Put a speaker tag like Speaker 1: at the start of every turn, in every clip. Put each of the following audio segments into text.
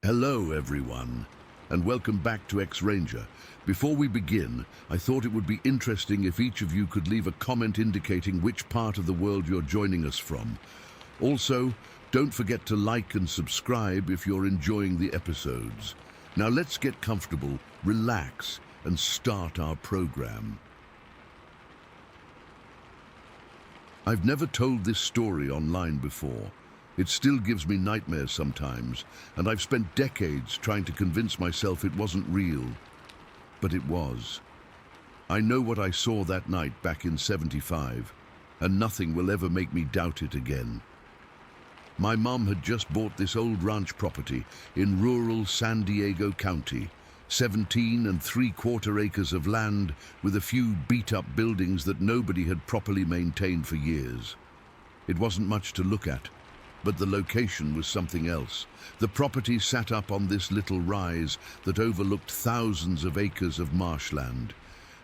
Speaker 1: Hello everyone, and welcome back to X-Ranger. Before we begin, I thought it would be interesting if each of you could leave a comment indicating which part of the world you're joining us from. Also, don't forget to like and subscribe if you're enjoying the episodes. Now let's get comfortable, relax, and start our program. I've never told this story online before. It still gives me nightmares sometimes, and I've spent decades trying to convince myself it wasn't real. But it was. I know what I saw that night back in '75, and nothing will ever make me doubt it again. My mom had just bought this old ranch property in rural San Diego County, 17 3/4 acres of land with a few beat-up buildings that nobody had properly maintained for years. It wasn't much to look at, but the location was something else. The property sat up on this little rise that overlooked thousands of acres of marshland.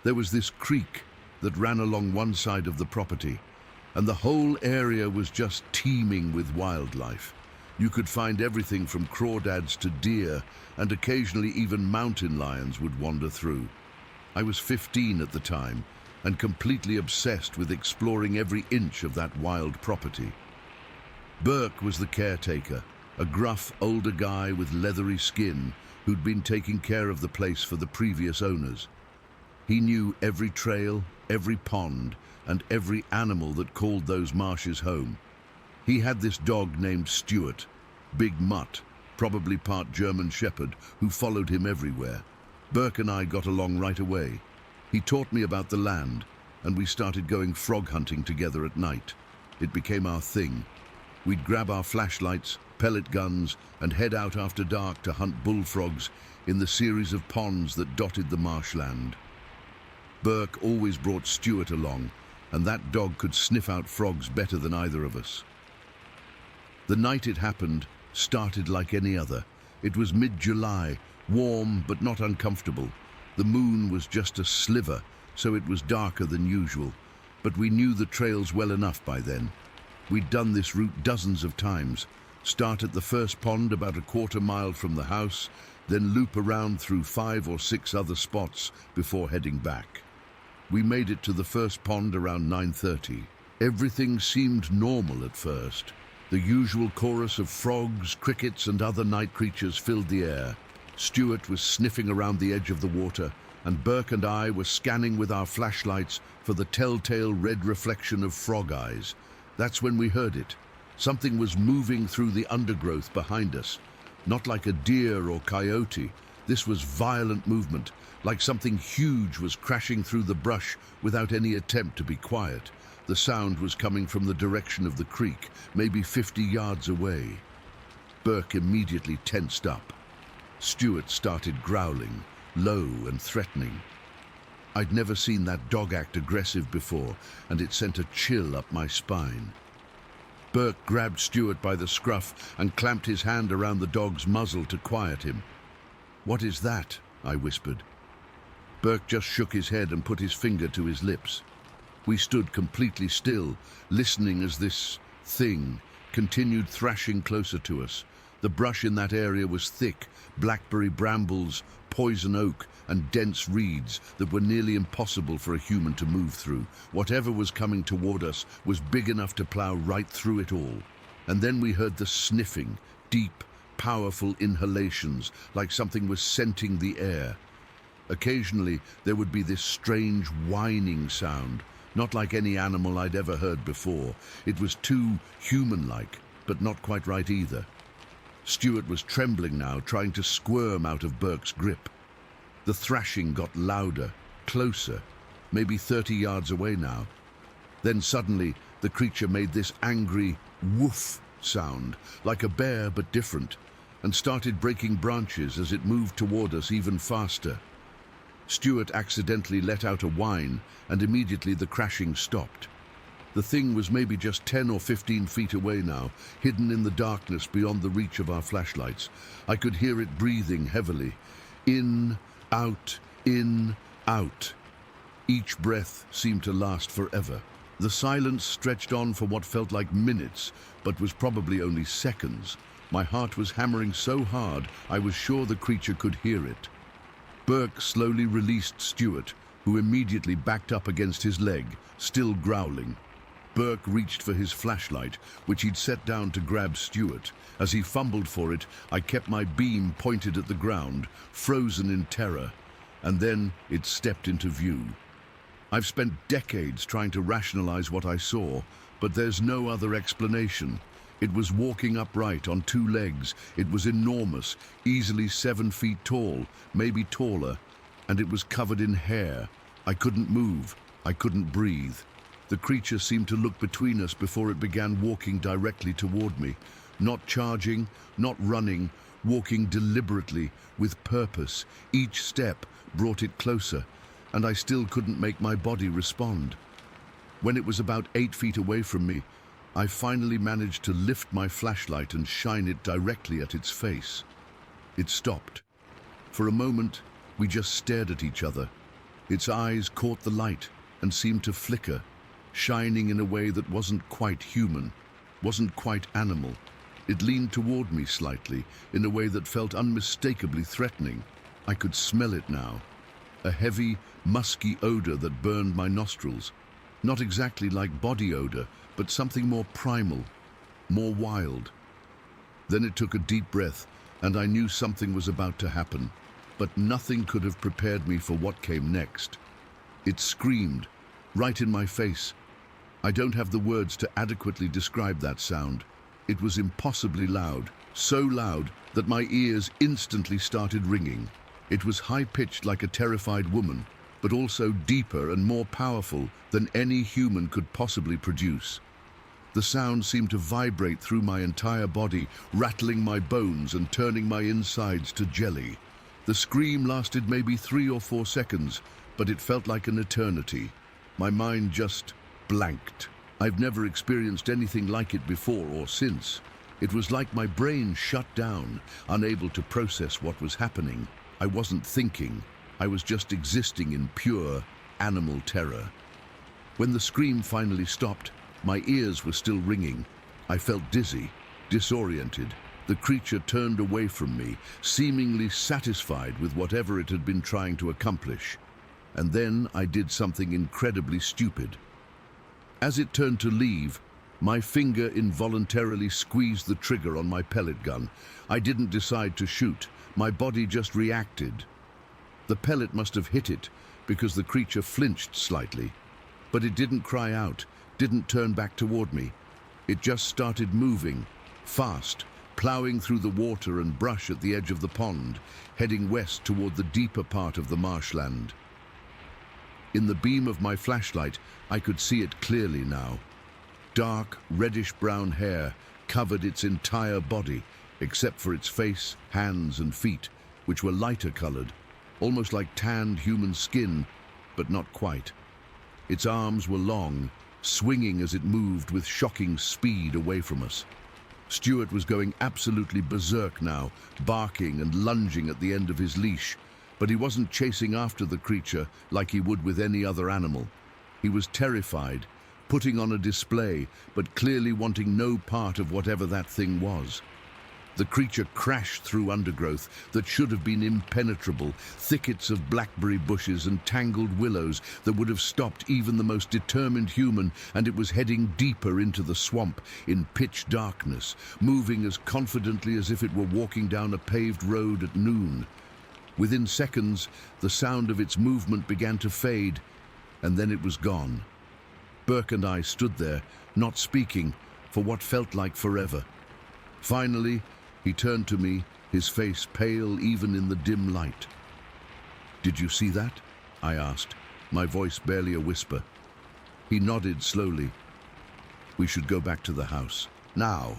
Speaker 1: There was this creek that ran along one side of the property, and the whole area was just teeming with wildlife. You could find everything from crawdads to deer, and occasionally even mountain lions would wander through. I was 15 at the time, and completely obsessed with exploring every inch of that wild property. Burke was the caretaker, a gruff older guy with leathery skin who'd been taking care of the place for the previous owners. He knew every trail, every pond, and every animal that called those marshes home. He had this dog named Stuart, Big Mutt, probably part German Shepherd, who followed him everywhere. Burke and I got along right away. He taught me about the land, and we started going frog hunting together at night. It became our thing. We'd grab our flashlights, pellet guns, and head out after dark to hunt bullfrogs in the series of ponds that dotted the marshland. Burke always brought Stuart along, and that dog could sniff out frogs better than either of us. The night it happened started like any other. It was mid-July, warm but not uncomfortable. The moon was just a sliver, so it was darker than usual, but we knew the trails well enough by then. We'd done this route dozens of times. Start at the first pond about a quarter mile from the house, then loop around through 5 or 6 other spots before heading back. We made it to the first pond around 9:30. Everything seemed normal at first. The usual chorus of frogs, crickets, and other night creatures filled the air. Stuart was sniffing around the edge of the water, and Burke and I were scanning with our flashlights for the telltale red reflection of frog eyes. That's when we heard it. Something was moving through the undergrowth behind us. Not like a deer or coyote. This was violent movement, like something huge was crashing through the brush without any attempt to be quiet. The sound was coming from the direction of the creek, maybe 50 yards away. Burke immediately tensed up. Stuart started growling, low and threatening. I'd never seen that dog act aggressive before, and it sent a chill up my spine. Burke grabbed Stuart by the scruff and clamped his hand around the dog's muzzle to quiet him. "What is that?" I whispered. Burke just shook his head and put his finger to his lips. We stood completely still, listening as this thing continued thrashing closer to us. The brush in that area was thick, blackberry brambles, poison oak, and dense reeds that were nearly impossible for a human to move through. Whatever was coming toward us was big enough to plow right through it all. And then we heard the sniffing, deep, powerful inhalations, like something was scenting the air. Occasionally, there would be this strange whining sound, not like any animal I'd ever heard before. It was too human-like, but not quite right either. Stuart was trembling now, trying to squirm out of Burke's grip. The thrashing got louder, closer, maybe 30 yards away now. Then suddenly, the creature made this angry woof sound, like a bear but different, and started breaking branches as it moved toward us even faster. Stuart accidentally let out a whine, and immediately the crashing stopped. The thing was maybe just 10 or 15 feet away now, hidden in the darkness beyond the reach of our flashlights. I could hear it breathing heavily. In, out, in, out. Each breath seemed to last forever. The silence stretched on for what felt like minutes, but was probably only seconds. My heart was hammering so hard I was sure the creature could hear it. Burke slowly released Stuart, who immediately backed up against his leg, still growling. Burke reached for his flashlight, which he'd set down to grab Stuart. As he fumbled for it, I kept my beam pointed at the ground, frozen in terror, and then it stepped into view. I've spent decades trying to rationalize what I saw, but there's no other explanation. It was walking upright on two legs. It was enormous, easily 7 feet tall, maybe taller, and it was covered in hair. I couldn't move. I couldn't breathe. The creature seemed to look between us before it began walking directly toward me. Not charging, not running, walking deliberately, with purpose. Each step brought it closer, and I still couldn't make my body respond. When it was about 8 feet away from me, I finally managed to lift my flashlight and shine it directly at its face. It stopped. For a moment, we just stared at each other. Its eyes caught the light and seemed to flicker, shining in a way that wasn't quite human, wasn't quite animal. It leaned toward me slightly, in a way that felt unmistakably threatening. I could smell it now. A heavy, musky odor that burned my nostrils. Not exactly like body odor, but something more primal, more wild. Then it took a deep breath, and I knew something was about to happen. But nothing could have prepared me for what came next. It screamed, right in my face. I don't have the words to adequately describe that sound. It was impossibly loud, so loud that my ears instantly started ringing. It was high-pitched like a terrified woman, but also deeper and more powerful than any human could possibly produce. The sound seemed to vibrate through my entire body, rattling my bones and turning my insides to jelly. The scream lasted maybe 3 or 4 seconds, but it felt like an eternity. My mind just blanked. I've never experienced anything like it before or since. It was like my brain shut down, unable to process what was happening. I wasn't thinking. I was just existing in pure animal terror. When the scream finally stopped, my ears were still ringing. I felt dizzy, disoriented. The creature turned away from me, seemingly satisfied with whatever it had been trying to accomplish. And then I did something incredibly stupid. As it turned to leave, my finger involuntarily squeezed the trigger on my pellet gun. I didn't decide to shoot. My body just reacted. The pellet must have hit it, because the creature flinched slightly. But it didn't cry out, didn't turn back toward me. It just started moving, fast, plowing through the water and brush at the edge of the pond, heading west toward the deeper part of the marshland. In the beam of my flashlight, I could see it clearly now. Dark, reddish-brown hair covered its entire body, except for its face, hands, and feet, which were lighter colored, almost like tanned human skin, but not quite. Its arms were long, swinging as it moved with shocking speed away from us. Stuart was going absolutely berserk now, barking and lunging at the end of his leash, but he wasn't chasing after the creature like he would with any other animal. He was terrified, putting on a display, but clearly wanting no part of whatever that thing was. The creature crashed through undergrowth that should have been impenetrable, thickets of blackberry bushes and tangled willows that would have stopped even the most determined human, and it was heading deeper into the swamp in pitch darkness, moving as confidently as if it were walking down a paved road at noon. Within seconds, the sound of its movement began to fade, and then it was gone. Burke and I stood there, not speaking, for what felt like forever. Finally, he turned to me, his face pale even in the dim light. "Did you see that?" I asked, my voice barely a whisper. He nodded slowly. "We should go back to the house. Now."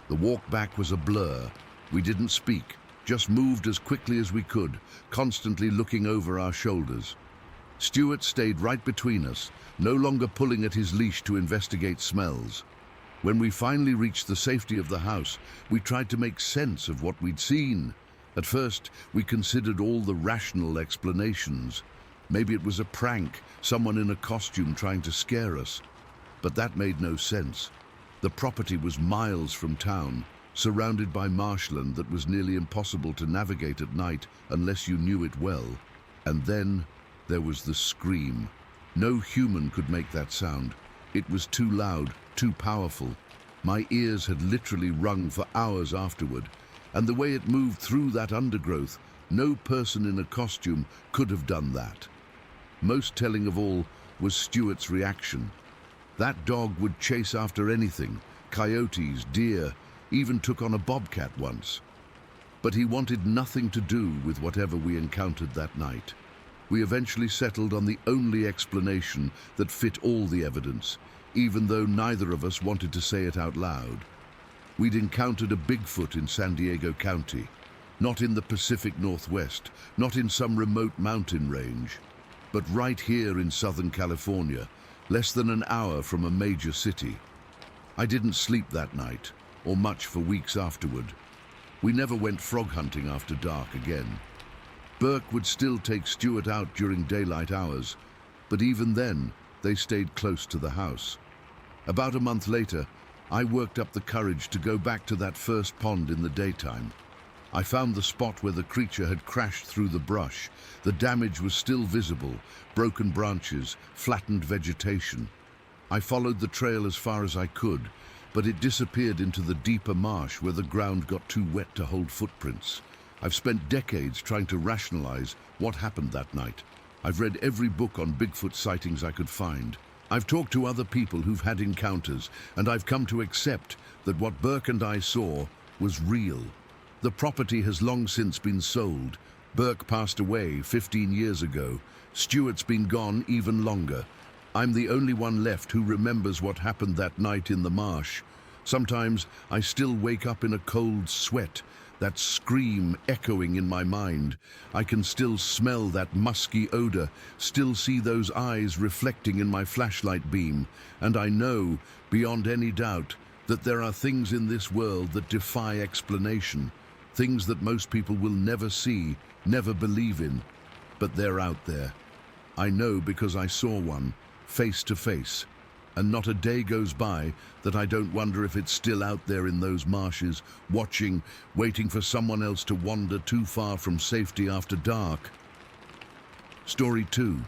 Speaker 1: The walk back was a blur. We didn't speak, just moved as quickly as we could, constantly looking over our shoulders. Stuart stayed right between us, no longer pulling at his leash to investigate smells. When we finally reached the safety of the house, we tried to make sense of what we'd seen. At first, we considered all the rational explanations. Maybe it was a prank, someone in a costume trying to scare us. But that made no sense. The property was miles from town. surrounded by marshland that was nearly impossible to navigate at night unless you knew it well. And then there was the scream. No human could make that sound. It was too loud, too powerful. My ears had literally rung for hours afterward, and the way it moved through that undergrowth, no person in a costume could have done that. Most telling of all was Stuart's reaction. That dog would chase after anything, coyotes, deer, even took on a bobcat once. But he wanted nothing to do with whatever we encountered that night. We eventually settled on the only explanation that fit all the evidence, even though neither of us wanted to say it out loud. We'd encountered a Bigfoot in San Diego County, not in the Pacific Northwest, not in some remote mountain range, but right here in Southern California, less than an hour from a major city. I didn't sleep that night, or much for weeks afterward. We never went frog hunting after dark again. Burke would still take Stuart out during daylight hours, but even then, they stayed close to the house. About a month later, I worked up the courage to go back to that first pond in the daytime. I found the spot where the creature had crashed through the brush. The damage was still visible, broken branches, flattened vegetation. I followed the trail as far as I could, but it disappeared into the deeper marsh where the ground got too wet to hold footprints. I've spent decades trying to rationalize what happened that night. I've read every book on Bigfoot sightings I could find. I've talked to other people who've had encounters, and I've come to accept that what Burke and I saw was real. The property has long since been sold. Burke passed away 15 years ago. Stuart's been gone even longer. I'm the only one left who remembers what happened that night in the marsh. Sometimes I still wake up in a cold sweat, that scream echoing in my mind. I can still smell that musky odor, still see those eyes reflecting in my flashlight beam, and I know, beyond any doubt, that there are things in this world that defy explanation, things that most people will never see, never believe in, but they're out there. I know because I saw one, face to face. And not a day goes by that I don't wonder if it's still out there in those marshes, watching, waiting for someone else to wander too far from safety after dark. Story 2.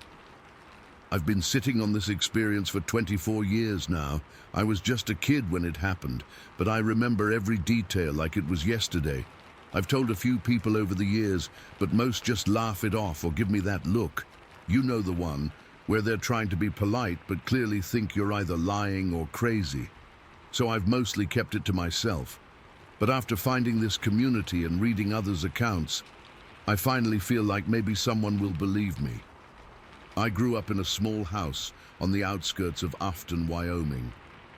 Speaker 1: I've been sitting on this experience for 24 years now. I was just a kid when it happened, but I remember every detail like it was yesterday. I've told a few people over the years, but most just laugh it off or give me that look. You know the one, where they're trying to be polite but clearly think you're either lying or crazy. So I've mostly kept it to myself. But after finding this community and reading others' accounts, I finally feel like maybe someone will believe me. I grew up in a small house on the outskirts of Afton, Wyoming.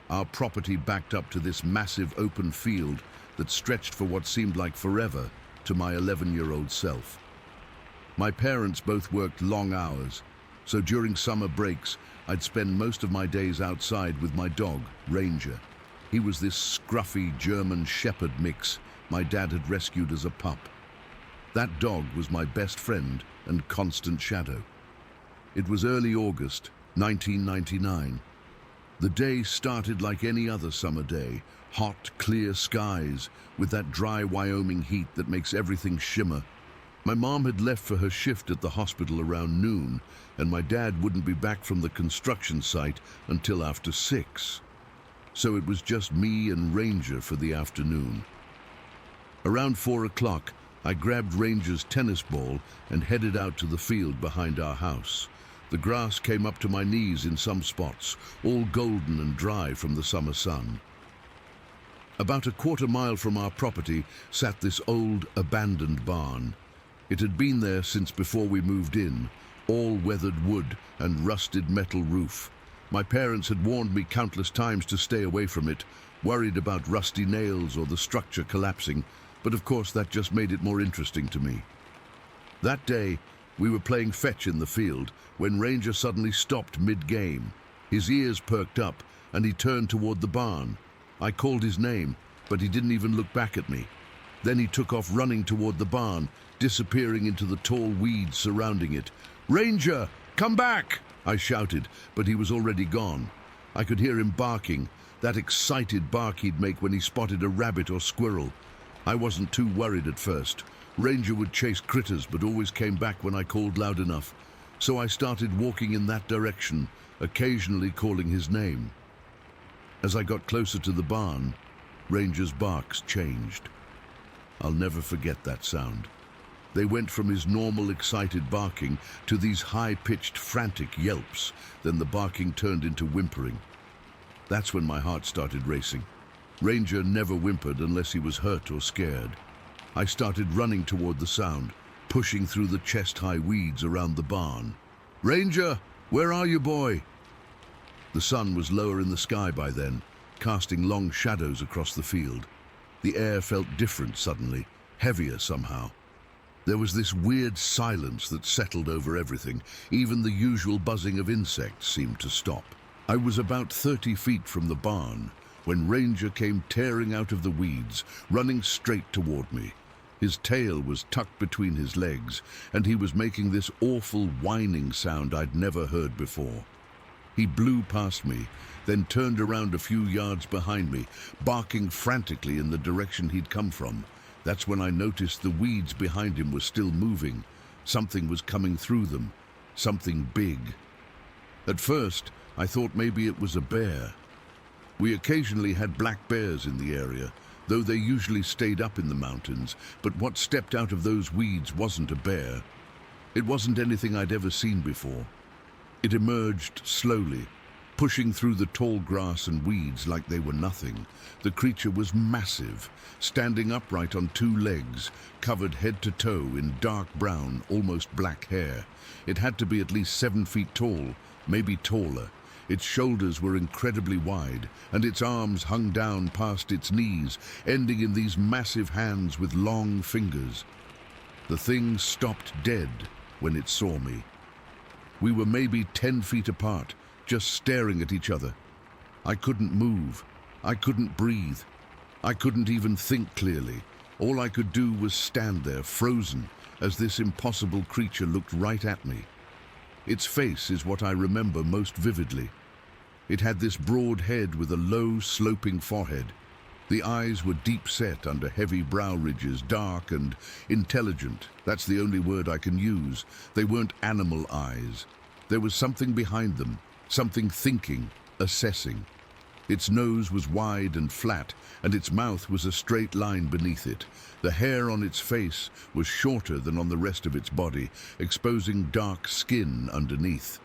Speaker 1: Our property backed up to this massive open field that stretched for what seemed like forever to my 11-year-old self. My parents both worked long hours, so during summer breaks, I'd spend most of my days outside with my dog, Ranger. He was this scruffy German Shepherd mix my dad had rescued as a pup. That dog was my best friend and constant shadow. It was early August, 1999. The day started like any other summer day, hot, clear skies, with that dry Wyoming heat that makes everything shimmer. My mom had left for her shift at the hospital around noon, and my dad wouldn't be back from the construction site until after 6. So it was just me and Ranger for the afternoon. Around 4 o'clock, I grabbed Ranger's tennis ball and headed out to the field behind our house. The grass came up to my knees in some spots, all golden and dry from the summer sun. About a quarter-mile from our property sat this old, abandoned barn. It had been there since before we moved in, all weathered wood and rusted metal roof. My parents had warned me countless times to stay away from it, worried about rusty nails or the structure collapsing, but of course that just made it more interesting to me. That day, we were playing fetch in the field when Ranger suddenly stopped mid-game. His ears perked up and he turned toward the barn. I called his name, but he didn't even look back at me. Then he took off running toward the barn, disappearing into the tall weeds surrounding it. "Ranger, come back!" I shouted, but he was already gone. I could hear him barking, That excited bark he'd make when he spotted a rabbit or squirrel. I wasn't too worried at first. Ranger would chase critters but always came back when I called loud enough. So I started walking in that direction, occasionally calling his name. As I got closer to the barn, Ranger's barks changed. I'll never forget that sound. They went from his normal excited barking to these high-pitched frantic yelps. Then the barking turned into whimpering. That's when my heart started racing. Ranger never whimpered unless he was hurt or scared. I started running toward the sound, pushing through the chest-high weeds around the barn. "Ranger, where are you, boy?" The sun was lower in the sky by then, casting long shadows across the field. The air felt different suddenly, heavier somehow. There was this weird silence that settled over everything. Even the usual buzzing of insects seemed to stop. I was about 30 feet from the barn when Ranger came tearing out of the weeds, running straight toward me. His tail was tucked between his legs, and he was making this awful whining sound I'd never heard before. He blew past me, then turned around a few yards behind me, barking frantically in the direction he'd come from. That's when I noticed the weeds behind him were still moving. Something was coming through them, something big. At first, I thought maybe it was a bear. We occasionally had black bears in the area, though they usually stayed up in the mountains, but what stepped out of those weeds wasn't a bear. It wasn't anything I'd ever seen before. It emerged slowly, pushing through the tall grass and weeds like they were nothing. The creature was massive, standing upright on two legs, covered head to toe in dark brown, almost black hair. It had to be at least 7 feet tall, maybe taller. Its shoulders were incredibly wide, and its arms hung down past its knees, ending in these massive hands with long fingers. The thing stopped dead when it saw me. We were maybe 10 feet apart, just staring at each other. I couldn't move. I couldn't breathe. I couldn't even think clearly. All I could do was stand there, frozen, as this impossible creature looked right at me. Its face is what I remember most vividly. It had this broad head with a low, sloping forehead. The eyes were deep-set under heavy brow ridges, dark and intelligent. That's the only word I can use. They weren't animal eyes. There was something behind them, something thinking, assessing. Its nose was wide and flat, and its mouth was a straight line beneath it. The hair on its face was shorter than on the rest of its body, exposing dark skin underneath.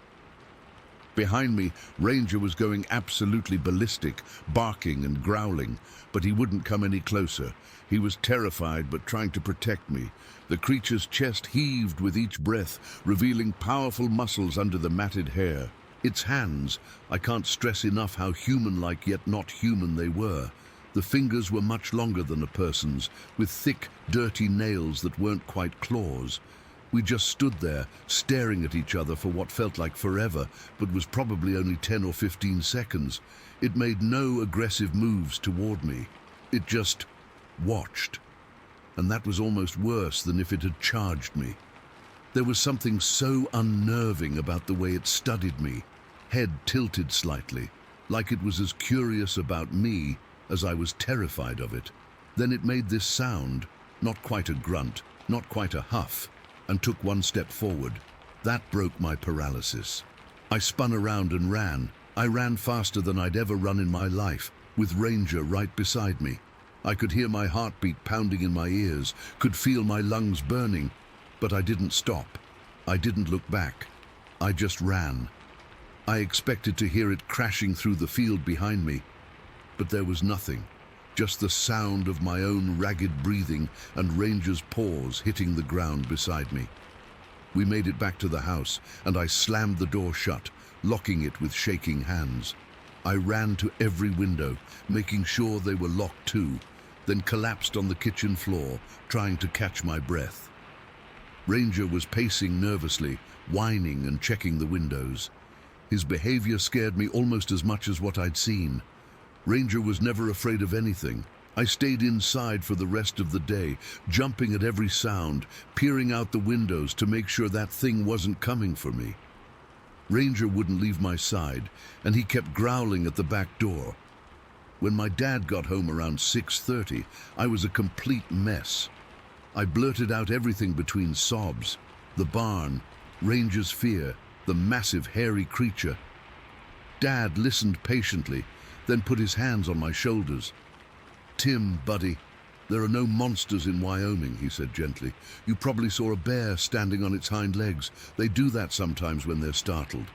Speaker 1: Behind me, Ranger was going absolutely ballistic, barking and growling, but he wouldn't come any closer. He was terrified but trying to protect me. The creature's chest heaved with each breath, revealing powerful muscles under the matted hair. Its hands, I can't stress enough how human-like yet not human they were. The fingers were much longer than a person's, with thick, dirty nails that weren't quite claws. We just stood there, staring at each other for what felt like forever, but was probably only 10 or 15 seconds. It made no aggressive moves toward me. It just watched. And that was almost worse than if it had charged me. There was something so unnerving about the way it studied me, head tilted slightly, like it was as curious about me as I was terrified of it. Then it made this sound, not quite a grunt, not quite a huff, and took one step forward. That broke my paralysis. I spun around and ran. I ran faster than I'd ever run in my life, with Ranger right beside me. I could hear my heartbeat pounding in my ears, could feel my lungs burning, but I didn't stop. I didn't look back. I just ran. I expected to hear it crashing through the field behind me, but there was nothing. Just the sound of my own ragged breathing and Ranger's paws hitting the ground beside me. We made it back to the house, and I slammed the door shut, locking it with shaking hands. I ran to every window, making sure they were locked too, then collapsed on the kitchen floor, trying to catch my breath. Ranger was pacing nervously, whining and checking the windows. His behavior scared me almost as much as what I'd seen. Ranger was never afraid of anything. I stayed inside for the rest of the day, jumping at every sound, peering out the windows to make sure that thing wasn't coming for me. Ranger wouldn't leave my side, and he kept growling at the back door. When my dad got home around 6:30, I was a complete mess. I blurted out everything between sobs: the barn, Ranger's fear, the massive hairy creature. Dad listened patiently, then put his hands on my shoulders. "Tim, buddy, there are no monsters in Wyoming," he said gently. "You probably saw a bear standing on its hind legs. They do that sometimes when they're startled."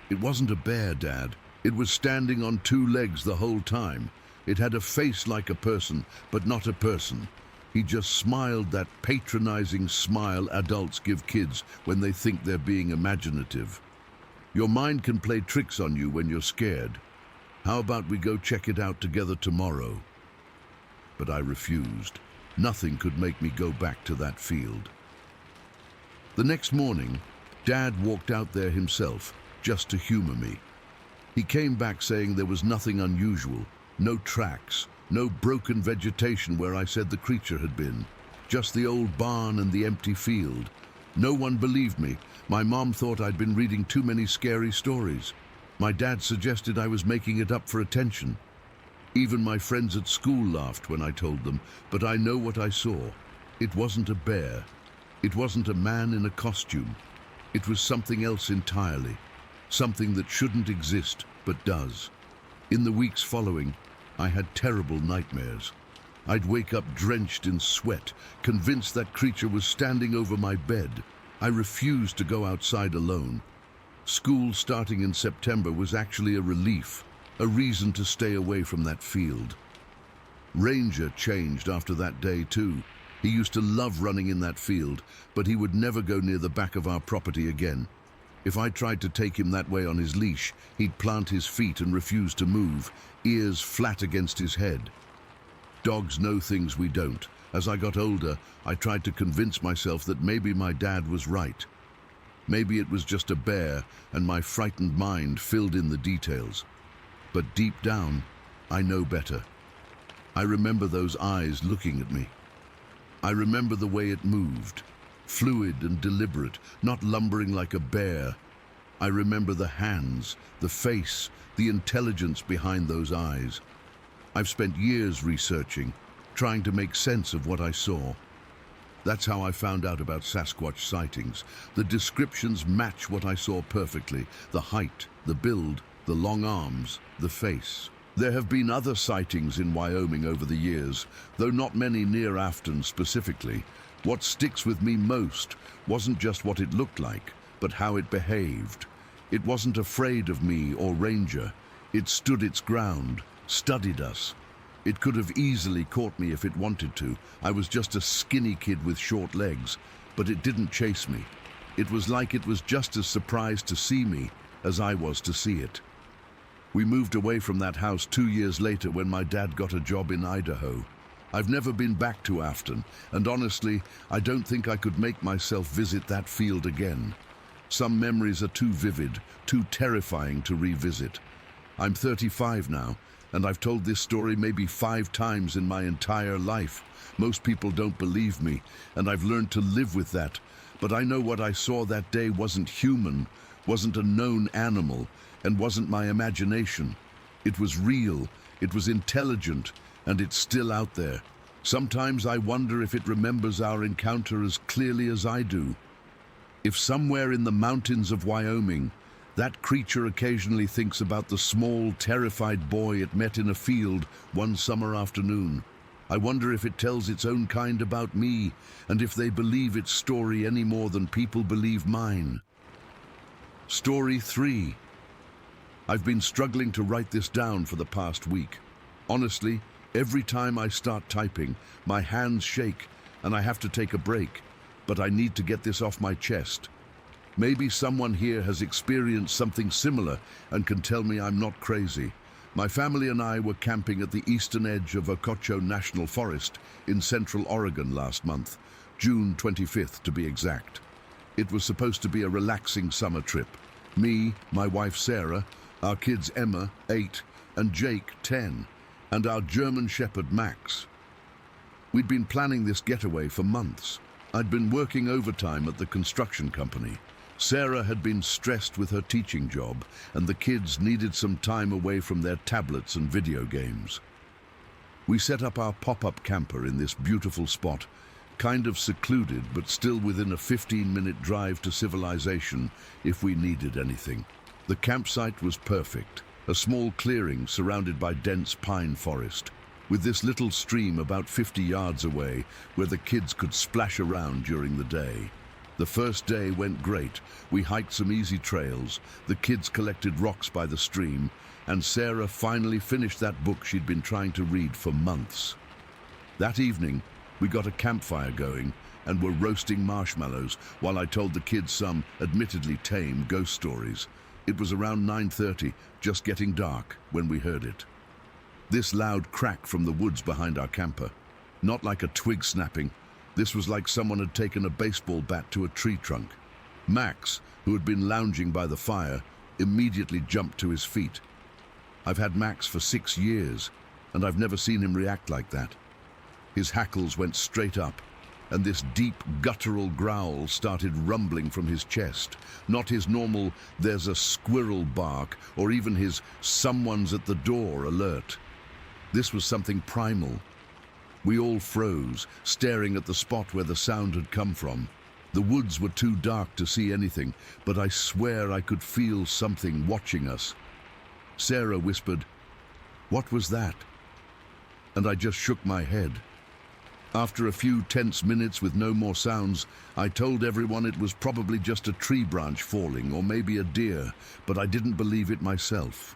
Speaker 1: "It wasn't a bear, Dad. It was standing on two legs the whole time. It had a face like a person, but not a person." He just smiled, that patronizing smile adults give kids when they think they're being imaginative. "Your mind can play tricks on you when you're scared. How about we go check it out together tomorrow?" But I refused. Nothing could make me go back to that field. The next morning, Dad walked out there himself, just to humor me. He came back saying there was nothing unusual, no tracks, no broken vegetation where I said the creature had been, just the old barn and the empty field. No one believed me. My mom thought I'd been reading too many scary stories. My dad suggested I was making it up for attention. Even my friends at school laughed when I told them, but I know what I saw. It wasn't a bear. It wasn't a man in a costume. It was something else entirely. Something that shouldn't exist, but does. In the weeks following, I had terrible nightmares. I'd wake up drenched in sweat, convinced that creature was standing over my bed. I refused to go outside alone. School starting in September was actually a relief, a reason to stay away from that field. Ranger changed after that day too. He used to love running in that field, but he would never go near the back of our property again. If I tried to take him that way on his leash, he'd plant his feet and refuse to move, ears flat against his head. Dogs know things we don't. As I got older, I tried to convince myself that maybe my dad was right. Maybe it was just a bear, and my frightened mind filled in the details. But deep down, I know better. I remember those eyes looking at me. I remember the way it moved, fluid and deliberate, not lumbering like a bear. I remember the hands, the face, the intelligence behind those eyes. I've spent years researching, trying to make sense of what I saw. That's how I found out about Sasquatch sightings. The descriptions match what I saw perfectly: the height, the build, the long arms, the face. There have been other sightings in Wyoming over the years, though not many near Afton specifically. What sticks with me most wasn't just what it looked like, but how it behaved. It wasn't afraid of me or Ranger. It stood its ground, studied us. It could have easily caught me if it wanted to. I was just a skinny kid with short legs, but it didn't chase me. It was like it was just as surprised to see me as I was to see it. We moved away from that house 2 years later when my dad got a job in Idaho. I've never been back to Afton, and honestly, I don't think I could make myself visit that field again. Some memories are too vivid, too terrifying to revisit. I'm 35 now, and I've told this story maybe 5 times in my entire life. Most people don't believe me, and I've learned to live with that. But I know what I saw that day wasn't human, wasn't a known animal, and wasn't my imagination. It was real, it was intelligent, and it's still out there. Sometimes I wonder if it remembers our encounter as clearly as I do. If somewhere in the mountains of Wyoming, that creature occasionally thinks about the small, terrified boy it met in a field one summer afternoon. I wonder if it tells its own kind about me, and if they believe its story any more than people believe mine. Story 3. I've been struggling to write this down for the past week. Honestly, every time I start typing, my hands shake and I have to take a break, but I need to get this off my chest. Maybe someone here has experienced something similar and can tell me I'm not crazy. My family and I were camping at the eastern edge of Ococho National Forest in central Oregon last month, June 25th to be exact. It was supposed to be a relaxing summer trip. Me, my wife Sarah, our kids Emma, 8, and Jake, 10, and our German Shepherd Max. We'd been planning this getaway for months. I'd been working overtime at the construction company. Sarah had been stressed with her teaching job, and the kids needed some time away from their tablets and video games. We set up our pop-up camper in this beautiful spot, kind of secluded but still within a 15-minute drive to civilization if we needed anything. The campsite was perfect, a small clearing surrounded by dense pine forest, with this little stream about 50 yards away where the kids could splash around during the day. The first day went great. We hiked some easy trails, the kids collected rocks by the stream, and Sarah finally finished that book she'd been trying to read for months. That evening, we got a campfire going and were roasting marshmallows while I told the kids some, admittedly tame, ghost stories. It was around 9:30, just getting dark, when we heard it. This loud crack from the woods behind our camper. Not like a twig snapping. This was like someone had taken a baseball bat to a tree trunk. Max, who had been lounging by the fire, immediately jumped to his feet. I've had Max for 6 years, and I've never seen him react like that. His hackles went straight up, and this deep, guttural growl started rumbling from his chest. Not his normal, "there's a squirrel" bark, or even his "someone's at the door" alert. This was something primal. We all froze, staring at the spot where the sound had come from. The woods were too dark to see anything, but I swear I could feel something watching us. Sarah whispered, "What was that?" And I just shook my head. After a few tense minutes with no more sounds, I told everyone it was probably just a tree branch falling or maybe a deer, but I didn't believe it myself.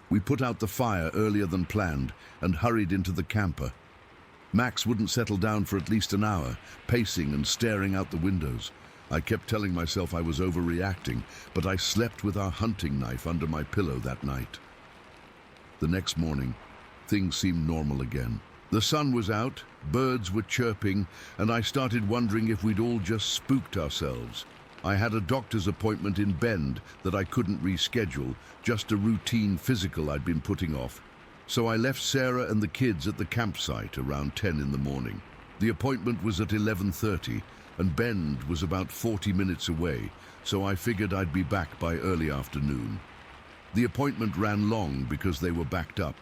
Speaker 1: We put out the fire earlier than planned and hurried into the camper. Max wouldn't settle down for at least an hour, pacing and staring out the windows. I kept telling myself I was overreacting, but I slept with our hunting knife under my pillow that night. The next morning, things seemed normal again. The sun was out, birds were chirping, and I started wondering if we'd all just spooked ourselves. I had a doctor's appointment in Bend that I couldn't reschedule, just a routine physical I'd been putting off. So I left Sarah and the kids at the campsite around 10 in the morning. The appointment was at 11:30, and Bend was about 40 minutes away, so I figured I'd be back by early afternoon. The appointment ran long because they were backed up,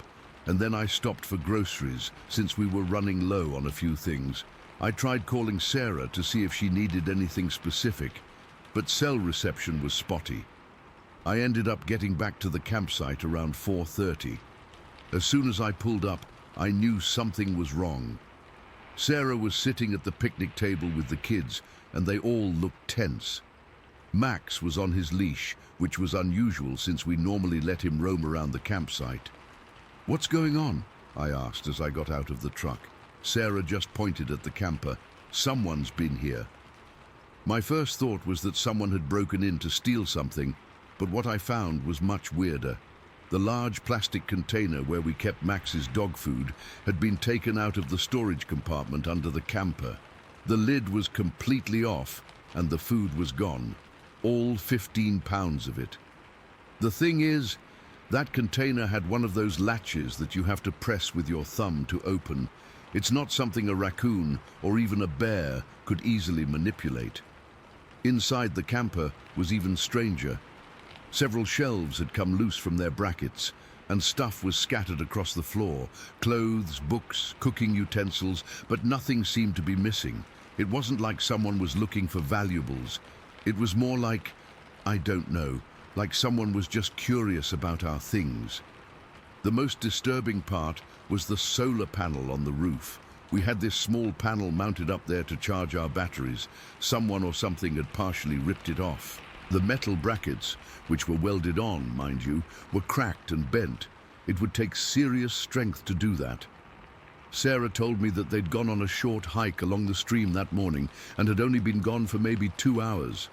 Speaker 1: and then I stopped for groceries since we were running low on a few things. I tried calling Sarah to see if she needed anything specific, but cell reception was spotty. I ended up getting back to the campsite around 4:30. As soon as I pulled up, I knew something was wrong. Sarah was sitting at the picnic table with the kids, and they all looked tense. Max was on his leash, which was unusual since we normally let him roam around the campsite. "What's going on?" I asked as I got out of the truck. Sarah just pointed at the camper. "Someone's been here." My first thought was that someone had broken in to steal something, but what I found was much weirder. The large plastic container where we kept Max's dog food had been taken out of the storage compartment under the camper. The lid was completely off, and the food was gone. All 15 pounds of it. The thing is, that container had one of those latches that you have to press with your thumb to open. It's not something a raccoon or even a bear could easily manipulate. Inside the camper was even stranger. Several shelves had come loose from their brackets, and stuff was scattered across the floor. Clothes, books, cooking utensils, but nothing seemed to be missing. It wasn't like someone was looking for valuables. It was more like, I don't know, like someone was just curious about our things. The most disturbing part was the solar panel on the roof. We had this small panel mounted up there to charge our batteries. Someone or something had partially ripped it off. The metal brackets, which were welded on, mind you, were cracked and bent. It would take serious strength to do that. Sarah told me that they'd gone on a short hike along the stream that morning and had only been gone for maybe 2 hours.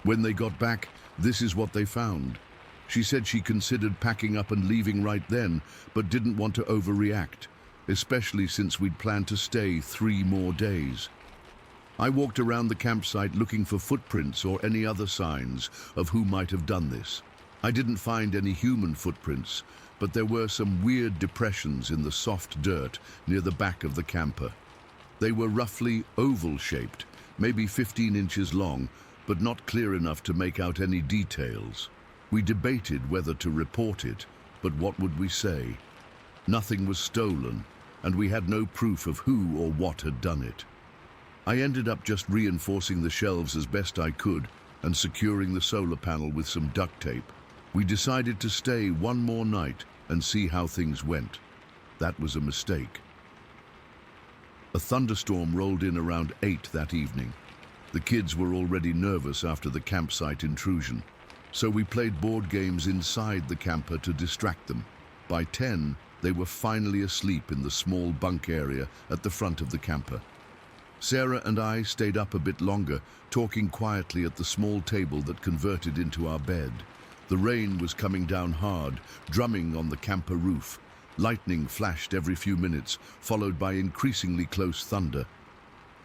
Speaker 1: When they got back, this is what they found. She said she considered packing up and leaving right then, but didn't want to overreact, especially since we'd planned to stay 3 more days. I walked around the campsite looking for footprints or any other signs of who might have done this. I didn't find any human footprints, but there were some weird depressions in the soft dirt near the back of the camper. They were roughly oval-shaped, maybe 15 inches long, but not clear enough to make out any details. We debated whether to report it, but what would we say? Nothing was stolen, and we had no proof of who or what had done it. I ended up just reinforcing the shelves as best I could and securing the solar panel with some duct tape. We decided to stay one more night and see how things went. That was a mistake. A thunderstorm rolled in around 8 that evening. The kids were already nervous after the campsite intrusion, so we played board games inside the camper to distract them. By 10, they were finally asleep in the small bunk area at the front of the camper. Sarah and I stayed up a bit longer, talking quietly at the small table that converted into our bed. The rain was coming down hard, drumming on the camper roof. Lightning flashed every few minutes, followed by increasingly close thunder.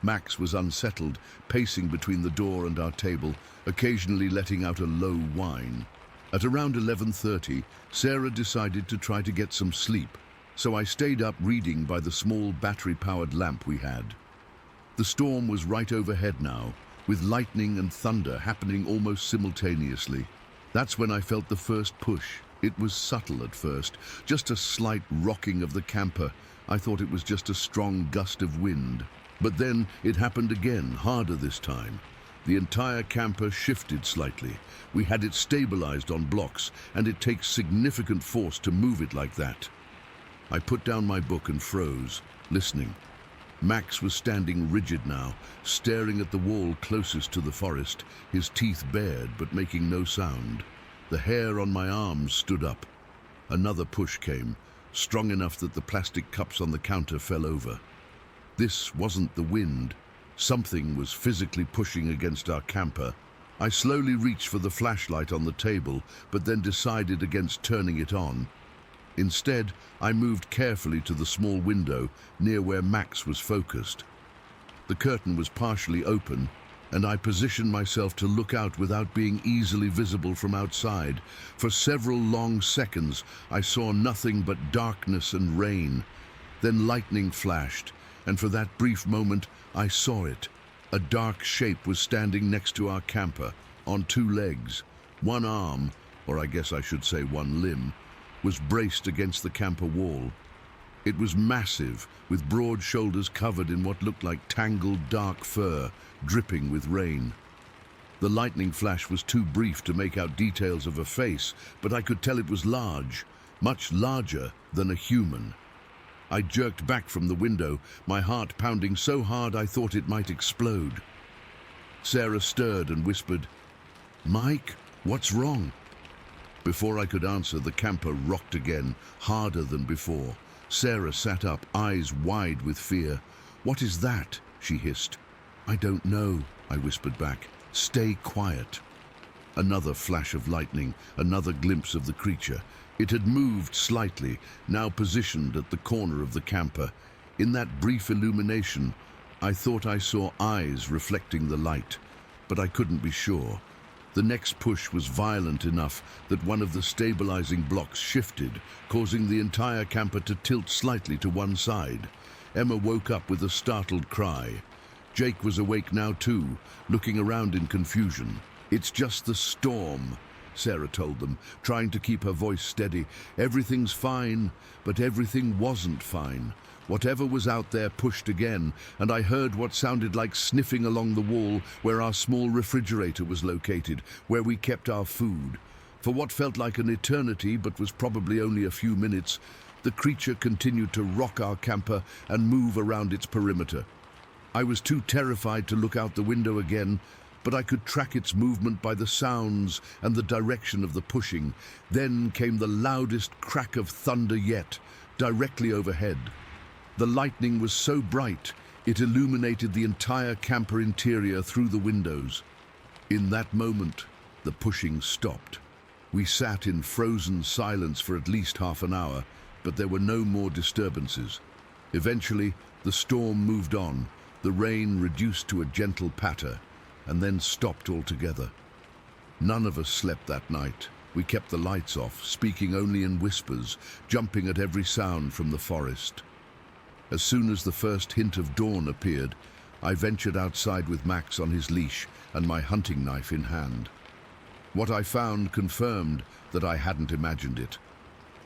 Speaker 1: Max was unsettled, pacing between the door and our table, occasionally letting out a low whine. At around 11:30, Sarah decided to try to get some sleep, so I stayed up reading by the small battery-powered lamp we had. The storm was right overhead now, with lightning and thunder happening almost simultaneously. That's when I felt the first push. It was subtle at first, just a slight rocking of the camper. I thought it was just a strong gust of wind. But then it happened again, harder this time. The entire camper shifted slightly. We had it stabilized on blocks, and it takes significant force to move it like that. I put down my book and froze, listening. Max was standing rigid now, staring at the wall closest to the forest, his teeth bared but making no sound. The hair on my arms stood up. Another push came, strong enough that the plastic cups on the counter fell over. This wasn't the wind. Something was physically pushing against our camper. I slowly reached for the flashlight on the table, but then decided against turning it on. Instead, I moved carefully to the small window near where Max was focused. The curtain was partially open, and I positioned myself to look out without being easily visible from outside. For several long seconds, I saw nothing but darkness and rain. Then lightning flashed, and for that brief moment, I saw it. A dark shape was standing next to our camper, on 2 legs. One arm, or I guess I should say one limb, was braced against the camper wall. It was massive, with broad shoulders covered in what looked like tangled dark fur, dripping with rain. The lightning flash was too brief to make out details of a face, but I could tell it was large, much larger than a human. I jerked back from the window, my heart pounding so hard I thought it might explode. Sarah stirred and whispered, "Mike, what's wrong?" Before I could answer, the camper rocked again, harder than before. Sarah sat up, eyes wide with fear. "What is that?" she hissed. "I don't know," I whispered back. "Stay quiet." Another flash of lightning, another glimpse of the creature. It had moved slightly, now positioned at the corner of the camper. In that brief illumination, I thought I saw eyes reflecting the light, but I couldn't be sure. The next push was violent enough that one of the stabilizing blocks shifted, causing the entire camper to tilt slightly to one side. Emma woke up with a startled cry. Jake was awake now too, looking around in confusion. "It's just the storm," Sarah told them, trying to keep her voice steady. "Everything's fine," but everything wasn't fine. Whatever was out there pushed again, and I heard what sounded like sniffing along the wall where our small refrigerator was located, where we kept our food. For what felt like an eternity, but was probably only a few minutes, the creature continued to rock our camper and move around its perimeter. I was too terrified to look out the window again, but I could track its movement by the sounds and the direction of the pushing. Then came the loudest crack of thunder yet, directly overhead. The lightning was so bright, it illuminated the entire camper interior through the windows. In that moment, the pushing stopped. We sat in frozen silence for at least half an hour, but there were no more disturbances. Eventually, the storm moved on, the rain reduced to a gentle patter, and then stopped altogether. None of us slept that night. We kept the lights off, speaking only in whispers, jumping at every sound from the forest. As soon as the first hint of dawn appeared, I ventured outside with Max on his leash and my hunting knife in hand. What I found confirmed that I hadn't imagined it.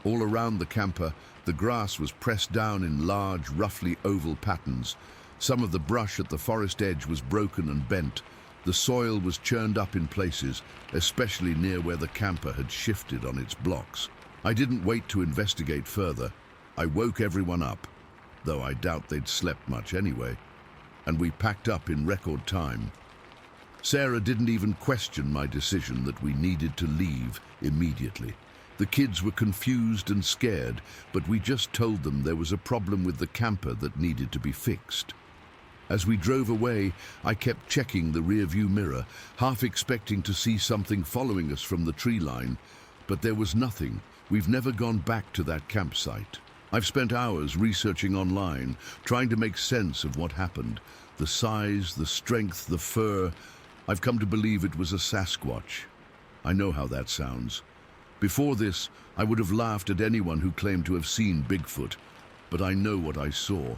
Speaker 1: All around the camper, the grass was pressed down in large, roughly oval patterns. Some of the brush at the forest edge was broken and bent. The soil was churned up in places, especially near where the camper had shifted on its blocks. I didn't wait to investigate further. I woke everyone up, though I doubt they'd slept much anyway, and we packed up in record time. Sarah didn't even question my decision that we needed to leave immediately. The kids were confused and scared, but we just told them there was a problem with the camper that needed to be fixed. As we drove away, I kept checking the rearview mirror, half expecting to see something following us from the tree line, but there was nothing. We've never gone back to that campsite. I've spent hours researching online, trying to make sense of what happened. The size, the strength, the fur. I've come to believe it was a Sasquatch. I know how that sounds. Before this, I would have laughed at anyone who claimed to have seen Bigfoot, but I know what I saw.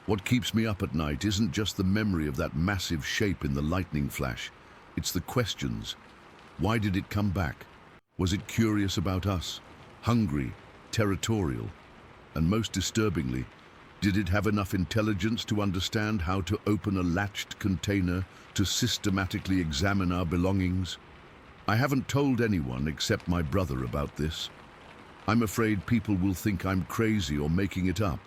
Speaker 1: What keeps me up at night isn't just the memory of that massive shape in the lightning flash. It's the questions. Why did it come back? Was it curious about us? Hungry? Territorial? And most disturbingly, did it have enough intelligence to understand how to open a latched container to systematically examine our belongings? I haven't told anyone except my brother about this. I'm afraid people will think I'm crazy or making it up.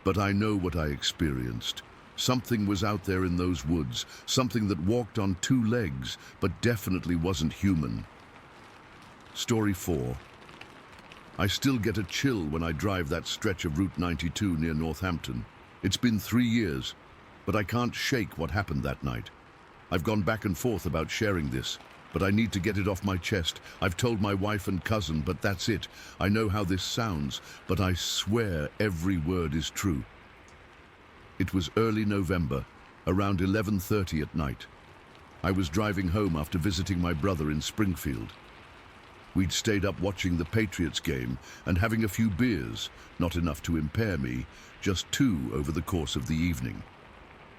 Speaker 1: But I know what I experienced. Something was out there in those woods, something that walked on two legs, but definitely wasn't human. Story 4. I still get a chill when I drive that stretch of Route 92 near Northampton. It's been 3 years, but I can't shake what happened that night. I've gone back and forth about sharing this, but I need to get it off my chest. I've told my wife and cousin, but that's it. I know how this sounds, but I swear every word is true. It was early November, around 11:30 at night. I was driving home after visiting my brother in Springfield. We'd stayed up watching the Patriots game and having a few beers, not enough to impair me, just 2 over the course of the evening.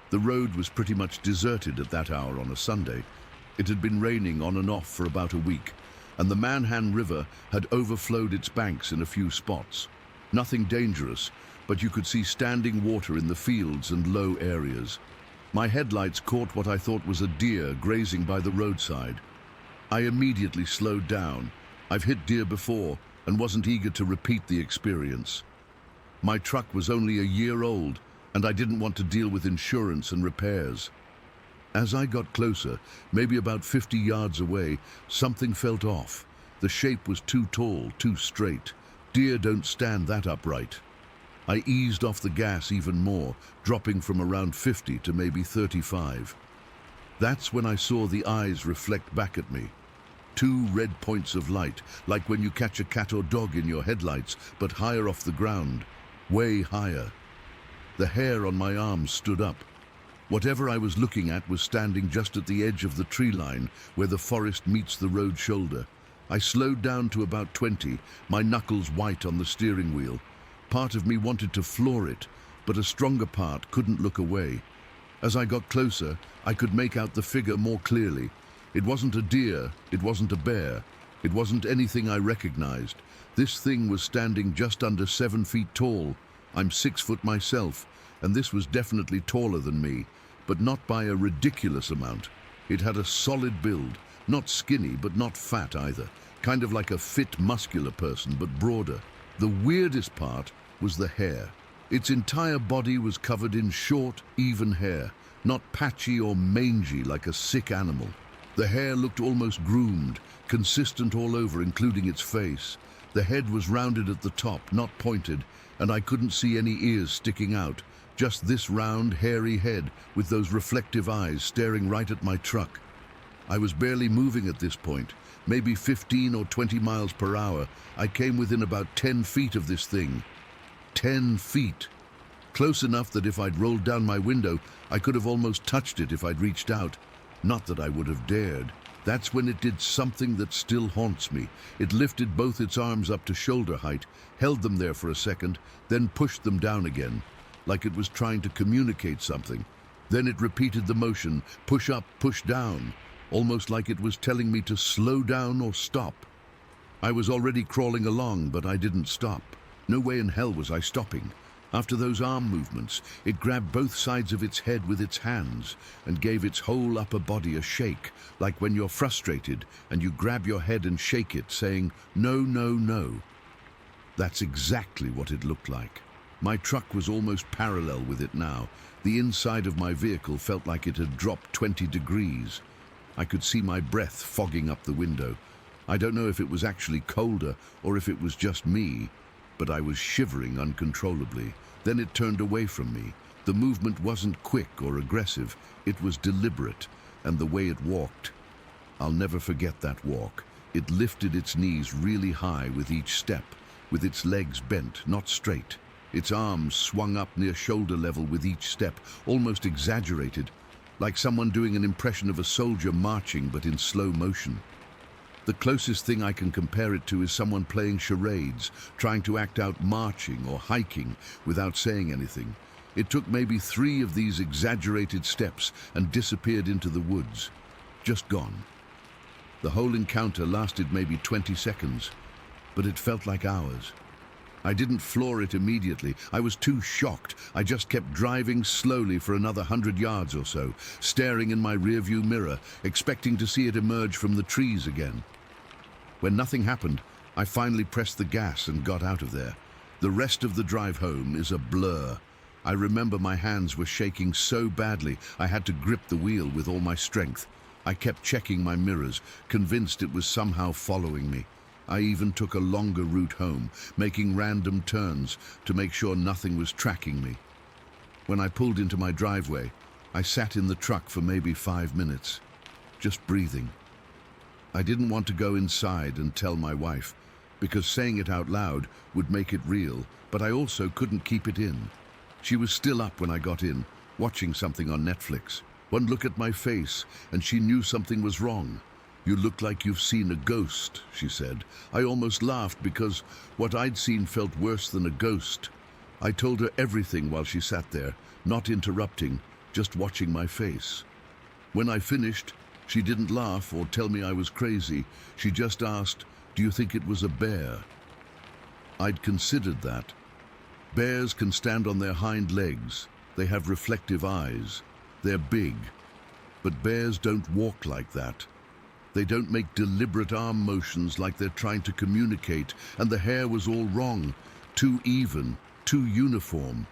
Speaker 1: The road was pretty much deserted at that hour on a Sunday. It had been raining on and off for about a week, and the Manhan River had overflowed its banks in a few spots. Nothing dangerous, but you could see standing water in the fields and low areas. My headlights caught what I thought was a deer grazing by the roadside. I immediately slowed down. I've hit deer before and wasn't eager to repeat the experience. My truck was only a year old, and I didn't want to deal with insurance and repairs. As I got closer, maybe about 50 yards away, something felt off. The shape was too tall, too straight. Deer don't stand that upright. I eased off the gas even more, dropping from around 50 to maybe 35. That's when I saw the eyes reflect back at me. 2 red points of light, like when you catch a cat or dog in your headlights, but higher off the ground, way higher. The hair on my arms stood up. Whatever I was looking at was standing just at the edge of the tree line, where the forest meets the road shoulder. I slowed down to about 20, my knuckles white on the steering wheel. Part of me wanted to floor it, but a stronger part couldn't look away. As I got closer, I could make out the figure more clearly. It wasn't a deer, it wasn't a bear, it wasn't anything I recognized. This thing was standing just under 7 feet tall. I'm 6 foot myself, and this was definitely taller than me, but not by a ridiculous amount. It had a solid build, not skinny, but not fat either, kind of like a fit, muscular person, but broader. The weirdest part was the hair. Its entire body was covered in short, even hair, not patchy or mangy like a sick animal. The hair looked almost groomed, consistent all over, including its face. The head was rounded at the top, not pointed, and I couldn't see any ears sticking out. Just this round, hairy head with those reflective eyes staring right at my truck. I was barely moving at this point, maybe 15 or 20 miles per hour. I came within about 10 feet of this thing. 10 feet. Close enough that if I'd rolled down my window, I could have almost touched it if I'd reached out. Not that I would have dared. That's when it did something that still haunts me. It lifted both its arms up to shoulder height, held them there for a second, then pushed them down again, like it was trying to communicate something. Then it repeated the motion, push up, push down, almost like it was telling me to slow down or stop. I was already crawling along, but I didn't stop. No way in hell was I stopping. After those arm movements, it grabbed both sides of its head with its hands and gave its whole upper body a shake, like when you're frustrated and you grab your head and shake it, saying, "No, no, no." That's exactly what it looked like. My truck was almost parallel with it now. The inside of my vehicle felt like it had dropped 20 degrees. I could see my breath fogging up the window. I don't know if it was actually colder or if it was just me, but I was shivering uncontrollably. Then it turned away from me. The movement wasn't quick or aggressive. It was deliberate, and the way it walked. I'll never forget that walk. It lifted its knees really high with each step, with its legs bent, not straight. Its arms swung up near shoulder level with each step, almost exaggerated, like someone doing an impression of a soldier marching but in slow motion. The closest thing I can compare it to is someone playing charades, trying to act out marching or hiking without saying anything. It took maybe 3 of these exaggerated steps and disappeared into the woods, just gone. The whole encounter lasted maybe 20 seconds, but it felt like hours. I didn't floor it immediately. I was too shocked. I just kept driving slowly for another 100 yards or so, staring in my rearview mirror, expecting to see it emerge from the trees again. When nothing happened, I finally pressed the gas and got out of there. The rest of the drive home is a blur. I remember my hands were shaking so badly I had to grip the wheel with all my strength. I kept checking my mirrors, convinced it was somehow following me. I even took a longer route home, making random turns to make sure nothing was tracking me. When I pulled into my driveway, I sat in the truck for maybe 5 minutes, just breathing. I didn't want to go inside and tell my wife, because saying it out loud would make it real, but I also couldn't keep it in. She was still up when I got in, watching something on Netflix. One look at my face, and she knew something was wrong. "You look like you've seen a ghost," she said. I almost laughed because what I'd seen felt worse than a ghost. I told her everything while she sat there, not interrupting, just watching my face. When I finished, she didn't laugh or tell me I was crazy. She just asked, "Do you think it was a bear?" I'd considered that. Bears can stand on their hind legs. They have reflective eyes. They're big. But bears don't walk like that. They don't make deliberate arm motions like they're trying to communicate, and the hair was all wrong, too even, too uniform.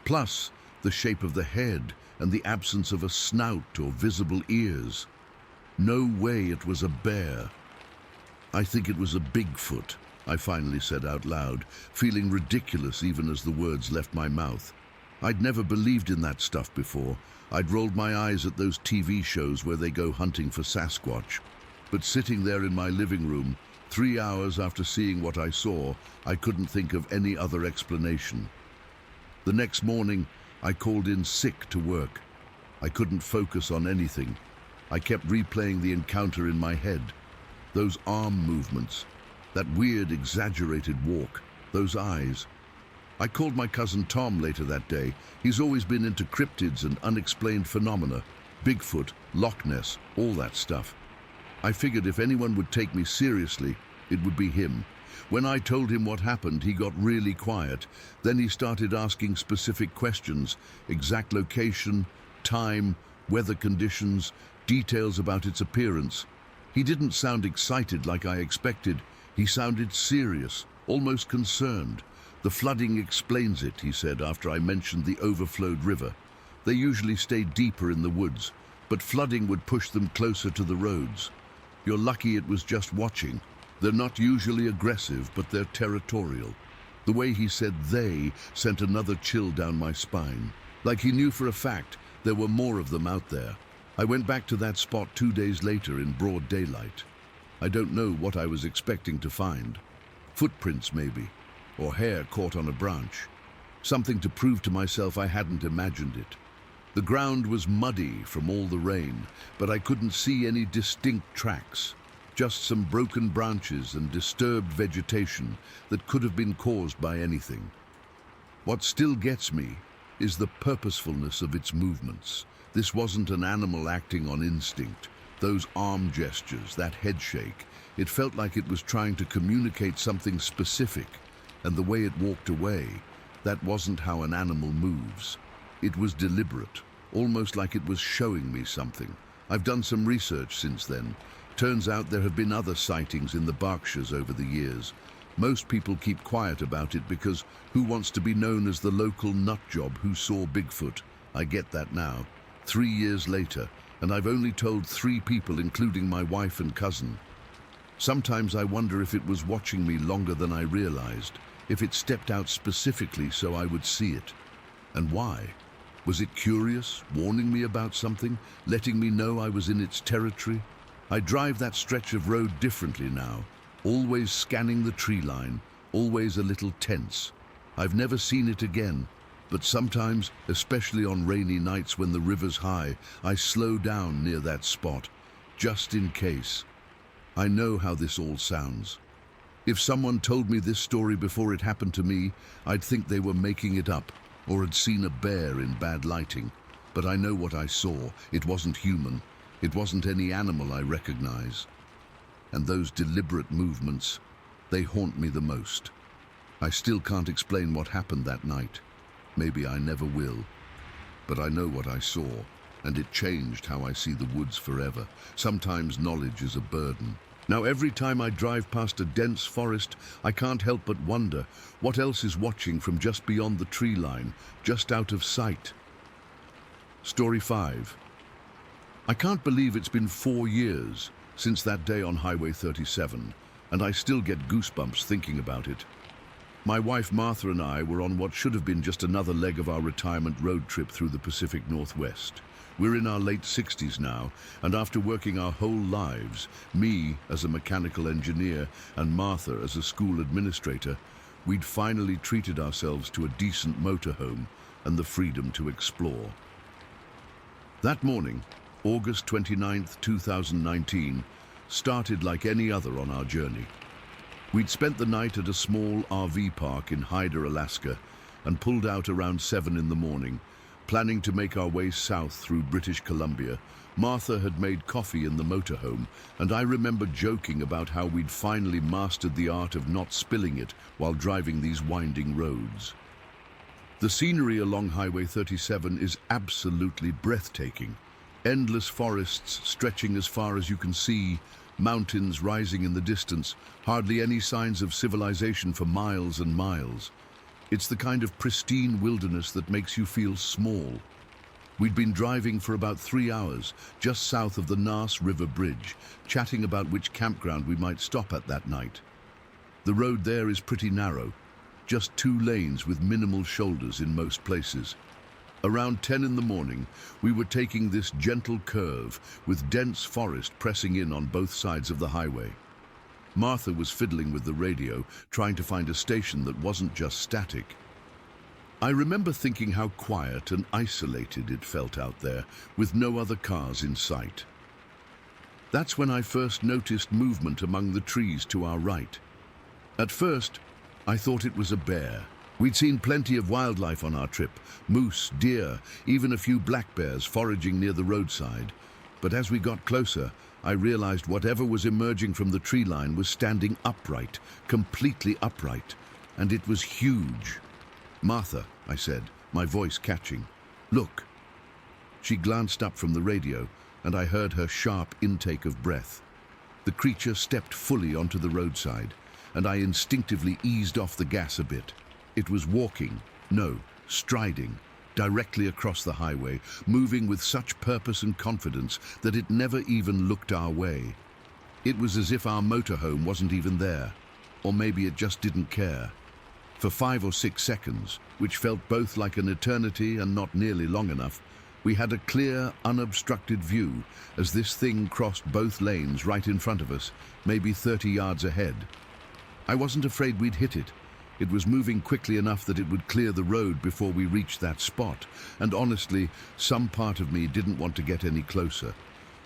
Speaker 1: Plus, the shape of the head and the absence of a snout or visible ears. No way it was a bear. "I think it was a Bigfoot," I finally said out loud, feeling ridiculous even as the words left my mouth. I'd never believed in that stuff before. I'd rolled my eyes at those TV shows where they go hunting for Sasquatch. But sitting there in my living room, 3 hours after seeing what I saw, I couldn't think of any other explanation. The next morning, I called in sick to work. I couldn't focus on anything. I kept replaying the encounter in my head. Those arm movements, that weird, exaggerated walk, those eyes. I called my cousin Tom later that day. He's always been into cryptids and unexplained phenomena, Bigfoot, Loch Ness, all that stuff. I figured if anyone would take me seriously, it would be him. When I told him what happened, he got really quiet. Then he started asking specific questions, exact location, time, weather conditions, details about its appearance. He didn't sound excited like I expected. He sounded serious, almost concerned. "The flooding explains it," he said after I mentioned the overflowed river. "They usually stay deeper in the woods, but flooding would push them closer to the roads. You're lucky it was just watching. They're not usually aggressive, but they're territorial." The way he said "they" sent another chill down my spine. Like he knew for a fact there were more of them out there. I went back to that spot 2 days later in broad daylight. I don't know what I was expecting to find. Footprints maybe, or hair caught on a branch. Something to prove to myself I hadn't imagined it. The ground was muddy from all the rain, but I couldn't see any distinct tracks. Just some broken branches and disturbed vegetation that could have been caused by anything. What still gets me is the purposefulness of its movements. This wasn't an animal acting on instinct. Those arm gestures, that head shake, it felt like it was trying to communicate something specific. And the way it walked away, that wasn't how an animal moves. It was deliberate, almost like it was showing me something. I've done some research since then. Turns out there have been other sightings in the Berkshires over the years. Most people keep quiet about it because who wants to be known as the local nutjob who saw Bigfoot? I get that now. 3 years later, and I've only told 3 people, including my wife and cousin. Sometimes I wonder if it was watching me longer than I realized, if it stepped out specifically so I would see it. And why? Was it curious, warning me about something, letting me know I was in its territory? I drive that stretch of road differently now, always scanning the tree line, always a little tense. I've never seen it again, but sometimes, especially on rainy nights when the river's high, I slow down near that spot, just in case. I know how this all sounds. If someone told me this story before it happened to me, I'd think they were making it up, or had seen a bear in bad lighting. But I know what I saw. It wasn't human. It wasn't any animal I recognize. And those deliberate movements, they haunt me the most. I still can't explain what happened that night. Maybe I never will. But I know what I saw, and it changed how I see the woods forever. Sometimes knowledge is a burden. Now every time I drive past a dense forest, I can't help but wonder what else is watching from just beyond the tree line, just out of sight. Story 5. I can't believe it's been 4 years since that day on Highway 37, and I still get goosebumps thinking about it. My wife Martha and I were on what should have been just another leg of our retirement road trip through the Pacific Northwest. We're in our late 60s now, and after working our whole lives, me as a mechanical engineer and Martha as a school administrator, we'd finally treated ourselves to a decent motorhome and the freedom to explore. That morning, August 29th, 2019, started like any other on our journey. We'd spent the night at a small RV park in Hyder, Alaska, and pulled out around 7 in the morning, planning to make our way south through British Columbia. Martha had made coffee in the motorhome, and I remember joking about how we'd finally mastered the art of not spilling it while driving these winding roads. The scenery along Highway 37 is absolutely breathtaking. Endless forests stretching as far as you can see, mountains rising in the distance, hardly any signs of civilization for miles and miles. It's the kind of pristine wilderness that makes you feel small. We'd been driving for about 3 hours, just south of the Nass River Bridge, chatting about which campground we might stop at that night. The road there is pretty narrow, just 2 lanes with minimal shoulders in most places. Around 10 in the morning, we were taking this gentle curve with dense forest pressing in on both sides of the highway. Martha was fiddling with the radio, trying to find a station that wasn't just static. I remember thinking how quiet and isolated it felt out there, with no other cars in sight. That's when I first noticed movement among the trees to our right. At first, I thought it was a bear. We'd seen plenty of wildlife on our trip, moose, deer, even a few black bears foraging near the roadside. But as we got closer, I realized whatever was emerging from the tree line was standing upright, completely upright, and it was huge. "Martha," I said, my voice catching, "look." She glanced up from the radio, and I heard her sharp intake of breath. The creature stepped fully onto the roadside, and I instinctively eased off the gas a bit. It was walking, no, striding, directly across the highway, moving with such purpose and confidence that it never even looked our way. It was as if our motorhome wasn't even there, or maybe it just didn't care. For 5 or 6 seconds, which felt both like an eternity and not nearly long enough, we had a clear, unobstructed view as this thing crossed both lanes right in front of us, maybe 30 yards ahead. I wasn't afraid we'd hit it. It was moving quickly enough that it would clear the road before we reached that spot, and honestly, some part of me didn't want to get any closer.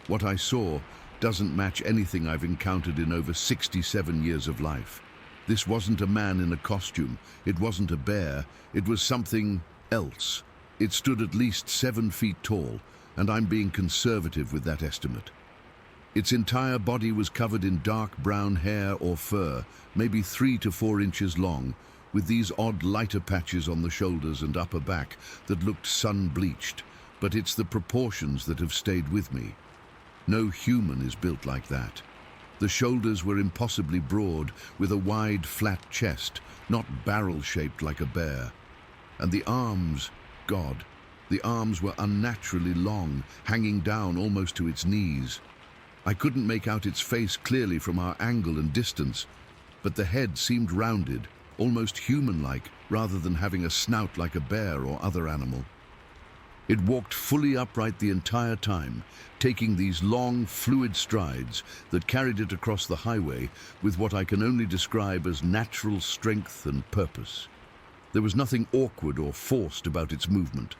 Speaker 1: What I saw doesn't match anything I've encountered in over 67 years of life. This wasn't a man in a costume, it wasn't a bear, it was something else. It stood at least 7 feet tall, and I'm being conservative with that estimate. Its entire body was covered in dark brown hair or fur, maybe 3 to 4 inches long, with these odd lighter patches on the shoulders and upper back that looked sun-bleached. But it's the proportions that have stayed with me. No human is built like that. The shoulders were impossibly broad, with a wide, flat chest, not barrel-shaped like a bear. And the arms, God, the arms were unnaturally long, hanging down almost to its knees. I couldn't make out its face clearly from our angle and distance, but the head seemed rounded, almost human-like, rather than having a snout like a bear or other animal. It walked fully upright the entire time, taking these long, fluid strides that carried it across the highway with what I can only describe as natural strength and purpose. There was nothing awkward or forced about its movement.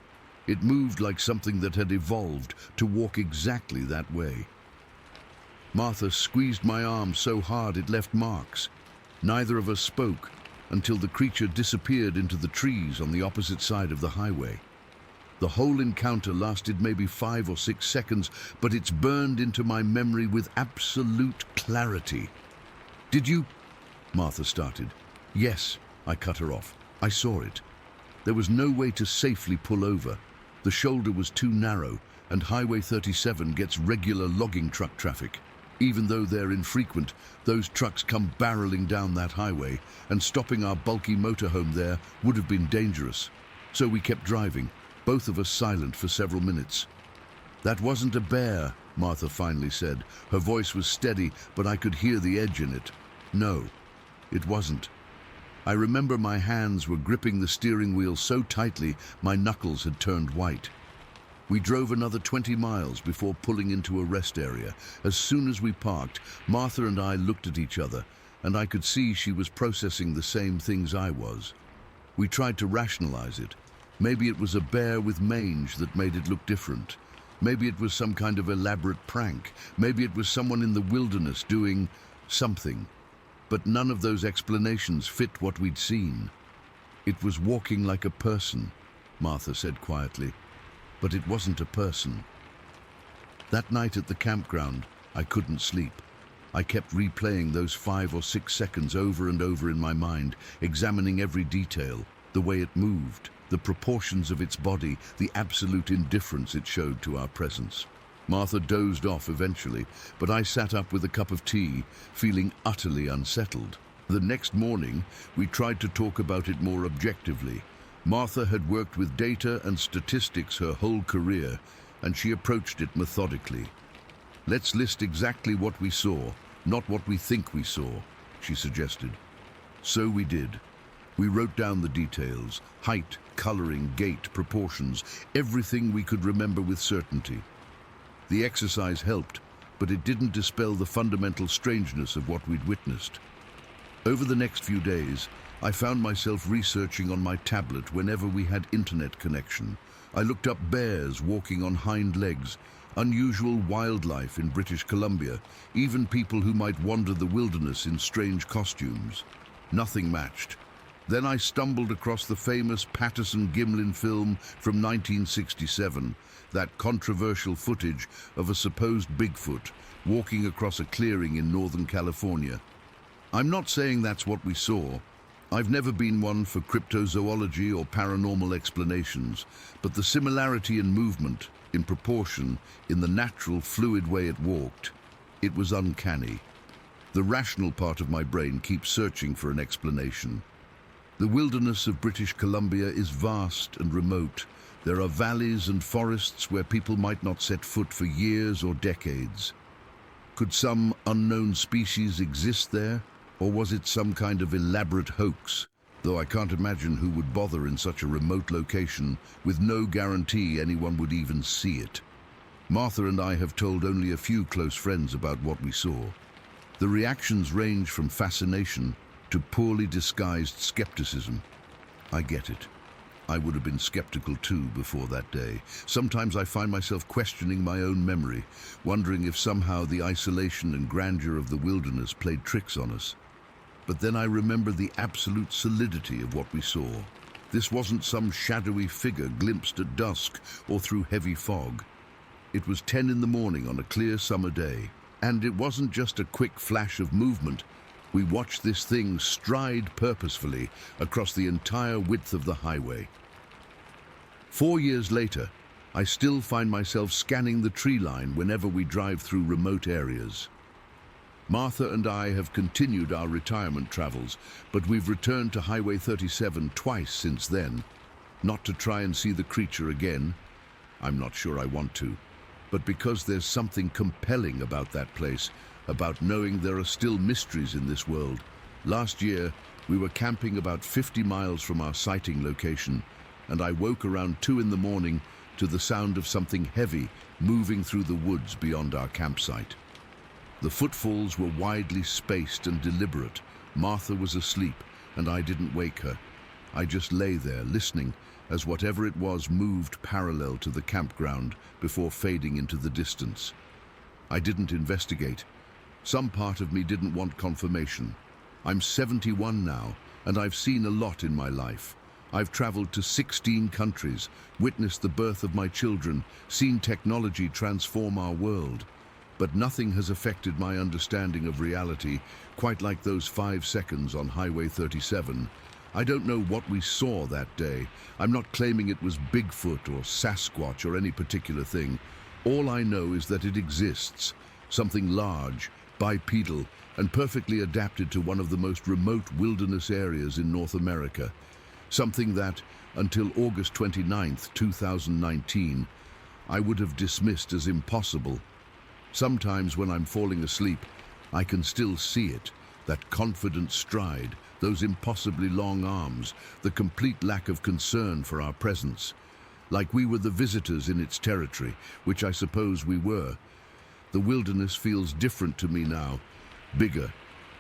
Speaker 1: It moved like something that had evolved to walk exactly that way. Martha squeezed my arm so hard it left marks. Neither of us spoke until the creature disappeared into the trees on the opposite side of the highway. The whole encounter lasted maybe 5 or 6 seconds, but it's burned into my memory with absolute clarity. "Did you?" Martha started. "Yes," I cut her off. "I saw it. There was no way to safely pull over. The shoulder was too narrow, and Highway 37 gets regular logging truck traffic. Even though they're infrequent, those trucks come barreling down that highway, and stopping our bulky motorhome there would have been dangerous. So we kept driving, both of us silent for several minutes. "That wasn't a bear," Martha finally said. Her voice was steady, but I could hear the edge in it. "No, it wasn't." I remember my hands were gripping the steering wheel so tightly my knuckles had turned white. We drove another 20 miles before pulling into a rest area. As soon as we parked, Martha and I looked at each other, and I could see she was processing the same things I was. We tried to rationalize it. Maybe it was a bear with mange that made it look different. Maybe it was some kind of elaborate prank. Maybe it was someone in the wilderness doing something. But none of those explanations fit what we'd seen. "It was walking like a person," Martha said quietly. "But it wasn't a person." That night at the campground, I couldn't sleep. I kept replaying those 5 or 6 seconds over and over in my mind, examining every detail, the way it moved, the proportions of its body, the absolute indifference it showed to our presence. Martha dozed off eventually, but I sat up with a cup of tea, feeling utterly unsettled. The next morning, we tried to talk about it more objectively. Martha had worked with data and statistics her whole career, and she approached it methodically. "Let's list exactly what we saw, not what we think we saw," she suggested. So we did. We wrote down the details: height, coloring, gait, proportions, everything we could remember with certainty. The exercise helped, but it didn't dispel the fundamental strangeness of what we'd witnessed. Over the next few days, I found myself researching on my tablet whenever we had internet connection. I looked up bears walking on hind legs, unusual wildlife in British Columbia, even people who might wander the wilderness in strange costumes. Nothing matched. Then I stumbled across the famous Patterson-Gimlin film from 1967, that controversial footage of a supposed Bigfoot walking across a clearing in Northern California. I'm not saying that's what we saw. I've never been one for cryptozoology or paranormal explanations, but the similarity in movement, in proportion, in the natural, fluid way it walked, it was uncanny. The rational part of my brain keeps searching for an explanation. The wilderness of British Columbia is vast and remote. There are valleys and forests where people might not set foot for years or decades. Could some unknown species exist there? Or was it some kind of elaborate hoax? Though I can't imagine who would bother in such a remote location with no guarantee anyone would even see it. Martha and I have told only a few close friends about what we saw. The reactions range from fascination to poorly disguised skepticism. I get it. I would have been skeptical too before that day. Sometimes I find myself questioning my own memory, wondering if somehow the isolation and grandeur of the wilderness played tricks on us. But then I remember the absolute solidity of what we saw. This wasn't some shadowy figure glimpsed at dusk or through heavy fog. It was 10 in the morning on a clear summer day, and it wasn't just a quick flash of movement. We watched this thing stride purposefully across the entire width of the highway. 4 years later, I still find myself scanning the tree line whenever we drive through remote areas. Martha and I have continued our retirement travels, but we've returned to Highway 37 twice since then. Not to try and see the creature again, I'm not sure I want to, but because there's something compelling about that place, about knowing there are still mysteries in this world. Last year, we were camping about 50 miles from our sighting location, and I woke around 2 in the morning to the sound of something heavy moving through the woods beyond our campsite. The footfalls were widely spaced and deliberate. Martha was asleep, and I didn't wake her. I just lay there, listening, as whatever it was moved parallel to the campground before fading into the distance. I didn't investigate. Some part of me didn't want confirmation. I'm 71 now, and I've seen a lot in my life. I've traveled to 16 countries, witnessed the birth of my children, seen technology transform our world. But nothing has affected my understanding of reality quite like those 5 seconds on Highway 37. I don't know what we saw that day. I'm not claiming it was Bigfoot or Sasquatch or any particular thing. All I know is that it exists, something large, bipedal, and perfectly adapted to one of the most remote wilderness areas in North America. Something that, until August 29th, 2019, I would have dismissed as impossible. Sometimes when I'm falling asleep, I can still see it, that confident stride, those impossibly long arms, the complete lack of concern for our presence. Like we were the visitors in its territory, which I suppose we were. The wilderness feels different to me now, bigger,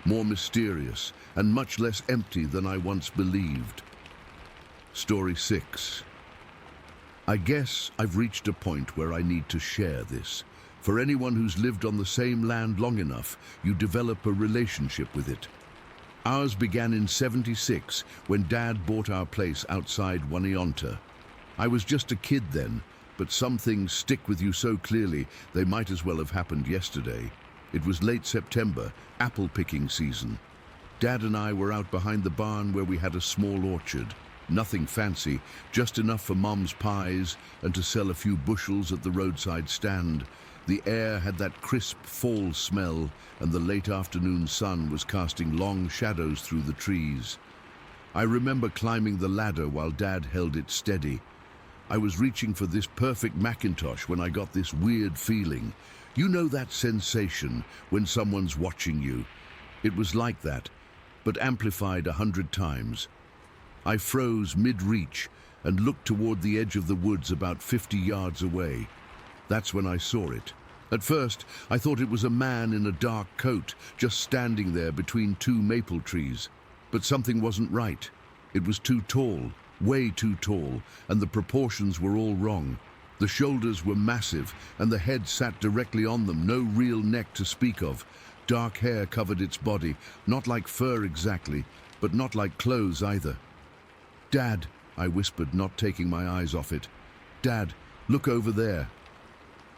Speaker 1: more mysterious, and much less empty than I once believed. Story 6. I guess I've reached a point where I need to share this. For anyone who's lived on the same land long enough, you develop a relationship with it. Ours began in '76 when Dad bought our place outside Wyoming. I was just a kid then, but some things stick with you so clearly they might as well have happened yesterday. It was late September, apple picking season. Dad and I were out behind the barn where we had a small orchard. Nothing fancy, just enough for Mom's pies and to sell a few bushels at the roadside stand. The air had that crisp fall smell, and the late afternoon sun was casting long shadows through the trees. I remember climbing the ladder while Dad held it steady. I was reaching for this perfect Macintosh when I got this weird feeling. You know that sensation when someone's watching you? It was like that, but amplified 100 times. I froze mid-reach and looked toward the edge of the woods about 50 yards away. That's when I saw it. At first, I thought it was a man in a dark coat, just standing there between 2 maple trees. But something wasn't right. It was too tall, way too tall, and the proportions were all wrong. The shoulders were massive, and the head sat directly on them, no real neck to speak of. Dark hair covered its body, not like fur exactly, but not like clothes either. "Dad," I whispered, not taking my eyes off it. "Dad, look over there."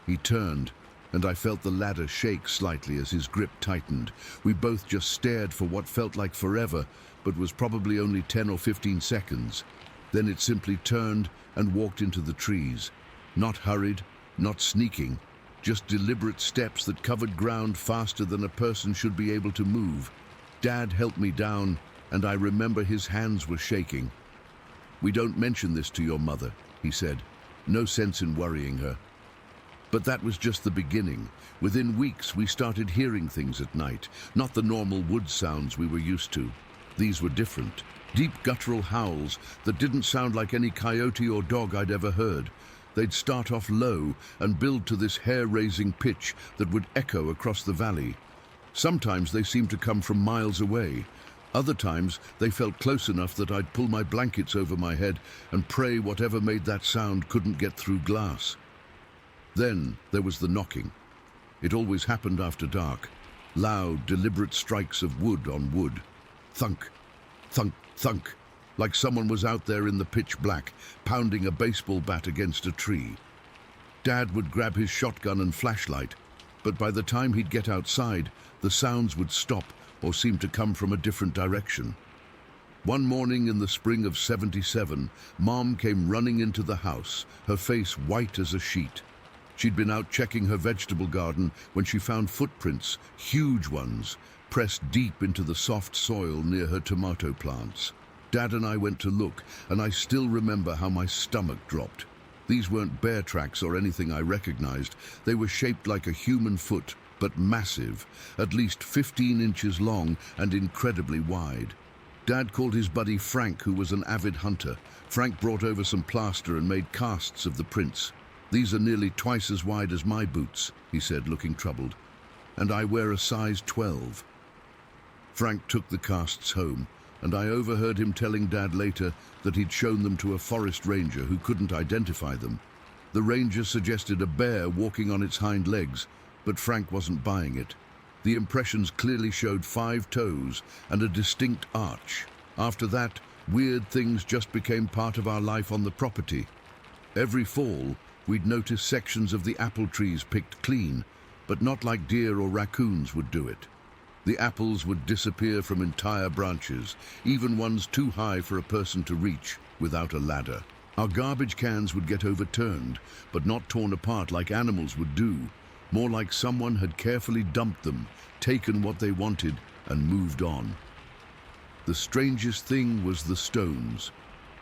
Speaker 1: He turned, and I felt the ladder shake slightly as his grip tightened. We both just stared for what felt like forever, but was probably only 10 or 15 seconds. Then it simply turned and walked into the trees. Not hurried, not sneaking, just deliberate steps that covered ground faster than a person should be able to move. Dad helped me down, and I remember his hands were shaking. "We don't mention this to your mother," he said. "No sense in worrying her." But that was just the beginning. Within weeks, we started hearing things at night, not the normal wood sounds we were used to. These were different, deep guttural howls that didn't sound like any coyote or dog I'd ever heard. They'd start off low and build to this hair-raising pitch that would echo across the valley. Sometimes they seemed to come from miles away. Other times, they felt close enough that I'd pull my blankets over my head and pray whatever made that sound couldn't get through glass. Then there was the knocking. It always happened after dark. Loud, deliberate strikes of wood on wood. Thunk, thunk, thunk. like someone was out there in the pitch black, pounding a baseball bat against a tree. Dad would grab his shotgun and flashlight, but by the time he'd get outside, the sounds would stop or seem to come from a different direction. One morning in the spring of '77, Mom came running into the house, her face white as a sheet. She'd been out checking her vegetable garden when she found footprints, huge ones, pressed deep into the soft soil near her tomato plants. Dad and I went to look, and I still remember how my stomach dropped. These weren't bear tracks or anything I recognized. They were shaped like a human foot, but massive, at least 15 inches long and incredibly wide. Dad called his buddy Frank, who was an avid hunter. Frank brought over some plaster and made casts of the prints. "These are nearly twice as wide as my boots," he said, looking troubled. "And I wear a size 12. Frank took the casts home, and I overheard him telling Dad later that he'd shown them to a forest ranger who couldn't identify them. The ranger suggested a bear walking on its hind legs, but Frank wasn't buying it. The impressions clearly showed 5 toes and a distinct arch. After that, weird things just became part of our life on the property. Every fall, we'd notice sections of the apple trees picked clean, but not like deer or raccoons would do it. The apples would disappear from entire branches, even ones too high for a person to reach without a ladder. Our garbage cans would get overturned, but not torn apart like animals would do. More like someone had carefully dumped them, taken what they wanted, and moved on. The strangest thing was the stones.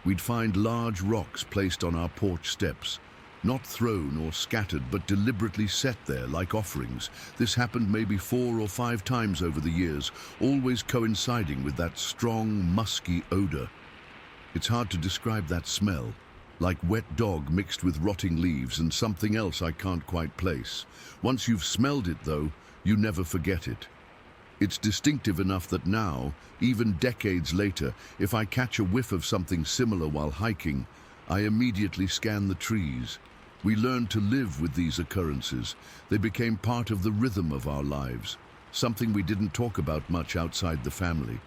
Speaker 1: We'd find large rocks placed on our porch steps, not thrown or scattered, but deliberately set there like offerings. This happened maybe 4 or 5 times over the years, always coinciding with that strong, musky odor. It's hard to describe that smell, like wet dog mixed with rotting leaves and something else I can't quite place. Once you've smelled it, though, you never forget it. It's distinctive enough that now, even decades later, if I catch a whiff of something similar while hiking, I immediately scan the trees. We learned to live with these occurrences. They became part of the rhythm of our lives, something we didn't talk about much outside the family.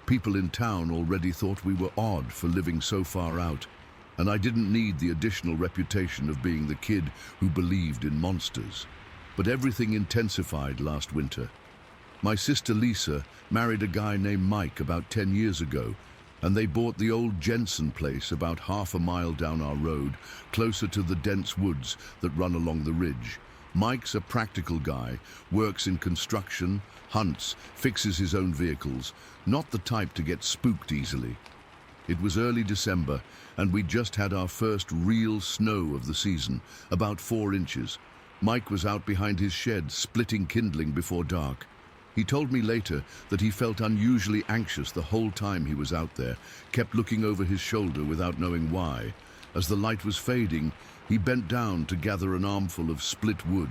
Speaker 1: People in town already thought we were odd for living so far out, and I didn't need the additional reputation of being the kid who believed in monsters. But everything intensified last winter. My sister Lisa married a guy named Mike about 10 years ago, and they bought the old Jensen place about half a mile down our road, closer to the dense woods that run along the ridge. Mike's a practical guy, works in construction, hunts, fixes his own vehicles, not the type to get spooked easily. It was early December, and we'd just had our first real snow of the season, about 4 inches. Mike was out behind his shed, splitting kindling before dark. He told me later that he felt unusually anxious the whole time he was out there, kept looking over his shoulder without knowing why. As the light was fading, he bent down to gather an armful of split wood.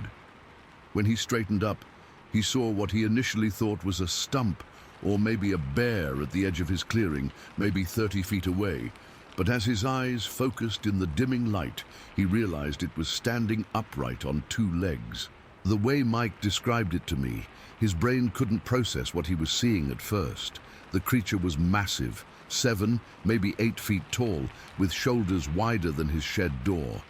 Speaker 1: When he straightened up, he saw what he initially thought was a stump, or maybe a bear at the edge of his clearing, maybe 30 feet away. But as his eyes focused in the dimming light, he realized it was standing upright on 2 legs. The way Mike described it to me, his brain couldn't process what he was seeing at first. The creature was massive, 7, maybe 8 feet tall, with shoulders wider than his shed door.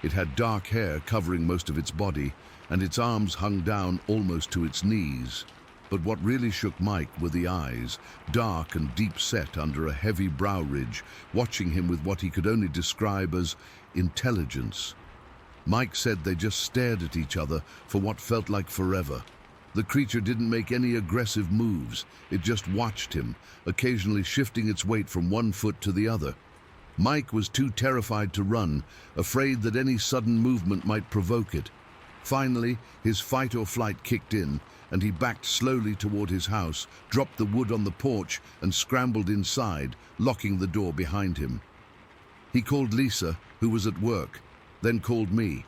Speaker 1: It had dark hair covering most of its body, and its arms hung down almost to its knees. But what really shook Mike were the eyes, dark and deep set under a heavy brow ridge, watching him with what he could only describe as intelligence. Mike said they just stared at each other for what felt like forever. The creature didn't make any aggressive moves. It just watched him, occasionally shifting its weight from one foot to the other. Mike was too terrified to run, afraid that any sudden movement might provoke it. Finally, his fight or flight kicked in, and he backed slowly toward his house, dropped the wood on the porch, and scrambled inside, locking the door behind him. He called Lisa, who was at work, then called me.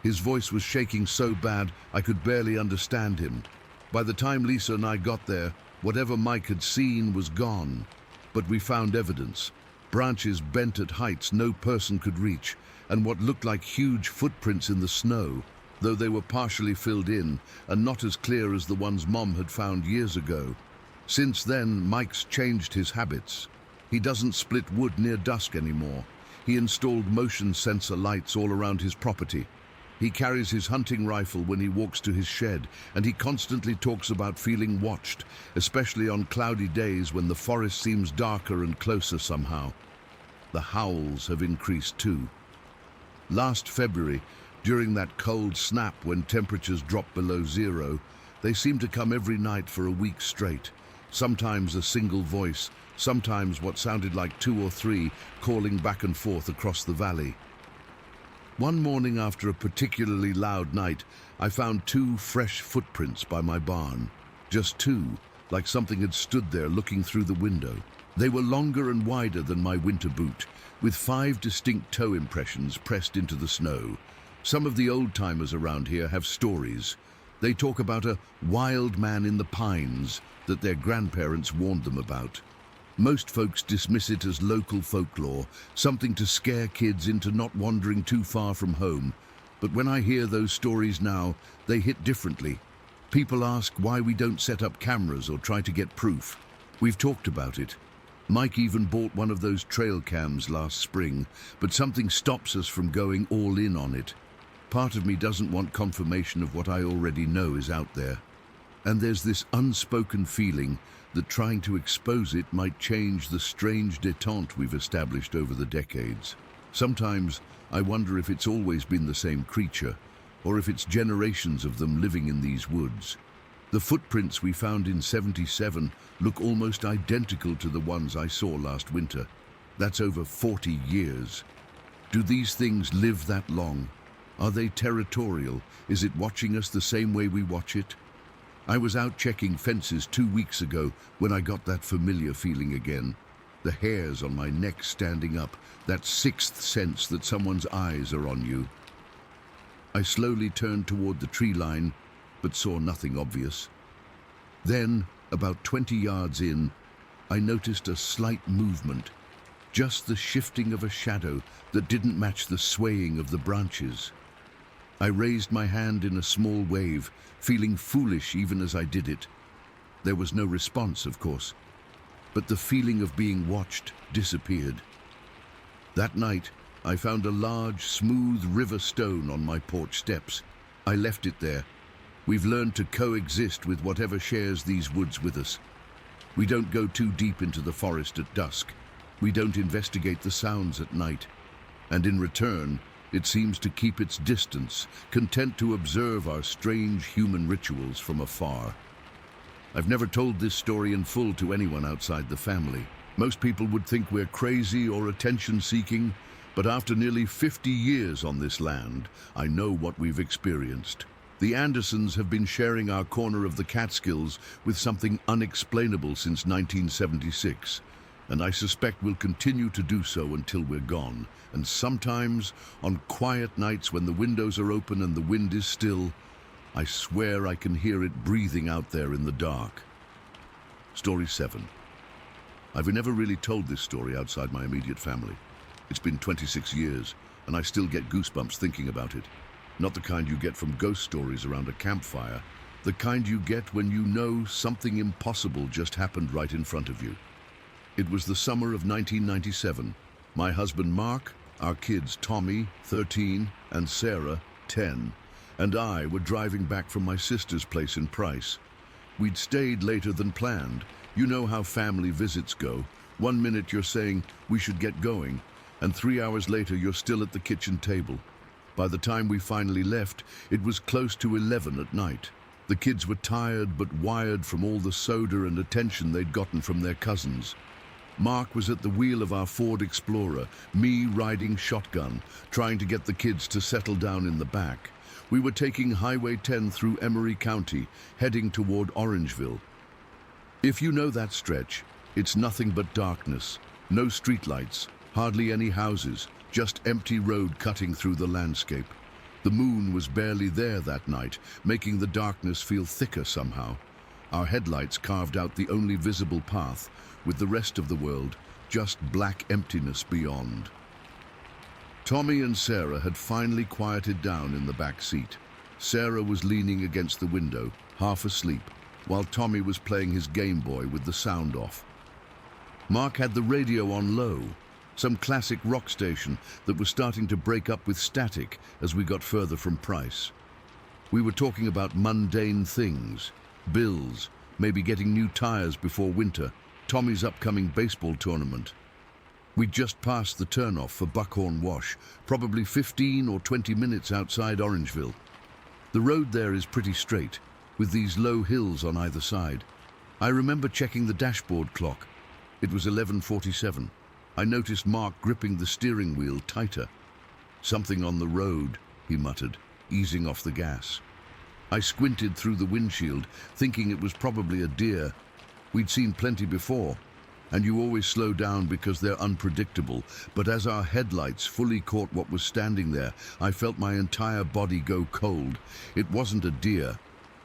Speaker 1: His voice was shaking so bad I could barely understand him. By the time Lisa and I got there, whatever Mike had seen was gone. But we found evidence. Branches bent at heights no person could reach, and what looked like huge footprints in the snow, though they were partially filled in and not as clear as the ones Mom had found years ago. Since then, Mike's changed his habits. He doesn't split wood near dusk anymore. He installed motion sensor lights all around his property. He carries his hunting rifle when he walks to his shed, and he constantly talks about feeling watched, especially on cloudy days when the forest seems darker and closer somehow. The howls have increased too. Last February, during that cold snap when temperatures dropped below zero, they seemed to come every night for a week straight. Sometimes a single voice, sometimes what sounded like two or three calling back and forth across the valley. One morning after a particularly loud night, I found two fresh footprints by my barn. Just two, like something had stood there looking through the window. They were longer and wider than my winter boot, with 5 distinct toe impressions pressed into the snow. Some of the old-timers around here have stories. They talk about a wild man in the pines that their grandparents warned them about. Most folks dismiss it as local folklore, something to scare kids into not wandering too far from home. But when I hear those stories now, they hit differently. People ask why we don't set up cameras or try to get proof. We've talked about it. Mike even bought one of those trail cams last spring, but something stops us from going all in on it. Part of me doesn't want confirmation of what I already know is out there. And there's this unspoken feeling that trying to expose it might change the strange détente we've established over the decades. Sometimes I wonder if it's always been the same creature, or if it's generations of them living in these woods. The footprints we found in '77 look almost identical to the ones I saw last winter. That's over 40 years. Do these things live that long? Are they territorial? Is it watching us the same way we watch it? I was out checking fences 2 weeks ago when I got that familiar feeling again. The hairs on my neck standing up, that sixth sense that someone's eyes are on you. I slowly turned toward the tree line, but saw nothing obvious. Then, about 20 yards in, I noticed a slight movement, just the shifting of a shadow that didn't match the swaying of the branches. I raised my hand in a small wave, feeling foolish even as I did it. There was no response, of course, but the feeling of being watched disappeared. That night, I found a large, smooth river stone on my porch steps. I left it there. We've learned to coexist with whatever shares these woods with us. We don't go too deep into the forest at dusk. We don't investigate the sounds at night. And in return, it seems to keep its distance, content to observe our strange human rituals from afar. I've never told this story in full to anyone outside the family. Most people would think we're crazy or attention-seeking, but after nearly 50 years on this land, I know what we've experienced. The Andersons have been sharing our corner of the Catskills with something unexplainable since 1976. And I suspect we'll continue to do so until we're gone. And sometimes, on quiet nights when the windows are open and the wind is still, I swear I can hear it breathing out there in the dark. Story 7. I've never really told this story outside my immediate family. It's been 26 years, and I still get goosebumps thinking about it. Not the kind you get from ghost stories around a campfire, the kind you get when you know something impossible just happened right in front of you. It was the summer of 1997. My husband Mark, our kids Tommy, 13, and Sarah, 10, and I were driving back from my sister's place in Price. We'd stayed later than planned. You know how family visits go. 1 minute you're saying, we should get going, and 3 hours later you're still at the kitchen table. By the time we finally left, it was close to 11 at night. The kids were tired but wired from all the soda and attention they'd gotten from their cousins. Mark was at the wheel of our Ford Explorer, me riding shotgun, trying to get the kids to settle down in the back. We were taking Highway 10 through Emery County, heading toward Orangeville. If you know that stretch, it's nothing but darkness. No streetlights, hardly any houses, just empty road cutting through the landscape. The moon was barely there that night, making the darkness feel thicker somehow. Our headlights carved out the only visible path, with the rest of the world just black emptiness beyond. Tommy and Sarah had finally quieted down in the back seat. Sarah was leaning against the window, half asleep, while Tommy was playing his Game Boy with the sound off. Mark had the radio on low, some classic rock station that was starting to break up with static as we got further from Price. We were talking about mundane things, bills, maybe getting new tires before winter, Tommy's upcoming baseball tournament. We'd just passed the turnoff for Buckhorn Wash, probably 15 or 20 minutes outside Orangeville. The road there is pretty straight, with these low hills on either side. I remember checking the dashboard clock. It was 11:47. I noticed Mark gripping the steering wheel tighter. "Something on the road," he muttered, easing off the gas. I squinted through the windshield, thinking it was probably a deer. We'd seen plenty before, and you always slow down because they're unpredictable. But as our headlights fully caught what was standing there, I felt my entire body go cold. It wasn't a deer.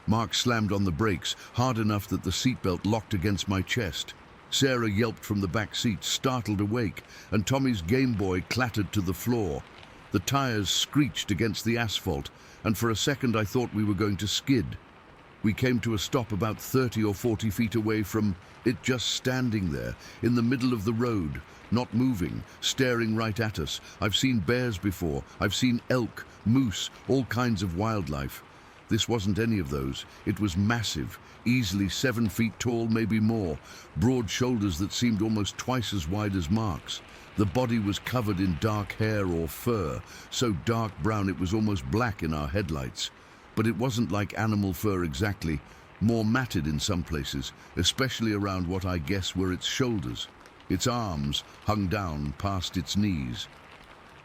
Speaker 1: Mark slammed on the brakes, hard enough that the seatbelt locked against my chest. Sarah yelped from the back seat, startled awake, and Tommy's Game Boy clattered to the floor. The tires screeched against the asphalt, and for a second I thought we were going to skid. We came to a stop about 30 or 40 feet away from it, just standing there, in the middle of the road, not moving, staring right at us. I've seen bears before. I've seen elk, moose, all kinds of wildlife. This wasn't any of those. It was massive, easily 7 feet tall, maybe more, broad shoulders that seemed almost twice as wide as Mark's. The body was covered in dark hair or fur, so dark brown it was almost black in our headlights. But it wasn't like animal fur exactly, more matted in some places, especially around what I guess were its shoulders. Its arms hung down past its knees.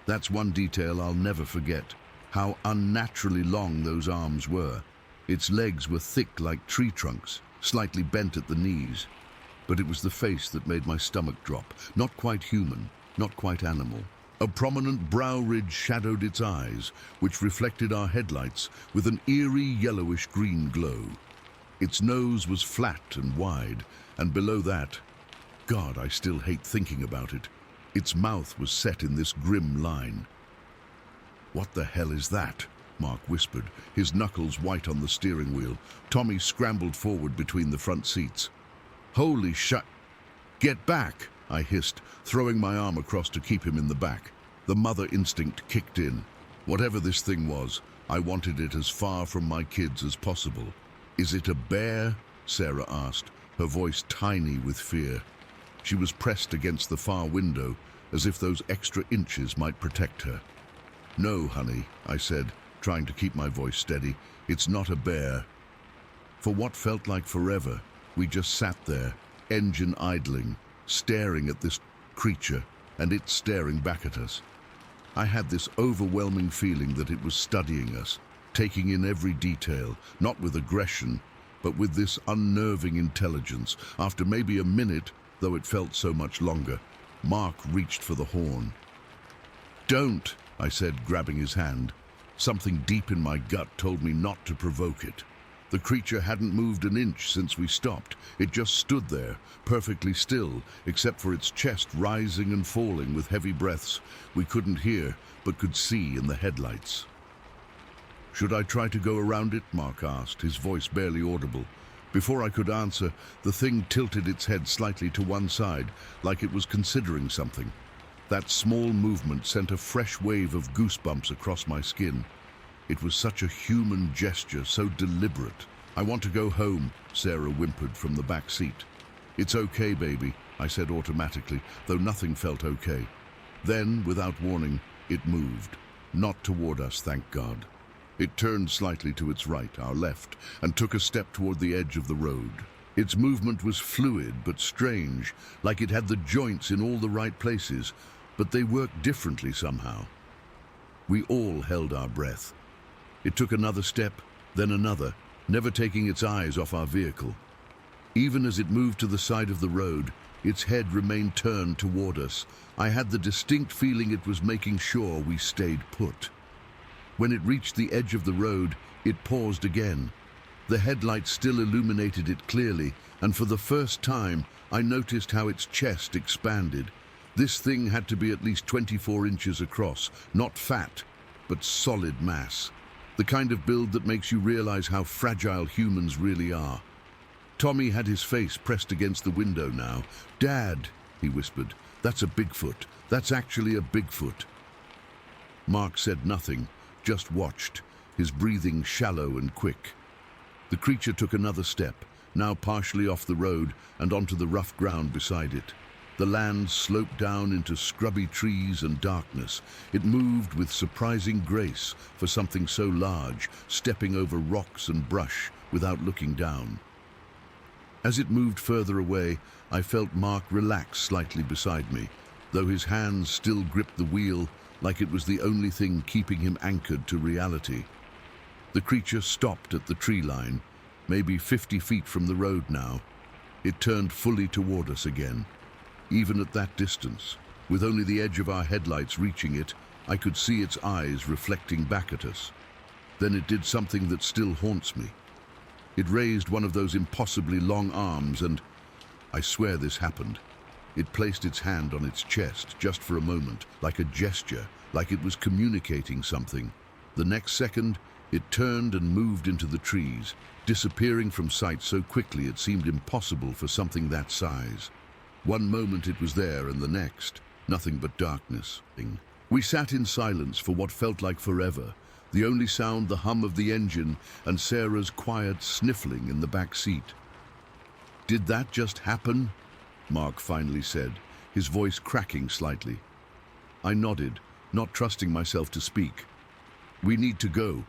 Speaker 1: That's one detail I'll never forget, how unnaturally long those arms were. Its legs were thick like tree trunks, slightly bent at the knees. But it was the face that made my stomach drop, not quite human, not quite animal. A prominent brow ridge shadowed its eyes, which reflected our headlights with an eerie yellowish-green glow. Its nose was flat and wide, and below that, God, I still hate thinking about it, its mouth was set in this grim line. "What the hell is that?" Mark whispered, his knuckles white on the steering wheel. Tommy scrambled forward between the front seats. "Holy shit! Get back!" I hissed, throwing my arm across to keep him in the back. The mother instinct kicked in. Whatever this thing was, I wanted it as far from my kids as possible. "Is it a bear?" Sarah asked, her voice tiny with fear. She was pressed against the far window, as if those extra inches might protect her. "No, honey," I said, trying to keep my voice steady. "It's not a bear." For what felt like forever, we just sat there, engine idling, staring at this creature, and it staring back at us. I had this overwhelming feeling that it was studying us, taking in every detail, not with aggression, but with this unnerving intelligence. After maybe a minute, though it felt so much longer, Mark reached for the horn. "Don't," I said, grabbing his hand. Something deep in my gut told me not to provoke it. The creature hadn't moved an inch since we stopped. It just stood there, perfectly still, except for its chest rising and falling with heavy breaths we couldn't hear, but could see in the headlights. "Should I try to go around it?" Mark asked, his voice barely audible. Before I could answer, the thing tilted its head slightly to one side, like it was considering something. That small movement sent a fresh wave of goosebumps across my skin. It was such a human gesture, so deliberate. "I want to go home," Sarah whimpered from the back seat. "It's okay, baby," I said automatically, though nothing felt okay. Then, without warning, it moved. Not toward us, thank God. It turned slightly to its right, our left, and took a step toward the edge of the road. Its movement was fluid but strange, like it had the joints in all the right places, but they worked differently somehow. We all held our breath. It took another step, then another, never taking its eyes off our vehicle. Even as it moved to the side of the road, its head remained turned toward us. I had the distinct feeling it was making sure we stayed put. When it reached the edge of the road, it paused again. The headlights still illuminated it clearly, and for the first time, I noticed how its chest expanded. This thing had to be at least 24 inches across, not fat, but solid mass. The kind of build that makes you realize how fragile humans really are. Tommy had his face pressed against the window now. "Dad," he whispered. "That's a Bigfoot. That's actually a Bigfoot." Mark said nothing, just watched, his breathing shallow and quick. The creature took another step, now partially off the road and onto the rough ground beside it. The land sloped down into scrubby trees and darkness. It moved with surprising grace for something so large, stepping over rocks and brush without looking down. As it moved further away, I felt Mark relax slightly beside me, though his hands still gripped the wheel like it was the only thing keeping him anchored to reality. The creature stopped at the tree line, maybe 50 feet from the road now. It turned fully toward us again. Even at that distance, with only the edge of our headlights reaching it, I could see its eyes reflecting back at us. Then it did something that still haunts me. It raised one of those impossibly long arms and, I swear this happened, it placed its hand on its chest just for a moment, like a gesture, like it was communicating something. The next second, it turned and moved into the trees, disappearing from sight so quickly it seemed impossible for something that size. One moment it was there, and the next, nothing but darkness. We sat in silence for what felt like forever, the only sound the hum of the engine and Sarah's quiet sniffling in the back seat. "Did that just happen?" Mark finally said, his voice cracking slightly. I nodded, not trusting myself to speak. "We need to go,"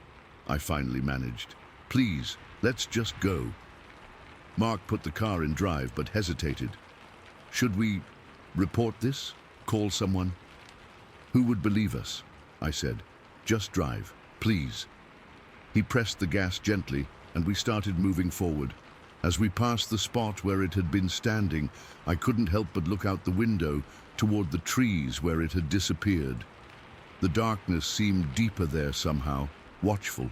Speaker 1: I finally managed. "Please, let's just go." Mark put the car in drive but hesitated. "Should we report this? Call someone?" "Who would believe us?" I said. "Just drive, please." He pressed the gas gently, and we started moving forward. As we passed the spot where it had been standing, I couldn't help but look out the window toward the trees where it had disappeared. The darkness seemed deeper there somehow, watchful.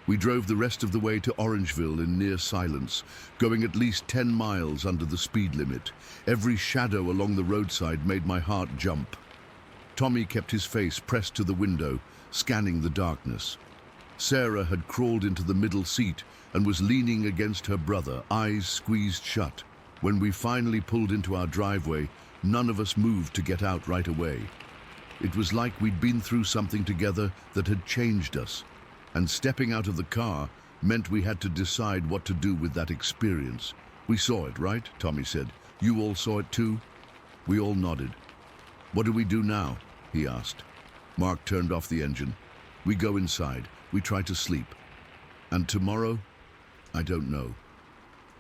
Speaker 1: We drove the rest of the way to Orangeville in near silence, going at least 10 miles under the speed limit. Every shadow along the roadside made my heart jump. Tommy kept his face pressed to the window, scanning the darkness. Sarah had crawled into the middle seat and was leaning against her brother, eyes squeezed shut. When we finally pulled into our driveway, none of us moved to get out right away. It was like we'd been through something together that had changed us. And stepping out of the car meant we had to decide what to do with that experience. "We saw it, right?" Tommy said. "You all saw it too?" We all nodded. "What do we do now?" he asked. Mark turned off the engine. "We go inside. We try to sleep. And tomorrow? I don't know."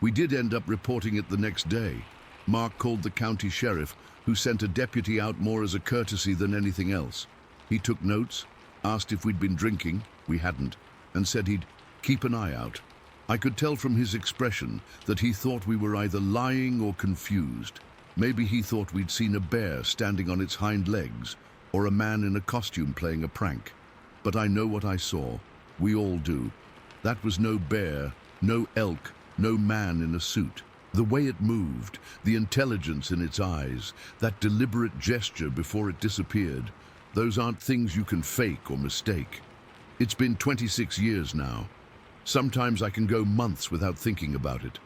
Speaker 1: We did end up reporting it the next day. Mark called the county sheriff, who sent a deputy out more as a courtesy than anything else. He took notes, asked if we'd been drinking. We hadn't, and said he'd keep an eye out. I could tell from his expression that he thought we were either lying or confused. Maybe he thought we'd seen a bear standing on its hind legs, or a man in a costume playing a prank. But I know what I saw. We all do. That was no bear, no elk, no man in a suit. The way it moved, the intelligence in its eyes, that deliberate gesture before it disappeared, those aren't things you can fake or mistake. It's been 26 years now. Sometimes I can go months without thinking about it.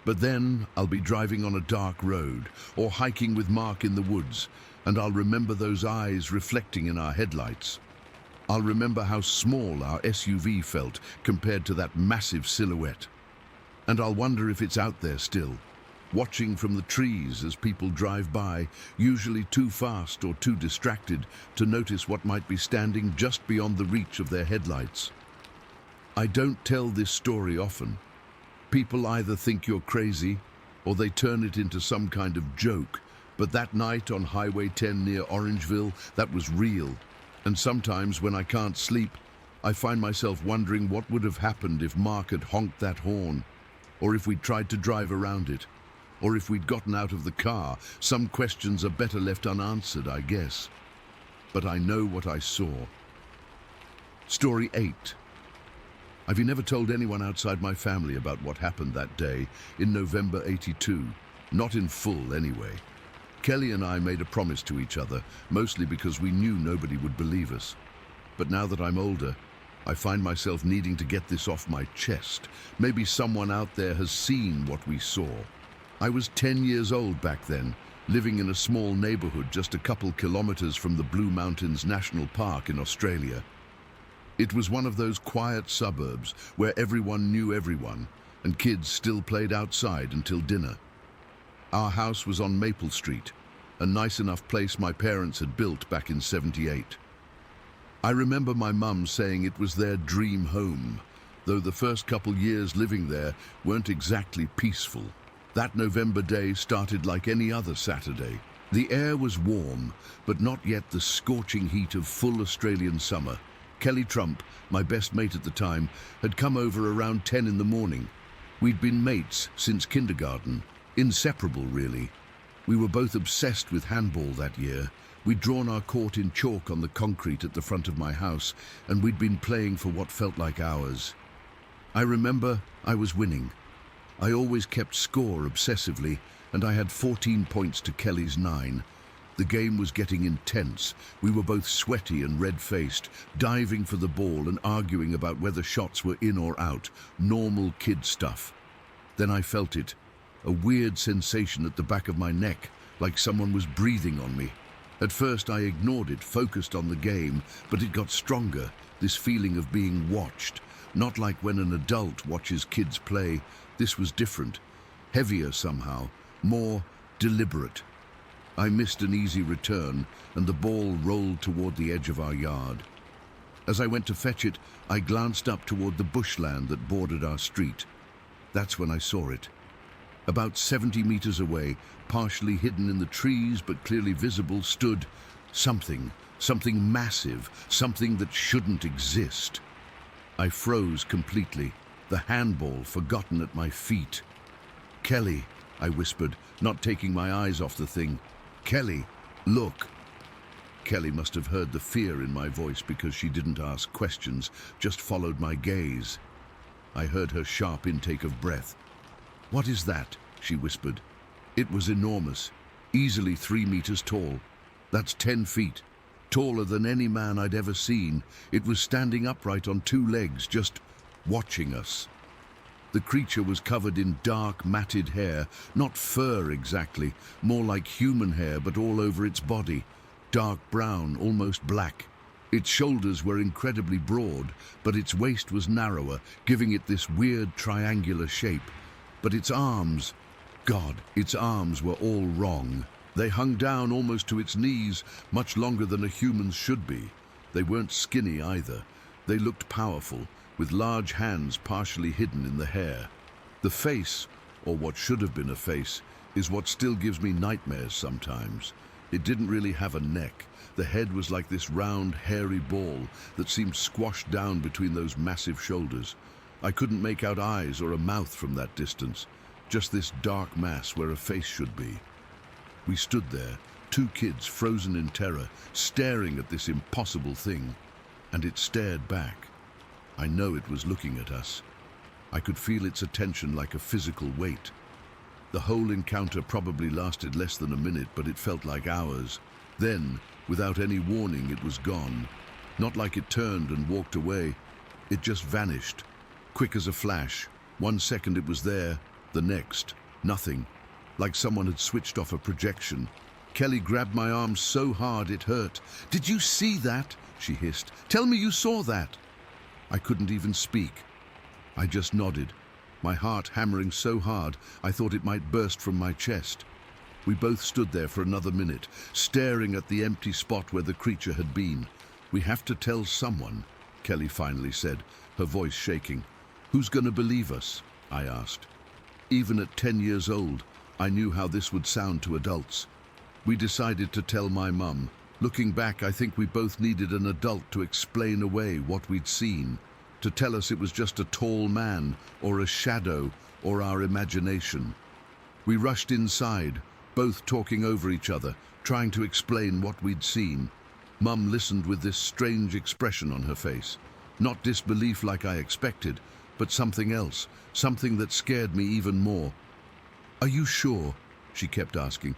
Speaker 1: But then I'll be driving on a dark road or hiking with Mark in the woods, and I'll remember those eyes reflecting in our headlights. I'll remember how small our SUV felt compared to that massive silhouette. And I'll wonder if it's out there still, watching from the trees as people drive by, usually too fast or too distracted to notice what might be standing just beyond the reach of their headlights. I don't tell this story often. People either think you're crazy or they turn it into some kind of joke, but that night on Highway 10 near Orangeville, that was real. And sometimes when I can't sleep, I find myself wondering what would have happened if Mark had honked that horn, or if we'd tried to drive around it, or if we'd gotten out of the car. Some questions are better left unanswered, I guess. But I know what I saw. Story 8. I've never told anyone outside my family about what happened that day in November '82. Not in full, anyway. Kelly and I made a promise to each other, mostly because we knew nobody would believe us. But now that I'm older, I find myself needing to get this off my chest. Maybe someone out there has seen what we saw. I was 10 years old back then, living in a small neighborhood just a couple kilometers from the Blue Mountains National Park in Australia. It was one of those quiet suburbs where everyone knew everyone, and kids still played outside until dinner. Our house was on Maple Street, a nice enough place my parents had built back in '78. I remember my mum saying it was their dream home, though the first couple years living there weren't exactly peaceful. That November day started like any other Saturday. The air was warm, but not yet the scorching heat of full Australian summer. Kelly Trump, my best mate at the time, had come over around 10 in the morning. We'd been mates since kindergarten, inseparable really. We were both obsessed with handball that year. We'd drawn our court in chalk on the concrete at the front of my house, and we'd been playing for what felt like hours. I remember I was winning. I always kept score obsessively, and I had 14 points to Kelly's 9. The game was getting intense. We were both sweaty and red-faced, diving for the ball and arguing about whether shots were in or out, normal kid stuff. Then I felt it, a weird sensation at the back of my neck, like someone was breathing on me. At first I ignored it, focused on the game, but it got stronger, this feeling of being watched. Not like when an adult watches kids play. This was different, heavier somehow, more deliberate. I missed an easy return, and the ball rolled toward the edge of our yard. As I went to fetch it, I glanced up toward the bushland that bordered our street. That's when I saw it. About 70 meters away, partially hidden in the trees but clearly visible, stood something massive, something that shouldn't exist. I froze completely, the handball forgotten at my feet. "Kelly," I whispered, not taking my eyes off the thing. "Kelly, look." Kelly must have heard the fear in my voice because she didn't ask questions, just followed my gaze. I heard her sharp intake of breath. "What is that?" she whispered. It was enormous, easily 3 meters tall. That's 10 feet, taller than any man I'd ever seen. It was standing upright on 2 legs, just watching us. The creature was covered in dark, matted hair, not fur exactly, more like human hair, but all over its body. Dark brown, almost black. Its shoulders were incredibly broad, but its waist was narrower, giving it this weird triangular shape. But its arms, God, its arms were all wrong. They hung down almost to its knees, much longer than a human's should be. They weren't skinny either. They looked powerful, with large hands partially hidden in the hair. The face, or what should have been a face, is what still gives me nightmares sometimes. It didn't really have a neck. The head was like this round, hairy ball that seemed squashed down between those massive shoulders. I couldn't make out eyes or a mouth from that distance, just this dark mass where a face should be. We stood there, 2 kids frozen in terror, staring at this impossible thing, and it stared back. I know it was looking at us. I could feel its attention like a physical weight. The whole encounter probably lasted less than a minute, but it felt like hours. Then, without any warning, it was gone. Not like it turned and walked away. It just vanished, quick as a flash. 1 second it was there, the next, nothing. Like someone had switched off a projection. Kelly grabbed my arm so hard it hurt. "Did you see that?" she hissed. "Tell me you saw that." I couldn't even speak. I just nodded, my heart hammering so hard I thought it might burst from my chest. We both stood there for another minute, staring at the empty spot where the creature had been. "We have to tell someone," Kelly finally said, her voice shaking. "Who's going to believe us?" I asked. Even at 10 years old, I knew how this would sound to adults. We decided to tell my mum. Looking back, I think we both needed an adult to explain away what we'd seen, to tell us it was just a tall man, or a shadow, or our imagination. We rushed inside, both talking over each other, trying to explain what we'd seen. Mum listened with this strange expression on her face. Not disbelief like I expected, but something else, something that scared me even more. "Are you sure?" she kept asking.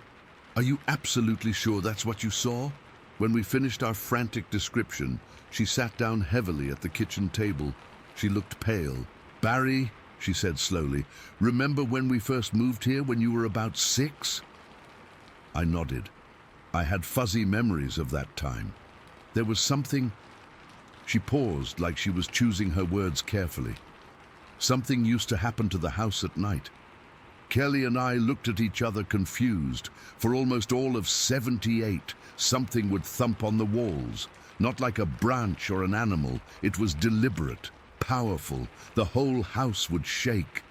Speaker 1: "Are you absolutely sure that's what you saw?" When we finished our frantic description, she sat down heavily at the kitchen table. She looked pale. "Barry," she said slowly, "remember when we first moved here when you were about 6? I nodded. I had fuzzy memories of that time. There was something... She paused like she was choosing her words carefully. Something used to happen to the house at night. Kelly and I looked at each other confused. For almost all of 78, something would thump on the walls. Not like a branch or an animal. It was deliberate, powerful. The whole house would shake.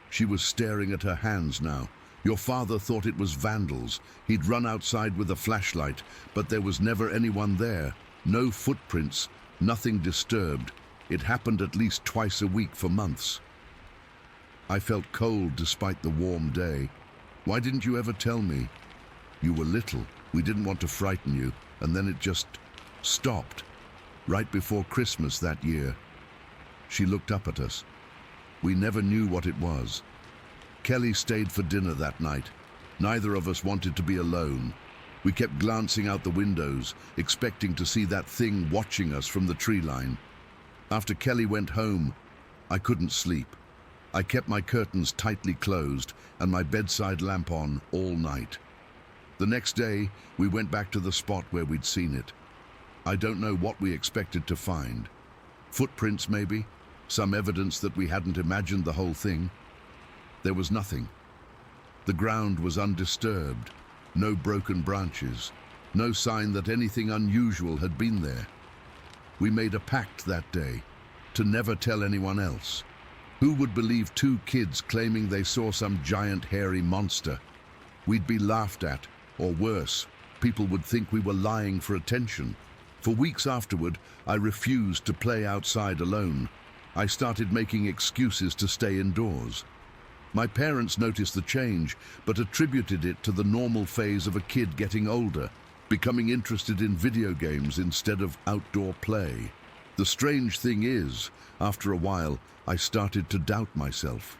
Speaker 1: She was staring at her hands now. Your father thought it was vandals. He'd run outside with a flashlight, but there was never anyone there. No footprints, nothing disturbed. It happened at least twice a week for months. I felt cold despite the warm day. Why didn't you ever tell me? You were little. We didn't want to frighten you, and then it just stopped. Right before Christmas that year. She looked up at us. We never knew what it was. Kelly stayed for dinner that night. Neither of us wanted to be alone. We kept glancing out the windows, expecting to see that thing watching us from the tree line. After Kelly went home, I couldn't sleep. I kept my curtains tightly closed and my bedside lamp on all night. The next day, we went back to the spot where we'd seen it. I don't know what we expected to find. Footprints, maybe? Some evidence that we hadn't imagined the whole thing? There was nothing. The ground was undisturbed. No broken branches. No sign that anything unusual had been there. We made a pact that day to never tell anyone else. Who would believe two kids claiming they saw some giant hairy monster? We'd be laughed at, or worse, people would think we were lying for attention. For weeks afterward, I refused to play outside alone. I started making excuses to stay indoors. My parents noticed the change, but attributed it to the normal phase of a kid getting older, becoming interested in video games instead of outdoor play. The strange thing is, after a while, I started to doubt myself.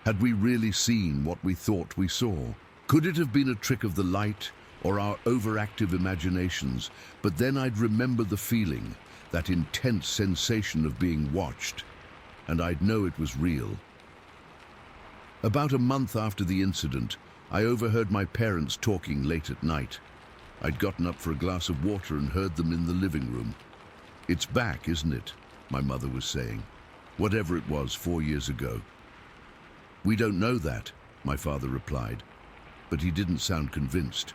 Speaker 1: Had we really seen what we thought we saw? Could it have been a trick of the light or our overactive imaginations? But then I'd remember the feeling, that intense sensation of being watched, and I'd know it was real. About a month after the incident, I overheard my parents talking late at night. I'd gotten up for a glass of water and heard them in the living room. "It's back, isn't it?" my mother was saying. Whatever it was 4 years ago. "We don't know that," my father replied, but he didn't sound convinced.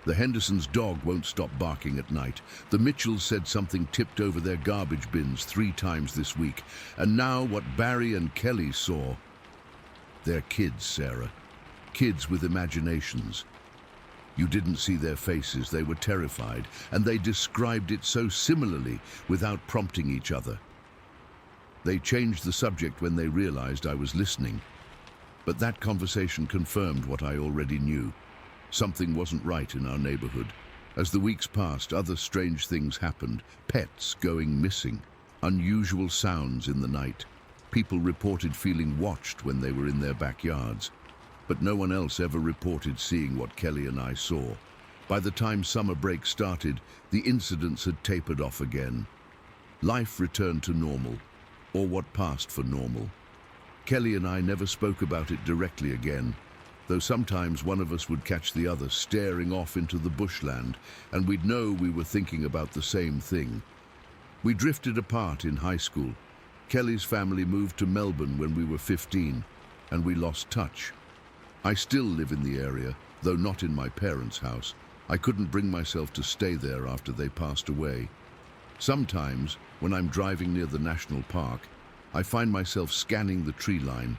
Speaker 1: "The Hendersons' dog won't stop barking at night. The Mitchells said something tipped over their garbage bins 3 times this week. And now what Barry and Kelly saw. They're kids, Sarah. Kids with imaginations. You didn't see their faces. They were terrified, and they described it so similarly without prompting each other. They changed the subject when they realized I was listening. But that conversation confirmed what I already knew. Something wasn't right in our neighborhood. As the weeks passed, other strange things happened. Pets going missing. Unusual sounds in the night. People reported feeling watched when they were in their backyards. But no one else ever reported seeing what Kelly and I saw. By the time summer break started, the incidents had tapered off again. Life returned to normal, or what passed for normal. Kelly and I never spoke about it directly again, though sometimes one of us would catch the other staring off into the bushland, and we'd know we were thinking about the same thing. We drifted apart in high school. Kelly's family moved to Melbourne when we were 15, and we lost touch. I still live in the area, though not in my parents' house. I couldn't bring myself to stay there after they passed away. Sometimes, when I'm driving near the national park, I find myself scanning the tree line.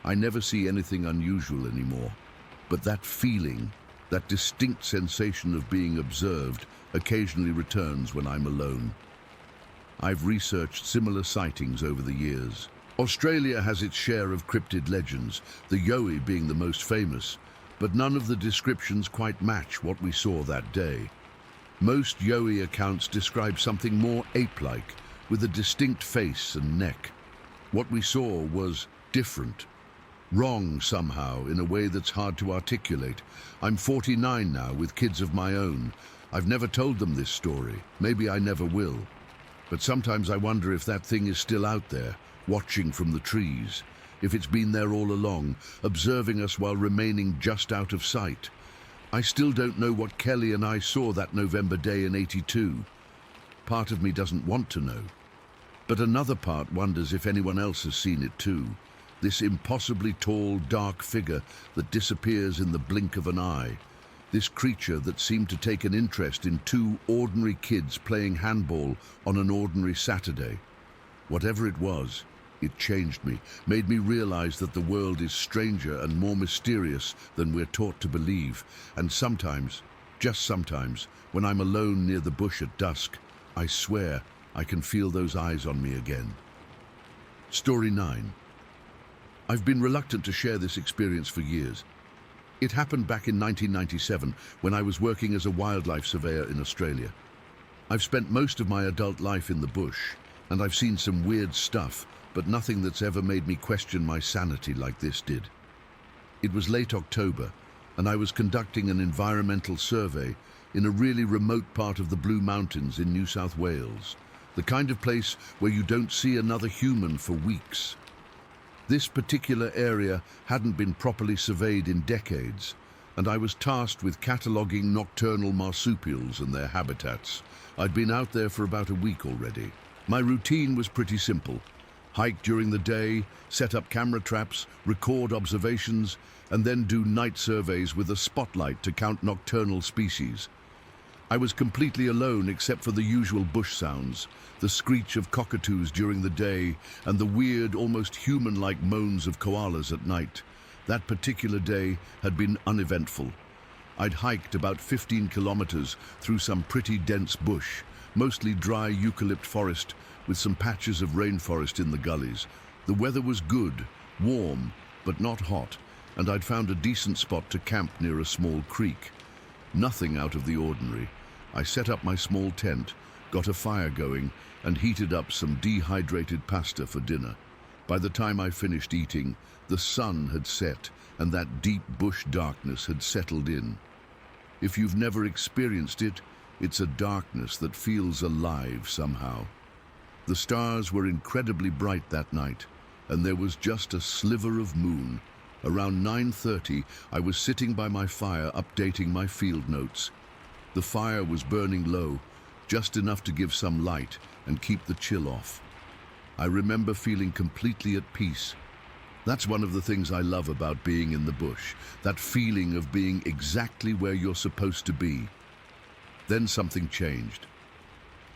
Speaker 1: I never see anything unusual anymore. But that feeling, that distinct sensation of being observed, occasionally returns when I'm alone. I've researched similar sightings over the years. Australia has its share of cryptid legends, the yowie being the most famous, but none of the descriptions quite match what we saw that day. Most yowie accounts describe something more ape-like, with a distinct face and neck. What we saw was different. Wrong somehow, in a way that's hard to articulate. I'm 49 now, with kids of my own. I've never told them this story. Maybe I never will. But sometimes I wonder if that thing is still out there, watching from the trees. If it's been there all along, observing us while remaining just out of sight. I still don't know what Kelly and I saw that November day in '82. Part of me doesn't want to know. But another part wonders if anyone else has seen it too. This impossibly tall, dark figure that disappears in the blink of an eye. This creature that seemed to take an interest in two ordinary kids playing handball on an ordinary Saturday. Whatever it was, it changed me, made me realize that the world is stranger and more mysterious than we're taught to believe. And sometimes, just sometimes, when I'm alone near the bush at dusk, I swear I can feel those eyes on me again. Story 9. I've been reluctant to share this experience for years. It happened back in 1997 when I was working as a wildlife surveyor in Australia. I've spent most of my adult life in the bush, and I've seen some weird stuff, but nothing that's ever made me question my sanity like this did. It was late October, and I was conducting an environmental survey in a really remote part of the Blue Mountains in New South Wales, the kind of place where you don't see another human for weeks. This particular area hadn't been properly surveyed in decades, and I was tasked with cataloguing nocturnal marsupials and their habitats. I'd been out there for about a week already. My routine was pretty simple. Hike during the day, set up camera traps, record observations, and then do night surveys with a spotlight to count nocturnal species. I was completely alone except for the usual bush sounds, the screech of cockatoos during the day, and the weird, almost human-like moans of koalas at night. That particular day had been uneventful. I'd hiked about 15 kilometers through some pretty dense bush, mostly dry eucalypt forest with some patches of rainforest in the gullies. The weather was good, warm, but not hot, and I'd found a decent spot to camp near a small creek. Nothing out of the ordinary. I set up my small tent, got a fire going, and heated up some dehydrated pasta for dinner. By the time I finished eating, the sun had set, and that deep bush darkness had settled in. If you've never experienced it, it's a darkness that feels alive somehow. The stars were incredibly bright that night, and there was just a sliver of moon. Around 9:30, I was sitting by my fire updating my field notes. The fire was burning low, just enough to give some light and keep the chill off. I remember feeling completely at peace. That's one of the things I love about being in the bush, that feeling of being exactly where you're supposed to be. Then something changed.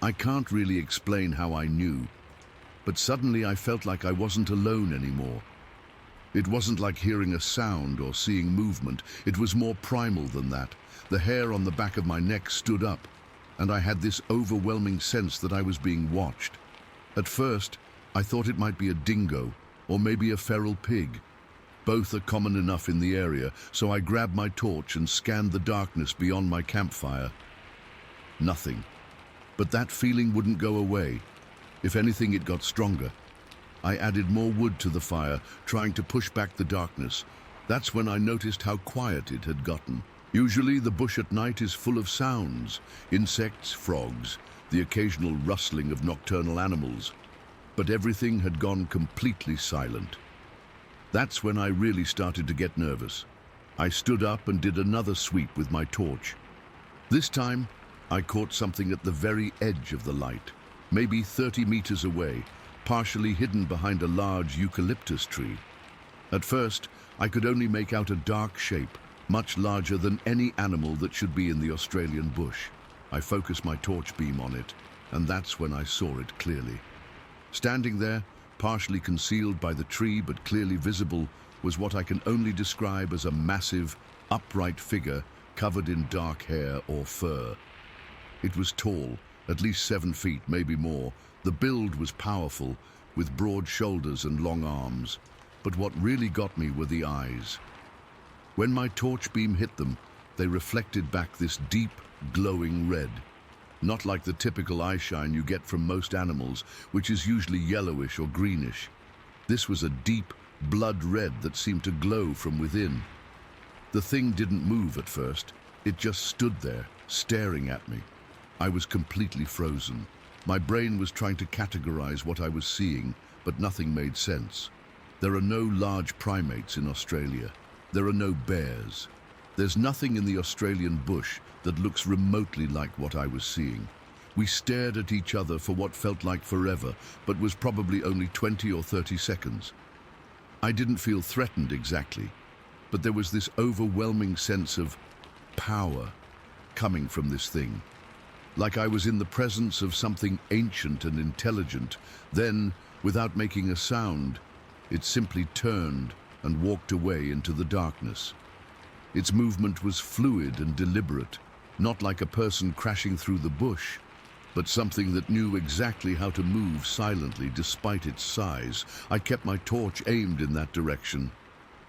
Speaker 1: I can't really explain how I knew, but suddenly I felt like I wasn't alone anymore. It wasn't like hearing a sound or seeing movement. It was more primal than that. The hair on the back of my neck stood up, and I had this overwhelming sense that I was being watched. At first, I thought it might be a dingo, or maybe a feral pig. Both are common enough in the area, so I grabbed my torch and scanned the darkness beyond my campfire. Nothing. But that feeling wouldn't go away. If anything, it got stronger. I added more wood to the fire, trying to push back the darkness. That's when I noticed how quiet it had gotten. Usually the bush at night is full of sounds, insects, frogs, the occasional rustling of nocturnal animals. But everything had gone completely silent. That's when I really started to get nervous. I stood up and did another sweep with my torch. This time, I caught something at the very edge of the light, maybe 30 meters away, partially hidden behind a large eucalyptus tree. At first, I could only make out a dark shape, much larger than any animal that should be in the Australian bush. I focused my torch beam on it, and that's when I saw it clearly. Standing there, partially concealed by the tree but clearly visible, was what I can only describe as a massive, upright figure covered in dark hair or fur. It was tall, at least 7 feet, maybe more. The build was powerful, with broad shoulders and long arms. But what really got me were the eyes. When my torch beam hit them, they reflected back this deep, glowing red. Not like the typical eye shine you get from most animals, which is usually yellowish or greenish. This was a deep, blood red that seemed to glow from within. The thing didn't move at first. It just stood there, staring at me. I was completely frozen. My brain was trying to categorize what I was seeing, but nothing made sense. There are no large primates in Australia. There are no bears. There's nothing in the Australian bush that looks remotely like what I was seeing. We stared at each other for what felt like forever, but was probably only 20 or 30 seconds. I didn't feel threatened exactly, but there was this overwhelming sense of power coming from this thing. Like I was in the presence of something ancient and intelligent. Then, without making a sound, it simply turned and walked away into the darkness. Its movement was fluid and deliberate, not like a person crashing through the bush, but something that knew exactly how to move silently despite its size. I kept my torch aimed in that direction,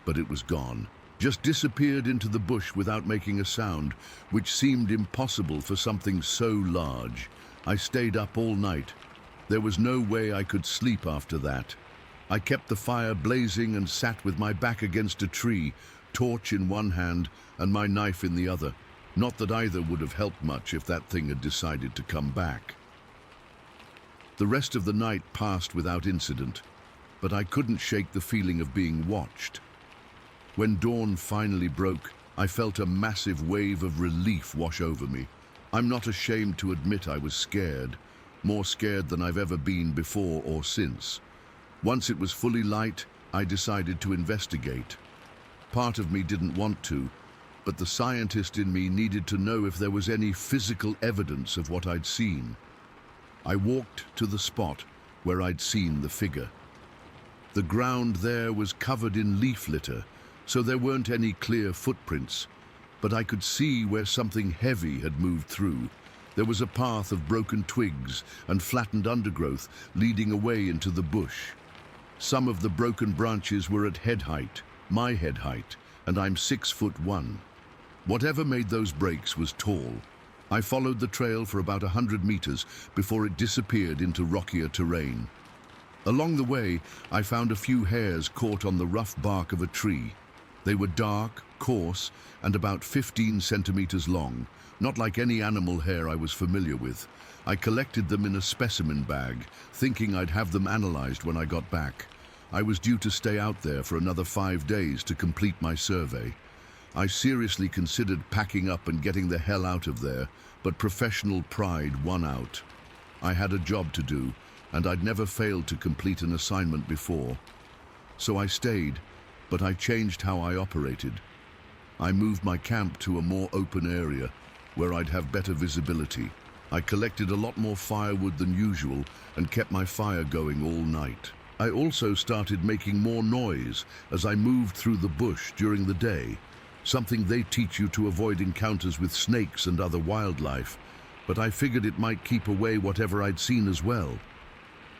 Speaker 1: but it was gone. Just disappeared into the bush without making a sound, which seemed impossible for something so large. I stayed up all night. There was no way I could sleep after that. I kept the fire blazing and sat with my back against a tree, torch in one hand and my knife in the other. Not that either would have helped much if that thing had decided to come back. The rest of the night passed without incident, but I couldn't shake the feeling of being watched. When dawn finally broke, I felt a massive wave of relief wash over me. I'm not ashamed to admit I was scared, more scared than I've ever been before or since. Once it was fully light, I decided to investigate. Part of me didn't want to, but the scientist in me needed to know if there was any physical evidence of what I'd seen. I walked to the spot where I'd seen the figure. The ground there was covered in leaf litter, so there weren't any clear footprints, but I could see where something heavy had moved through. There was a path of broken twigs and flattened undergrowth leading away into the bush. Some of the broken branches were at head height, my head height, and I'm 6'1". Whatever made those breaks was tall. I followed the trail for about 100 meters before it disappeared into rockier terrain. Along the way, I found a few hairs caught on the rough bark of a tree. They were dark, coarse, and about 15 centimeters long, not like any animal hair I was familiar with. I collected them in a specimen bag, thinking I'd have them analyzed when I got back. I was due to stay out there for another 5 days to complete my survey. I seriously considered packing up and getting the hell out of there, but professional pride won out. I had a job to do, and I'd never failed to complete an assignment before. So I stayed, but I changed how I operated. I moved my camp to a more open area, where I'd have better visibility. I collected a lot more firewood than usual and kept my fire going all night. I also started making more noise as I moved through the bush during the day, something they teach you to avoid encounters with snakes and other wildlife, but I figured it might keep away whatever I'd seen as well.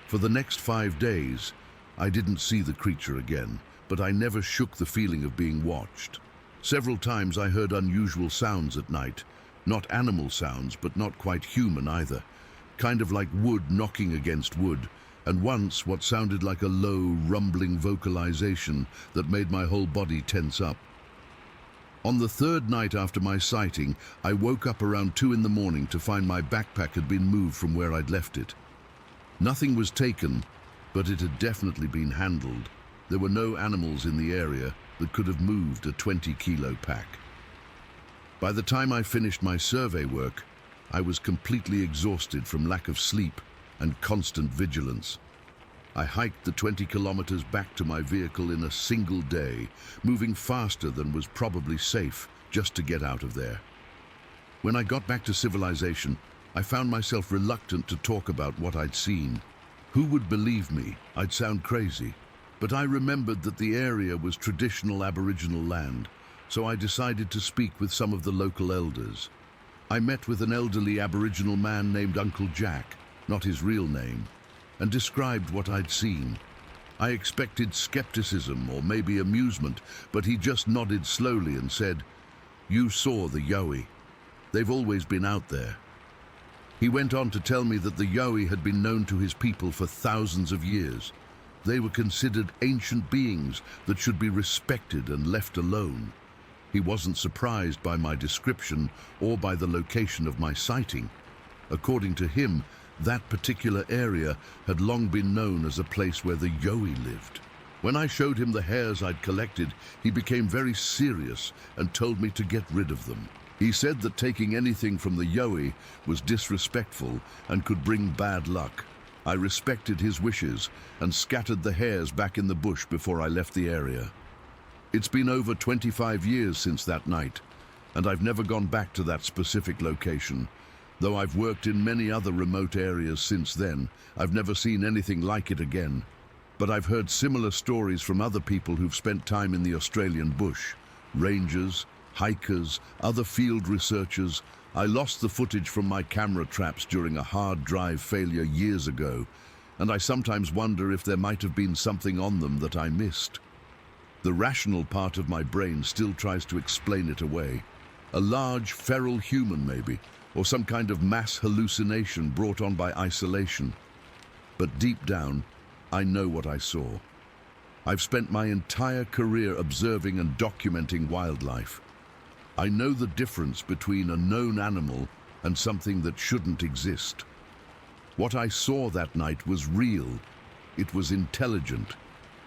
Speaker 1: For the next 5 days, I didn't see the creature again, but I never shook the feeling of being watched. Several times I heard unusual sounds at night, not animal sounds, but not quite human either, kind of like wood knocking against wood, and once what sounded like a low, rumbling vocalization that made my whole body tense up. On the third night after my sighting, I woke up around 2 in the morning to find my backpack had been moved from where I'd left it. Nothing was taken, but it had definitely been handled. There were no animals in the area that could have moved a 20-kilo pack. By the time I finished my survey work, I was completely exhausted from lack of sleep and constant vigilance. I hiked the 20 kilometers back to my vehicle in a single day, moving faster than was probably safe just to get out of there. When I got back to civilization, I found myself reluctant to talk about what I'd seen. Who would believe me? I'd sound crazy. But I remembered that the area was traditional Aboriginal land, so I decided to speak with some of the local elders. I met with an elderly Aboriginal man named Uncle Jack, not his real name, and described what I'd seen. I expected skepticism or maybe amusement, but he just nodded slowly and said, "You saw the Yowie. They've always been out there." He went on to tell me that the Yowie had been known to his people for thousands of years. They were considered ancient beings that should be respected and left alone. He wasn't surprised by my description or by the location of my sighting. According to him, that particular area had long been known as a place where the Yowie lived. When I showed him the hairs I'd collected, he became very serious and told me to get rid of them. He said that taking anything from the yowie was disrespectful and could bring bad luck. I respected his wishes and scattered the hairs back in the bush before I left the area. It's been over 25 years since that night, and I've never gone back to that specific location. Though I've worked in many other remote areas since then, I've never seen anything like it again. But I've heard similar stories from other people who've spent time in the Australian bush. Rangers, hikers, other field researchers. I lost the footage from my camera traps during a hard drive failure years ago, and I sometimes wonder if there might have been something on them that I missed. The rational part of my brain still tries to explain it away. A large, feral human maybe, or some kind of mass hallucination brought on by isolation. But deep down, I know what I saw. I've spent my entire career observing and documenting wildlife. I know the difference between a known animal and something that shouldn't exist. What I saw that night was real. It was intelligent.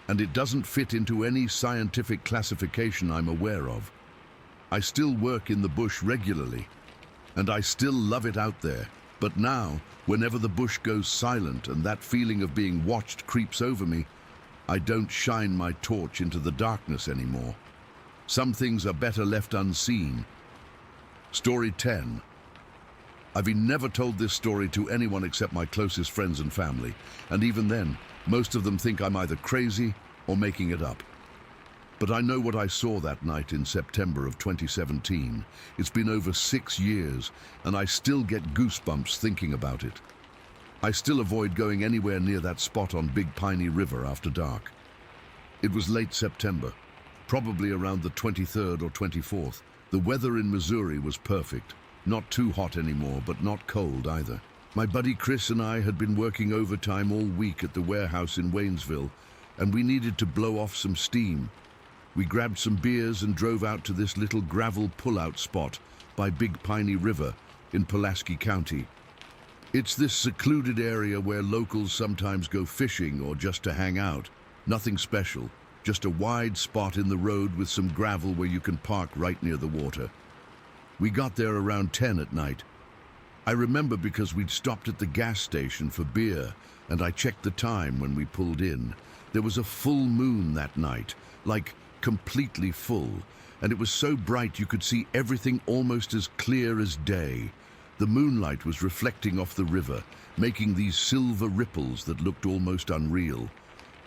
Speaker 1: And it doesn't fit into any scientific classification I'm aware of. I still work in the bush regularly, and I still love it out there. But now, whenever the bush goes silent and that feeling of being watched creeps over me, I don't shine my torch into the darkness anymore. Some things are better left unseen. Story 10. I've never told this story to anyone except my closest friends and family, and even then, most of them think I'm either crazy or making it up. But I know what I saw that night in September of 2017. It's been over 6 years, and I still get goosebumps thinking about it. I still avoid going anywhere near that spot on Big Piney River after dark. It was late September, probably around the 23rd or 24th. The weather in Missouri was perfect. Not too hot anymore, but not cold either. My buddy Chris and I had been working overtime all week at the warehouse in Waynesville, and we needed to blow off some steam. We grabbed some beers and drove out to this little gravel pull-out spot by Big Piney River in Pulaski County. It's this secluded area where locals sometimes go fishing or just to hang out. Nothing special, just a wide spot in the road with some gravel where you can park right near the water. We got there around 10 at night. I remember because we'd stopped at the gas station for beer, and I checked the time when we pulled in. There was a full moon that night, like completely full, and it was so bright you could see everything almost as clear as day. The moonlight was reflecting off the river, making these silver ripples that looked almost unreal.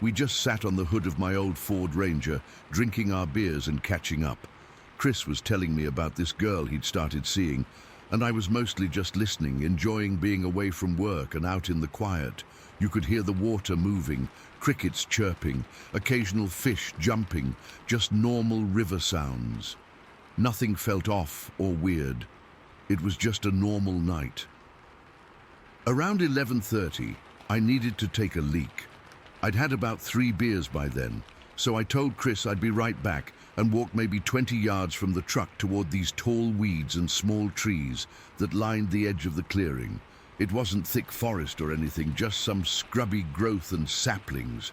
Speaker 1: We just sat on the hood of my old Ford Ranger, drinking our beers and catching up. Chris was telling me about this girl he'd started seeing, and I was mostly just listening, enjoying being away from work and out in the quiet. You could hear the water moving, crickets chirping, occasional fish jumping, just normal river sounds. Nothing felt off or weird. It was just a normal night. Around 11:30, I needed to take a leak. I'd had about 3 beers by then, so I told Chris I'd be right back and walked maybe 20 yards from the truck toward these tall weeds and small trees that lined the edge of the clearing. It wasn't thick forest or anything, just some scrubby growth and saplings.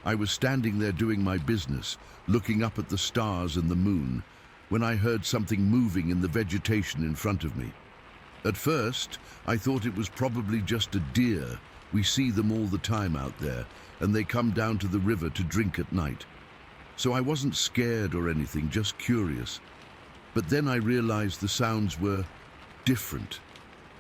Speaker 1: I was standing there doing my business, looking up at the stars and the moon, when I heard something moving in the vegetation in front of me. At first, I thought it was probably just a deer. We see them all the time out there, and they come down to the river to drink at night. So I wasn't scared or anything, just curious. But then I realized the sounds were different,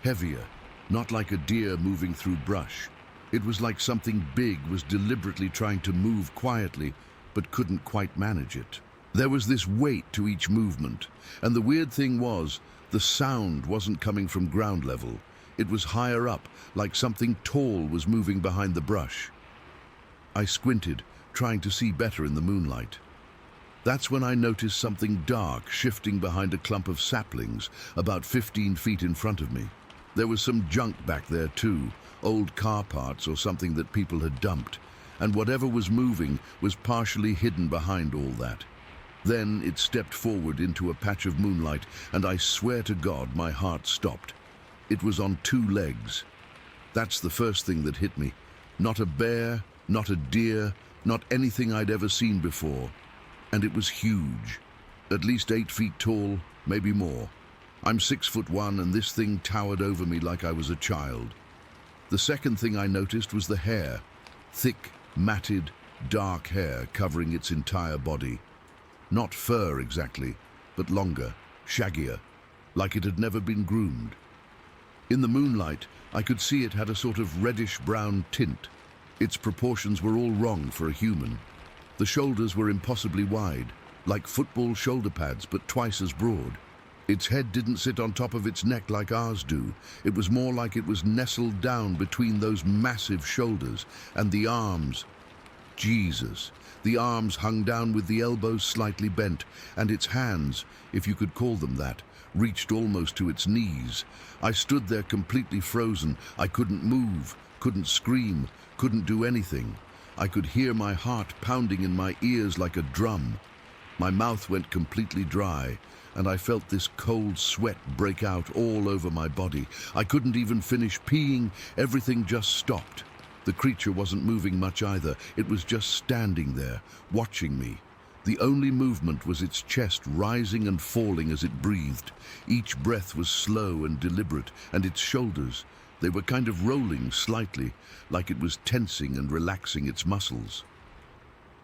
Speaker 1: heavier, not like a deer moving through brush. It was like something big was deliberately trying to move quietly, but couldn't quite manage it. There was this weight to each movement, and the weird thing was, the sound wasn't coming from ground level. It was higher up, like something tall was moving behind the brush. I squinted, trying to see better in the moonlight. That's when I noticed something dark shifting behind a clump of saplings about 15 feet in front of me. There was some junk back there too, old car parts or something that people had dumped, and whatever was moving was partially hidden behind all that. Then it stepped forward into a patch of moonlight, and I swear to God my heart stopped. It was on 2 legs. That's the first thing that hit me. Not a bear, not a deer, Not anything I'd ever seen before. And it was huge. At least 8 feet tall, maybe more. I'm 6'1", and this thing towered over me like I was a child. The second thing I noticed was the hair. Thick, matted, dark hair covering its entire body. Not fur exactly, but longer, shaggier, like it had never been groomed. In the moonlight, I could see it had a sort of reddish-brown tint. Its proportions were all wrong for a human. The shoulders were impossibly wide, like football shoulder pads, but twice as broad. Its head didn't sit on top of its neck like ours do. It was more like it was nestled down between those massive shoulders, and the arms. Jesus. The arms hung down with the elbows slightly bent, and its hands, if you could call them that, reached almost to its knees. I stood there completely frozen. I couldn't move, couldn't scream, couldn't do anything. I could hear my heart pounding in my ears like a drum. My mouth went completely dry, and I felt this cold sweat break out all over my body. I couldn't even finish peeing. Everything just stopped. The creature wasn't moving much either. It was just standing there, watching me. The only movement was its chest rising and falling as it breathed. Each breath was slow and deliberate, and its shoulders, they were kind of rolling slightly, like it was tensing and relaxing its muscles.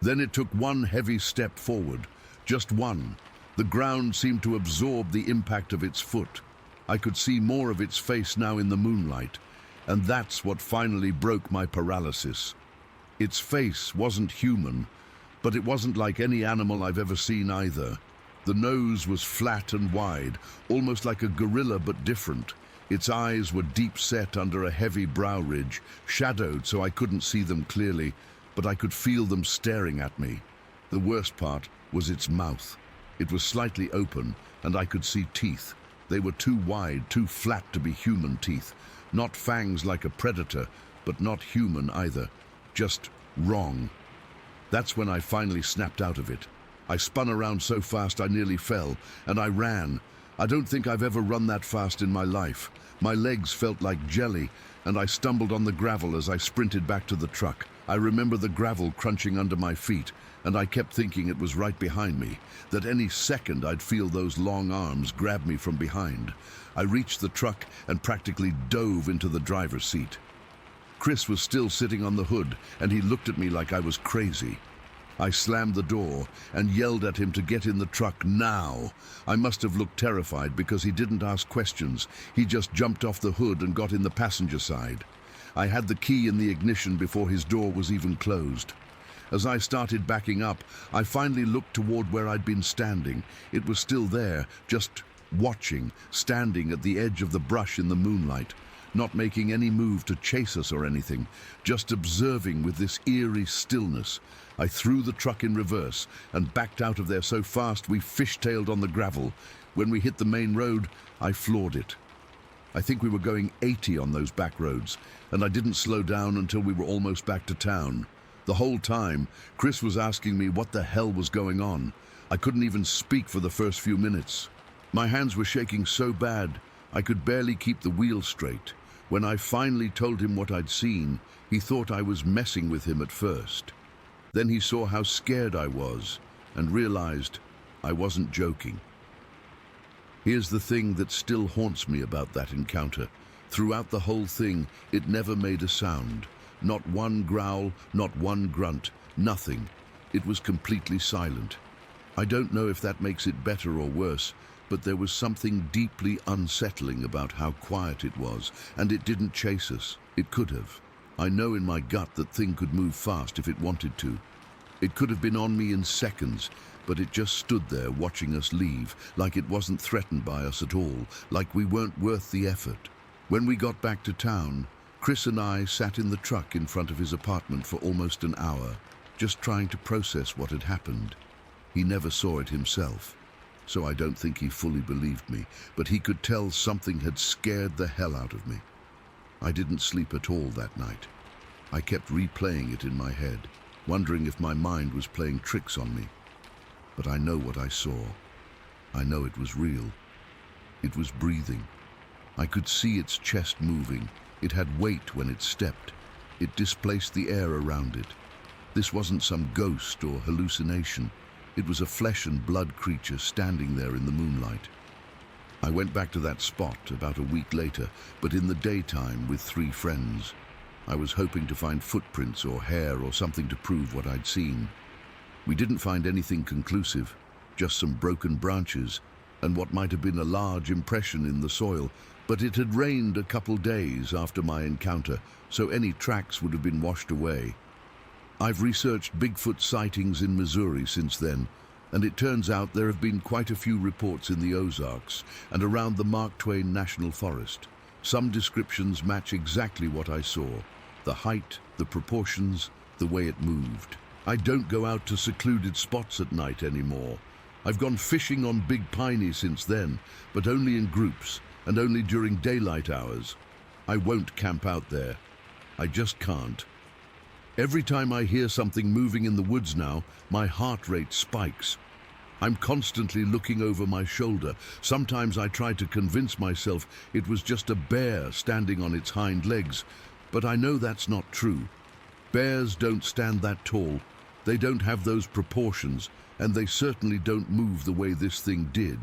Speaker 1: Then it took one heavy step forward, just one. The ground seemed to absorb the impact of its foot. I could see more of its face now in the moonlight, and that's what finally broke my paralysis. Its face wasn't human, but it wasn't like any animal I've ever seen either. The nose was flat and wide, almost like a gorilla but different. Its eyes were deep set under a heavy brow ridge, shadowed so I couldn't see them clearly, but I could feel them staring at me. The worst part was its mouth. It was slightly open, and I could see teeth. They were too wide, too flat to be human teeth. Not fangs like a predator, but not human either. Just wrong. That's when I finally snapped out of it. I spun around so fast I nearly fell, and I ran. I don't think I've ever run that fast in my life. My legs felt like jelly, and I stumbled on the gravel as I sprinted back to the truck. I remember the gravel crunching under my feet, and I kept thinking it was right behind me, that any second I'd feel those long arms grab me from behind. I reached the truck and practically dove into the driver's seat. Chris was still sitting on the hood, and he looked at me like I was crazy. I slammed the door and yelled at him to get in the truck now. I must have looked terrified because he didn't ask questions. He just jumped off the hood and got in the passenger side. I had the key in the ignition before his door was even closed. As I started backing up, I finally looked toward where I'd been standing. It was still there, just watching, standing at the edge of the brush in the moonlight, not making any move to chase us or anything, just observing with this eerie stillness. I threw the truck in reverse and backed out of there so fast we fishtailed on the gravel. When we hit the main road, I floored it. I think we were going 80 on those back roads, and I didn't slow down until we were almost back to town. The whole time, Chris was asking me what the hell was going on. I couldn't even speak for the first few minutes. My hands were shaking so bad, I could barely keep the wheel straight. When I finally told him what I'd seen, he thought I was messing with him at first. Then he saw how scared I was and realized I wasn't joking. Here's the thing that still haunts me about that encounter. Throughout the whole thing, it never made a sound. Not one growl, not one grunt, nothing. It was completely silent. I don't know if that makes it better or worse, but there was something deeply unsettling about how quiet it was, and it didn't chase us. It could have. I know in my gut that thing could move fast if it wanted to. It could have been on me in seconds, but it just stood there watching us leave, like it wasn't threatened by us at all, like we weren't worth the effort. When we got back to town, Chris and I sat in the truck in front of his apartment for almost an hour, just trying to process what had happened. He never saw it himself, so I don't think he fully believed me, but he could tell something had scared the hell out of me. I didn't sleep at all that night. I kept replaying it in my head, wondering if my mind was playing tricks on me. But I know what I saw. I know it was real. It was breathing. I could see its chest moving. It had weight when it stepped. It displaced the air around it. This wasn't some ghost or hallucination. It was a flesh and blood creature standing there in the moonlight. I went back to that spot about a week later, but in the daytime with 3 friends. I was hoping to find footprints or hair or something to prove what I'd seen. We didn't find anything conclusive, just some broken branches and what might have been a large impression in the soil, but it had rained a couple days after my encounter, so any tracks would have been washed away. I've researched Bigfoot sightings in Missouri since then, and it turns out there have been quite a few reports in the Ozarks and around the Mark Twain National Forest. Some descriptions match exactly what I saw: the height, the proportions, the way it moved. I don't go out to secluded spots at night anymore. I've gone fishing on Big Piney since then, but only in groups and only during daylight hours. I won't camp out there. I just can't. Every time I hear something moving in the woods now, my heart rate spikes. I'm constantly looking over my shoulder. Sometimes I try to convince myself it was just a bear standing on its hind legs, but I know that's not true. Bears don't stand that tall. They don't have those proportions, and they certainly don't move the way this thing did.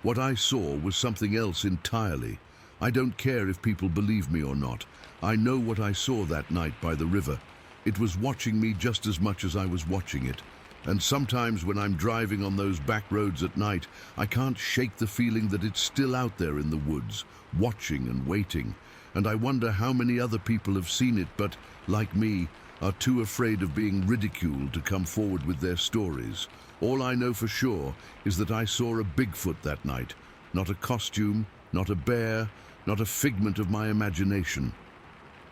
Speaker 1: What I saw was something else entirely. I don't care if people believe me or not. I know what I saw that night by the river. It was watching me just as much as I was watching it. And sometimes when I'm driving on those back roads at night, I can't shake the feeling that it's still out there in the woods, watching and waiting. And I wonder how many other people have seen it, but, like me, are too afraid of being ridiculed to come forward with their stories. All I know for sure is that I saw a Bigfoot that night. Not a costume, not a bear, not a figment of my imagination.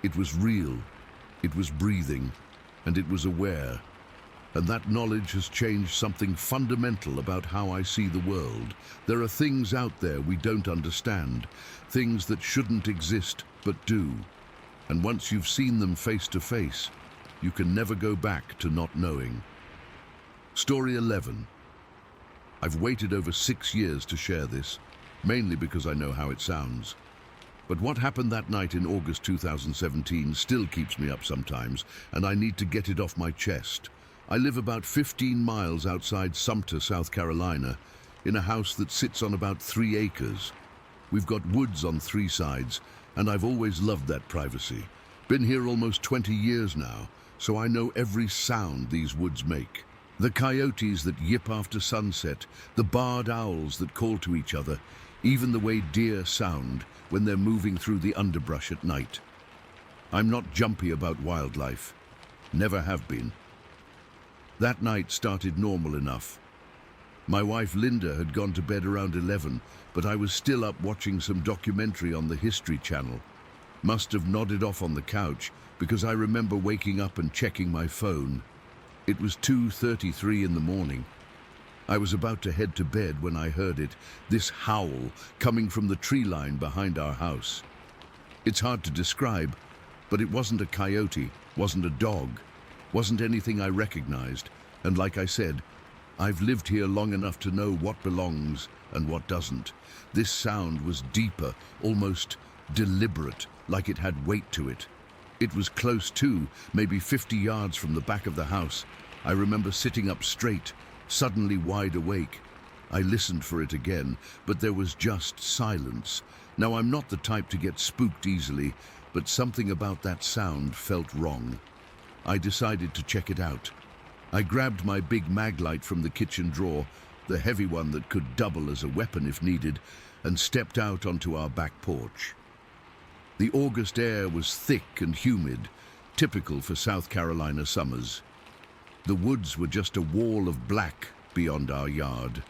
Speaker 1: It was real. It was breathing, and it was aware. And that knowledge has changed something fundamental about how I see the world. There are things out there we don't understand, things that shouldn't exist but do. And once you've seen them face to face, you can never go back to not knowing. Story 11. I've waited over 6 years to share this, mainly because I know how it sounds. But what happened that night in August 2017 still keeps me up sometimes, and I need to get it off my chest. I live about 15 miles outside Sumter, South Carolina, in a house that sits on about 3 acres. We've got woods on 3 sides, and I've always loved that privacy. Been here almost 20 years now, so I know every sound these woods make. The coyotes that yip after sunset, the barred owls that call to each other, even the way deer sound when they're moving through the underbrush at night. I'm not jumpy about wildlife. Never have been. That night started normal enough. My wife Linda had gone to bed around 11, but I was still up watching some documentary on the History Channel. Must have nodded off on the couch because I remember waking up and checking my phone. It was 2:33 in the morning. I was about to head to bed when I heard it, this howl coming from the tree line behind our house. It's hard to describe, but it wasn't a coyote, wasn't a dog, wasn't anything I recognized, and like I said, I've lived here long enough to know what belongs and what doesn't. This sound was deeper, almost deliberate, like it had weight to it. It was close too, maybe 50 yards from the back of the house. I remember sitting up straight, suddenly wide awake. I listened for it again, but there was just silence. Now, I'm not the type to get spooked easily, but something about that sound felt wrong. I decided to check it out. I grabbed my big mag light from the kitchen drawer, the heavy one that could double as a weapon if needed, and stepped out onto our back porch. The August air was thick and humid, typical for South Carolina summers. The woods were just a wall of black beyond our yard.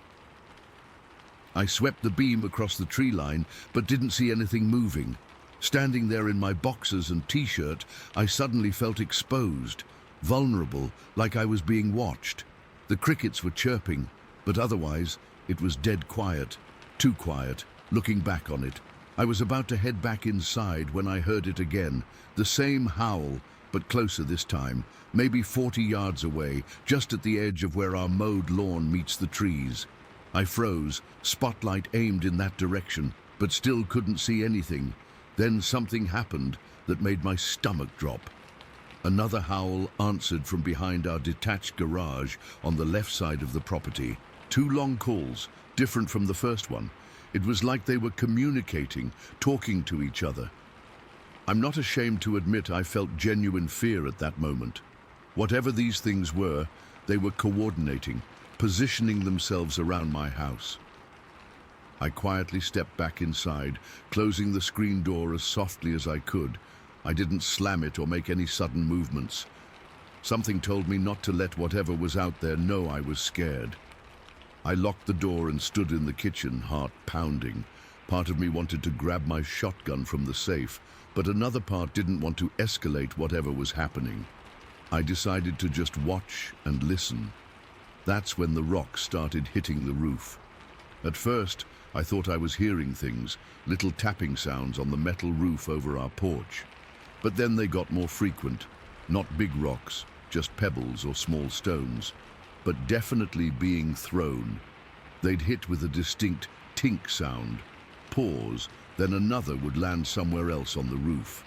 Speaker 1: I swept the beam across the tree line, but didn't see anything moving. Standing there in my boxers and t-shirt, I suddenly felt exposed, vulnerable, like I was being watched. The crickets were chirping, but otherwise it was dead quiet, too quiet, looking back on it. I was about to head back inside when I heard it again, the same howl, but closer this time, maybe 40 yards away, just at the edge of where our mowed lawn meets the trees. I froze, spotlight aimed in that direction, but still couldn't see anything. Then something happened that made my stomach drop. Another howl answered from behind our detached garage on the left side of the property. Two long calls, different from the first one. It was like they were communicating, talking to each other. I'm not ashamed to admit I felt genuine fear at that moment. Whatever these things were, they were coordinating, positioning themselves around my house. I quietly stepped back inside, closing the screen door as softly as I could. I didn't slam it or make any sudden movements. Something told me not to let whatever was out there know I was scared. I locked the door and stood in the kitchen, heart pounding. Part of me wanted to grab my shotgun from the safe, but another part didn't want to escalate whatever was happening. I decided to just watch and listen. That's when the rocks started hitting the roof. At first, I thought I was hearing things, little tapping sounds on the metal roof over our porch. But then they got more frequent, not big rocks, just pebbles or small stones, but definitely being thrown. They'd hit with a distinct tink sound, pause, then another would land somewhere else on the roof.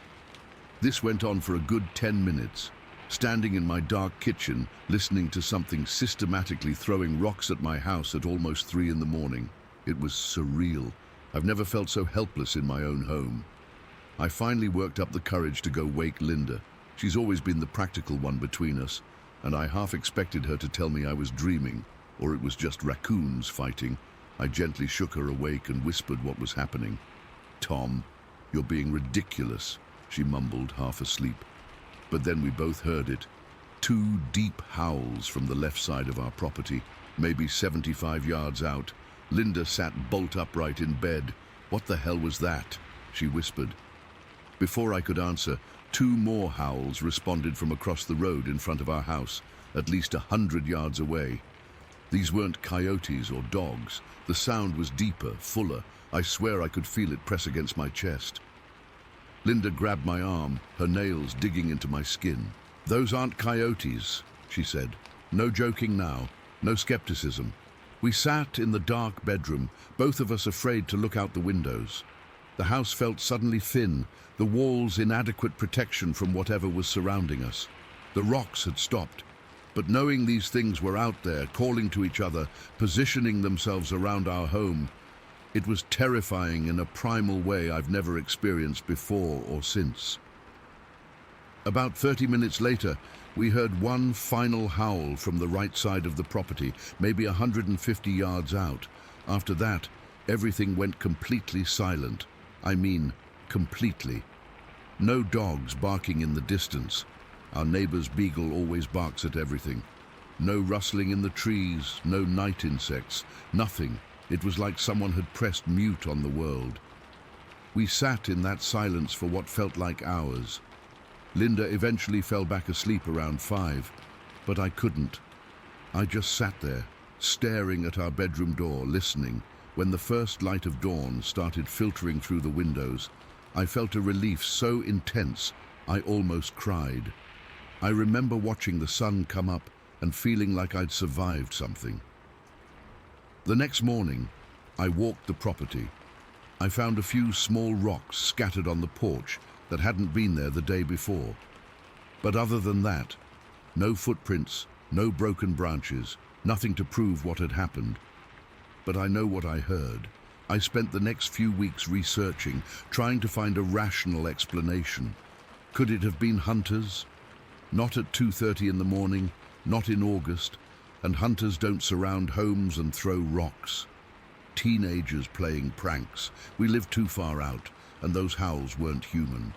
Speaker 1: This went on for a good 10 minutes, standing in my dark kitchen, listening to something systematically throwing rocks at my house at almost 3 in the morning. It was surreal. I've never felt so helpless in my own home. I finally worked up the courage to go wake Linda. She's always been the practical one between us, and I half expected her to tell me I was dreaming, or it was just raccoons fighting. I gently shook her awake and whispered what was happening. "Tom, you're being ridiculous," she mumbled, half asleep. But then we both heard it. 2 deep howls from the left side of our property, maybe 75 yards out. Linda sat bolt upright in bed. "What the hell was that?" she whispered. Before I could answer, 2 more howls responded from across the road in front of our house, at least 100 yards away. These weren't coyotes or dogs. The sound was deeper, fuller. I swear I could feel it press against my chest. Linda grabbed my arm, her nails digging into my skin. "Those aren't coyotes," she said. "No joking now, no skepticism." We sat in the dark bedroom, both of us afraid to look out the windows. The house felt suddenly thin, the walls inadequate protection from whatever was surrounding us. The rocks had stopped, but knowing these things were out there, calling to each other, positioning themselves around our home, it was terrifying in a primal way I've never experienced before or since. About 30 minutes later, we heard one final howl from the right side of the property, maybe 150 yards out. After that, everything went completely silent. I mean, completely. No dogs barking in the distance. Our neighbor's beagle always barks at everything. No rustling in the trees, no night insects, nothing. It was like someone had pressed mute on the world. We sat in that silence for what felt like hours. Linda eventually fell back asleep around 5, but I couldn't. I just sat there, staring at our bedroom door, listening. When the first light of dawn started filtering through the windows, I felt a relief so intense I almost cried. I remember watching the sun come up and feeling like I'd survived something. The next morning, I walked the property. I found a few small rocks scattered on the porch that hadn't been there the day before. But other than that, no footprints, no broken branches, nothing to prove what had happened. But I know what I heard. I spent the next few weeks researching, trying to find a rational explanation. Could it have been hunters? Not at 2:30 in the morning, not in August, and hunters don't surround homes and throw rocks. Teenagers playing pranks. We lived too far out, and those howls weren't human.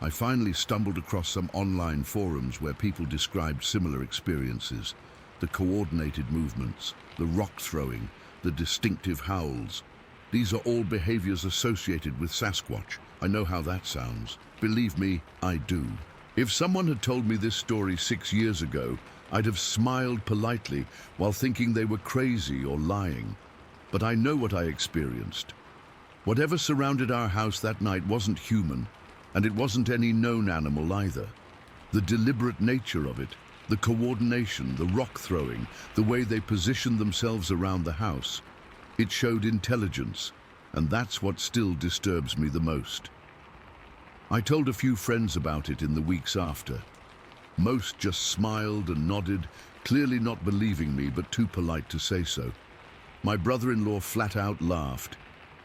Speaker 1: I finally stumbled across some online forums where people described similar experiences. The coordinated movements, the rock throwing, the distinctive howls. These are all behaviors associated with Sasquatch. I know how that sounds. Believe me, I do. If someone had told me this story 6 years ago, I'd have smiled politely while thinking they were crazy or lying. But I know what I experienced. Whatever surrounded our house that night wasn't human, and it wasn't any known animal either. The deliberate nature of it, the coordination, the rock throwing, the way they positioned themselves around the house, it showed intelligence, and that's what still disturbs me the most. I told a few friends about it in the weeks after. Most just smiled and nodded, clearly not believing me but too polite to say so. My brother-in-law flat out laughed.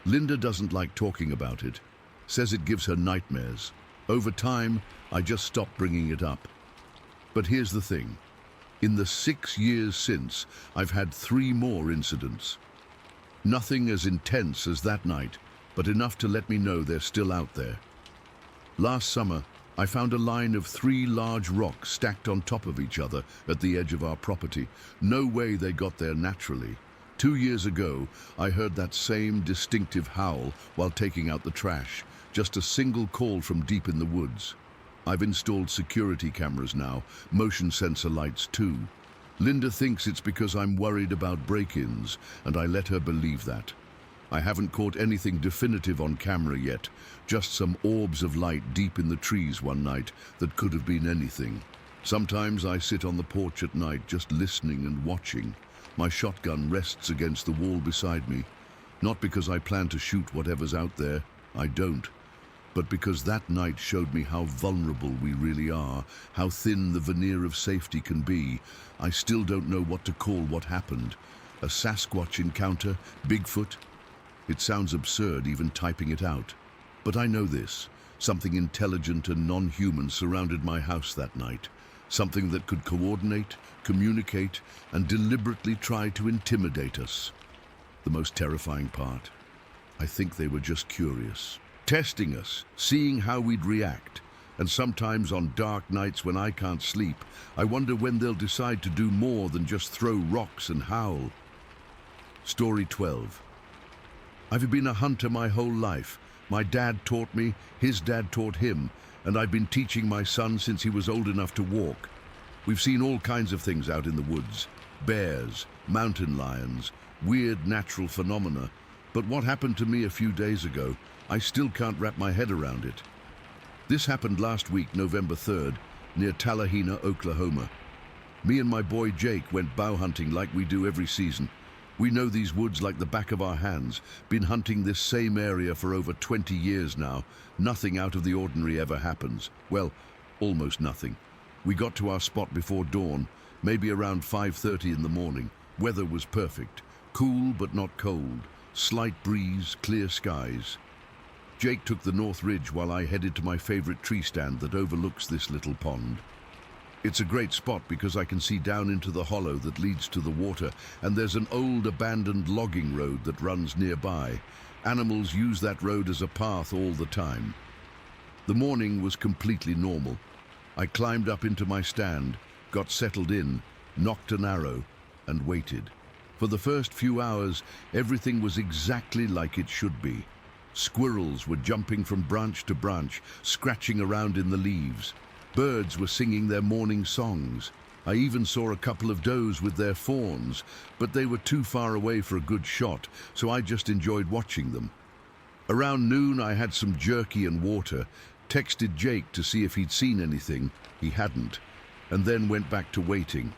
Speaker 1: Linda doesn't like talking about it, says it gives her nightmares. Over time, I just stopped bringing it up. But here's the thing. In the 6 years since, I've had 3 more incidents. Nothing as intense as that night, but enough to let me know they're still out there. Last summer, I found a line of 3 large rocks stacked on top of each other at the edge of our property. No way they got there naturally. 2 years ago, I heard that same distinctive howl while taking out the trash, just a single call from deep in the woods. I've installed security cameras now, motion sensor lights too. Linda thinks it's because I'm worried about break-ins, and I let her believe that. I haven't caught anything definitive on camera yet, just some orbs of light deep in the trees one night that could have been anything. Sometimes I sit on the porch at night just listening and watching. My shotgun rests against the wall beside me, not because I plan to shoot whatever's out there, I don't, but because that night showed me how vulnerable we really are, how thin the veneer of safety can be. I still don't know what to call what happened. A Sasquatch encounter? Bigfoot? It sounds absurd even typing it out. But I know this. Something intelligent and non-human surrounded my house that night. Something that could coordinate, communicate, and deliberately try to intimidate us. The most terrifying part, I think they were just curious. Testing us, seeing how we'd react. And sometimes on dark nights when I can't sleep, I wonder when they'll decide to do more than just throw rocks and howl. Story 12. I've been a hunter my whole life. My dad taught me, his dad taught him, and I've been teaching my son since he was old enough to walk. We've seen all kinds of things out in the woods. Bears, mountain lions, weird natural phenomena. But what happened to me a few days ago, I still can't wrap my head around it. This happened last week, November 3rd, near Tallahena, Oklahoma. Me and my boy Jake went bow hunting like we do every season. We know these woods like the back of our hands, been hunting this same area for over 20 years now. Nothing out of the ordinary ever happens. Well, almost nothing. We got to our spot before dawn, maybe around 5:30 in the morning. Weather was perfect, cool but not cold, slight breeze, clear skies. Jake took the north ridge while I headed to my favorite tree stand that overlooks this little pond. It's a great spot because I can see down into the hollow that leads to the water, and there's an old abandoned logging road that runs nearby. Animals use that road as a path all the time. The morning was completely normal. I climbed up into my stand, got settled in, nocked an arrow, and waited. For the first few hours, everything was exactly like it should be. Squirrels were jumping from branch to branch, scratching around in the leaves. Birds were singing their morning songs. I even saw a couple of does with their fawns, but they were too far away for a good shot, so I just enjoyed watching them. Around noon, I had some jerky and water, texted Jake to see if he'd seen anything. He hadn't, and then went back to waiting.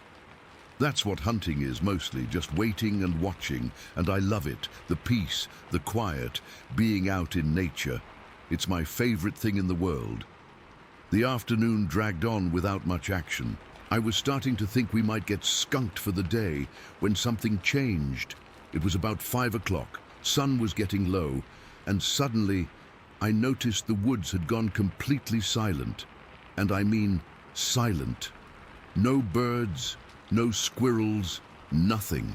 Speaker 1: That's what hunting is mostly, just waiting and watching, and I love it. The peace, the quiet, being out in nature. It's my favorite thing in the world. The afternoon dragged on without much action. I was starting to think we might get skunked for the day when something changed. It was about 5 o'clock, sun was getting low, and suddenly I noticed the woods had gone completely silent. And I mean silent. No birds, no squirrels, nothing.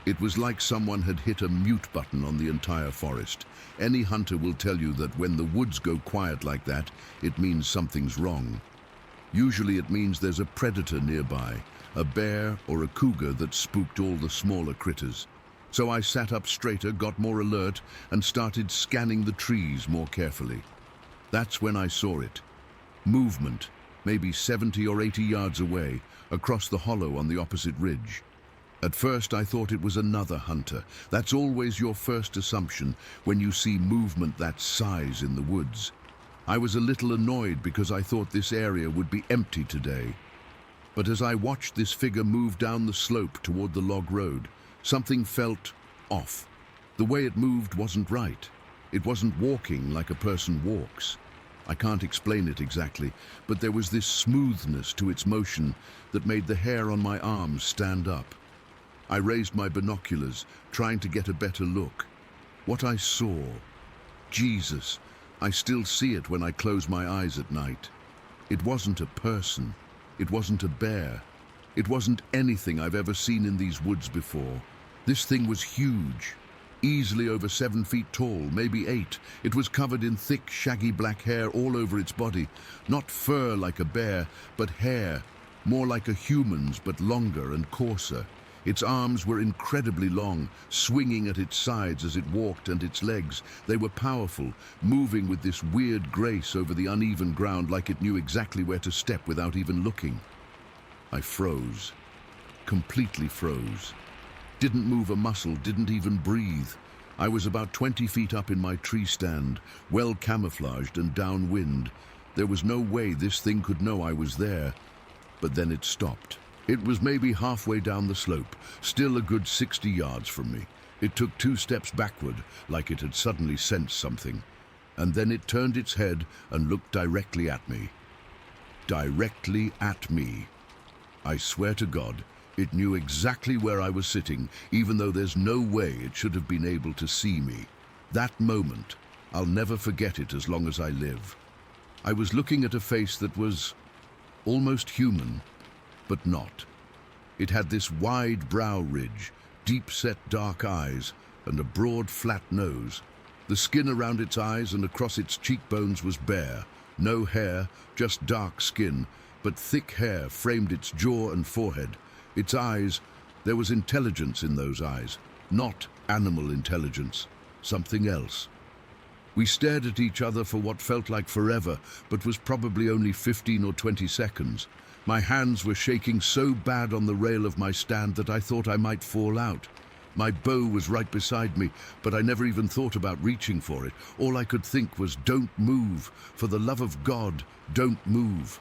Speaker 1: It was like someone had hit a mute button on the entire forest. Any hunter will tell you that when the woods go quiet like that, it means something's wrong. Usually it means there's a predator nearby, a bear or a cougar that spooked all the smaller critters. So I sat up straighter, got more alert, and started scanning the trees more carefully. That's when I saw it. Movement, maybe 70 or 80 yards away, across the hollow on the opposite ridge. At first I thought it was another hunter. That's always your first assumption when you see movement that size in the woods. I was a little annoyed because I thought this area would be empty today. But as I watched this figure move down the slope toward the log road, something felt off. The way it moved wasn't right. It wasn't walking like a person walks. I can't explain it exactly, but there was this smoothness to its motion that made the hair on my arms stand up. I raised my binoculars, trying to get a better look. What I saw, Jesus, I still see it when I close my eyes at night. It wasn't a person. It wasn't a bear. It wasn't anything I've ever seen in these woods before. This thing was huge, easily over 7 feet tall, maybe 8. It was covered in thick, shaggy black hair all over its body. Not fur like a bear, but hair, more like a human's, but longer and coarser. Its arms were incredibly long, swinging at its sides as it walked, and its legs, they were powerful, moving with this weird grace over the uneven ground like it knew exactly where to step without even looking. I froze, completely froze. Didn't move a muscle, didn't even breathe. I was about 20 feet up in my tree stand, well camouflaged and downwind. There was no way this thing could know I was there. But then it stopped. It was maybe halfway down the slope, still a good 60 yards from me. It took 2 steps backward, like it had suddenly sensed something. And then it turned its head and looked directly at me. Directly at me. I swear to God, it knew exactly where I was sitting, even though there's no way it should have been able to see me. That moment, I'll never forget it as long as I live. I was looking at a face that was almost human, but not. It had this wide brow ridge, deep-set dark eyes, and a broad, flat nose. The skin around its eyes and across its cheekbones was bare. No hair, just dark skin, but thick hair framed its jaw and forehead. Its eyes, there was intelligence in those eyes. Not animal intelligence, something else. We stared at each other for what felt like forever, but was probably only 15 or 20 seconds. My hands were shaking so bad on the rail of my stand that I thought I might fall out. My bow was right beside me, but I never even thought about reaching for it. All I could think was, don't move. For the love of God, don't move.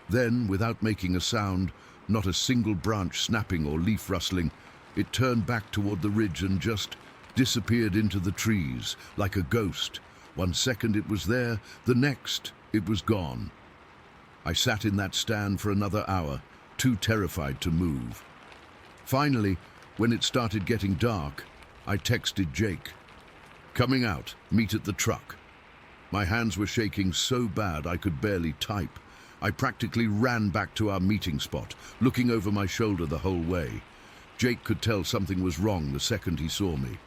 Speaker 1: Then, without making a sound, not a single branch snapping or leaf rustling, it turned back toward the ridge and just disappeared into the trees, like a ghost. 1 second it was there, the next it was gone. I sat in that stand for another hour, too terrified to move. Finally, when it started getting dark, I texted Jake. Coming out, meet at the truck. My hands were shaking so bad I could barely type. I practically ran back to our meeting spot, looking over my shoulder the whole way. Jake could tell something was wrong the second he saw me.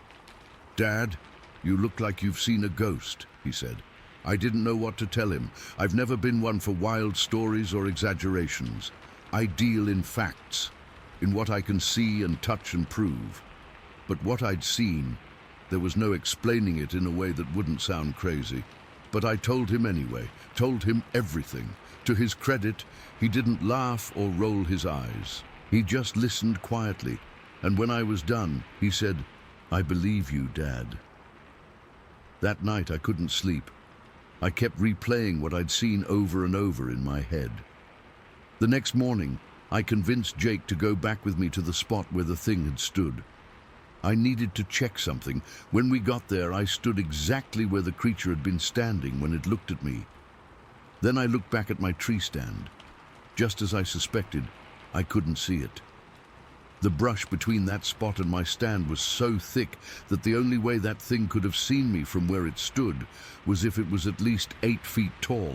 Speaker 1: Dad, you look like you've seen a ghost, he said. I didn't know what to tell him. I've never been one for wild stories or exaggerations. I deal in facts, in what I can see and touch and prove. But what I'd seen, there was no explaining it in a way that wouldn't sound crazy. But I told him anyway, told him everything. To his credit, he didn't laugh or roll his eyes. He just listened quietly, and when I was done, he said, I believe you, Dad. That night I couldn't sleep. I kept replaying what I'd seen over and over in my head. The next morning, I convinced Jake to go back with me to the spot where the thing had stood. I needed to check something. When we got there, I stood exactly where the creature had been standing when it looked at me. Then I looked back at my tree stand. Just as I suspected, I couldn't see it. The brush between that spot and my stand was so thick that the only way that thing could have seen me from where it stood was if it was at least 8 feet tall.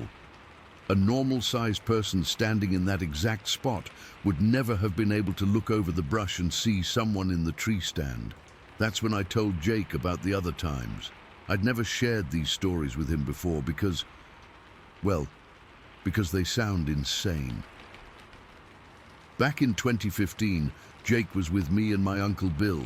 Speaker 1: A normal-sized person standing in that exact spot would never have been able to look over the brush and see someone in the tree stand. That's when I told Jake about the other times. I'd never shared these stories with him before because they sound insane. Back in 2015, Jake was with me and my Uncle Bill,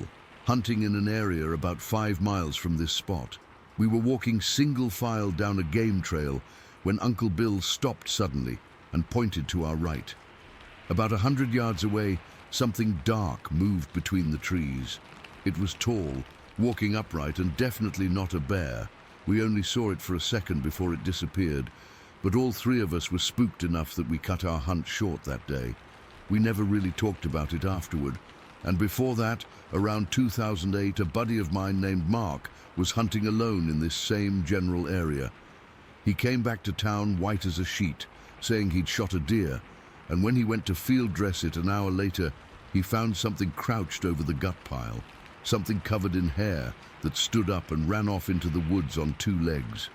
Speaker 1: hunting in an area about 5 miles from this spot. We were walking single file down a game trail when Uncle Bill stopped suddenly and pointed to our right. About 100 yards away, something dark moved between the trees. It was tall, walking upright, and definitely not a bear. We only saw it for a second before it disappeared, but all 3 of us were spooked enough that we cut our hunt short that day. We never really talked about it afterward, and before that, around 2008, a buddy of mine named Mark was hunting alone in this same general area. He came back to town white as a sheet, saying he'd shot a deer, and when he went to field dress it an hour later, he found something crouched over the gut pile, something covered in hair that stood up and ran off into the woods on two legs.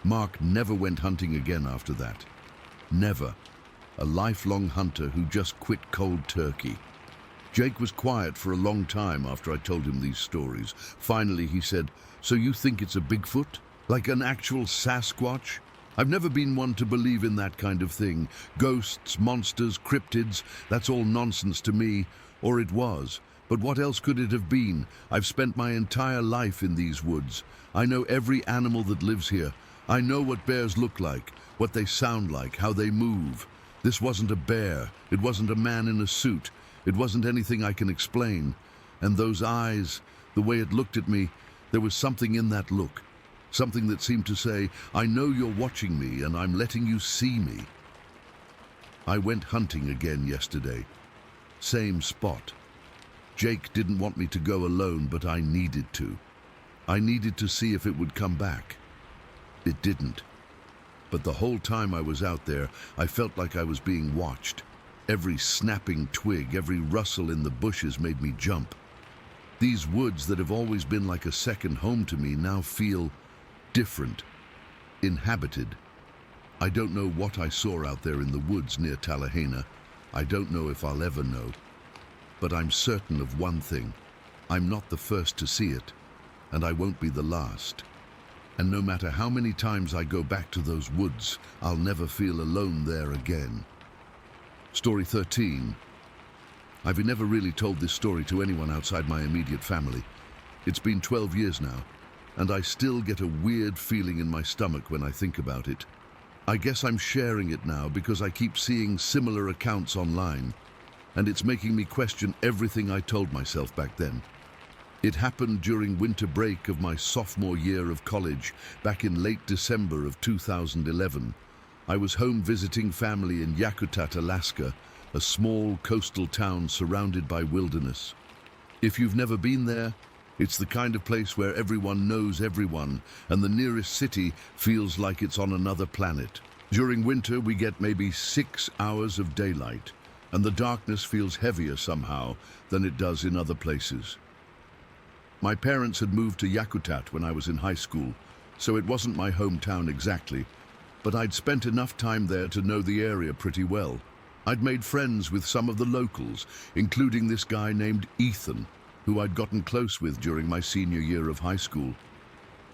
Speaker 1: Mark never went hunting again after that. Never. A lifelong hunter who just quit cold turkey. Jake was quiet for a long time after I told him these stories. Finally, he said, "So you think it's a Bigfoot? Like an actual Sasquatch?" I've never been one to believe in that kind of thing. Ghosts, monsters, cryptids, that's all nonsense to me. Or it was. But what else could it have been? I've spent my entire life in these woods. I know every animal that lives here. I know what bears look like, what they sound like, how they move. This wasn't a bear. It wasn't a man in a suit. It wasn't anything I can explain. And those eyes, the way it looked at me, there was something in that look. Something that seemed to say, I know you're watching me and I'm letting you see me. I went hunting again yesterday. Same spot. Jake didn't want me to go alone, but I needed to. I needed to see if it would come back. It didn't. But the whole time I was out there, I felt like I was being watched. Every snapping twig, every rustle in the bushes made me jump. These woods that have always been like a second home to me now feel different, inhabited. I don't know what I saw out there in the woods near Tallahena. I don't know if I'll ever know. But I'm certain of one thing. I'm not the first to see it, and I won't be the last. And no matter how many times I go back to those woods, I'll never feel alone there again. Story 13. I've never really told this story to anyone outside my immediate family. It's been 12 years now, and I still get a weird feeling in my stomach when I think about it. I guess I'm sharing it now because I keep seeing similar accounts online, and it's making me question everything I told myself back then. It happened during winter break of my sophomore year of college, back in late December of 2011. I was home visiting family in Yakutat, Alaska, a small coastal town surrounded by wilderness. If you've never been there, it's the kind of place where everyone knows everyone, and the nearest city feels like it's on another planet. During winter, we get maybe 6 hours of daylight, and the darkness feels heavier somehow than it does in other places. My parents had moved to Yakutat when I was in high school, so it wasn't my hometown exactly, but I'd spent enough time there to know the area pretty well. I'd made friends with some of the locals, including this guy named Ethan, who I'd gotten close with during my senior year of high school.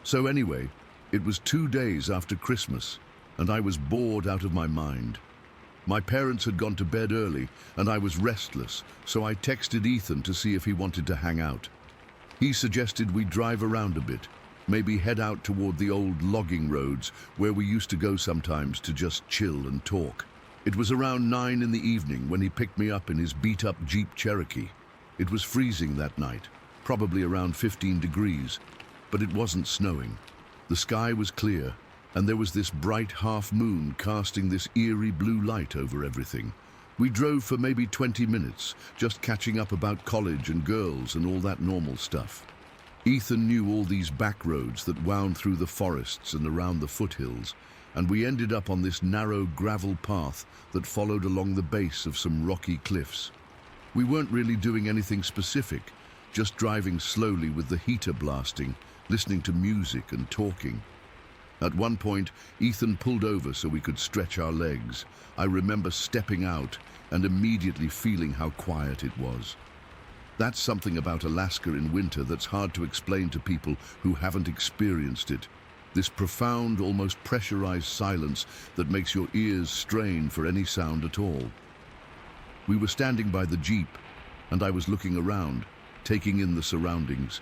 Speaker 1: So anyway, it was 2 days after Christmas, and I was bored out of my mind. My parents had gone to bed early, and I was restless, so I texted Ethan to see if he wanted to hang out. He suggested we drive around a bit, maybe head out toward the old logging roads where we used to go sometimes to just chill and talk. It was around 9 in the evening when he picked me up in his beat-up Jeep Cherokee. It was freezing that night, probably around 15 degrees, but it wasn't snowing. The sky was clear, and there was this bright half moon casting this eerie blue light over everything. We drove for maybe 20 minutes, just catching up about college and girls and all that normal stuff. Ethan knew all these back roads that wound through the forests and around the foothills, and we ended up on this narrow gravel path that followed along the base of some rocky cliffs. We weren't really doing anything specific, just driving slowly with the heater blasting, listening to music and talking. At one point, Ethan pulled over so we could stretch our legs. I remember stepping out and immediately feeling how quiet it was. That's something about Alaska in winter that's hard to explain to people who haven't experienced it. This profound, almost pressurized silence that makes your ears strain for any sound at all. We were standing by the Jeep, and I was looking around, taking in the surroundings.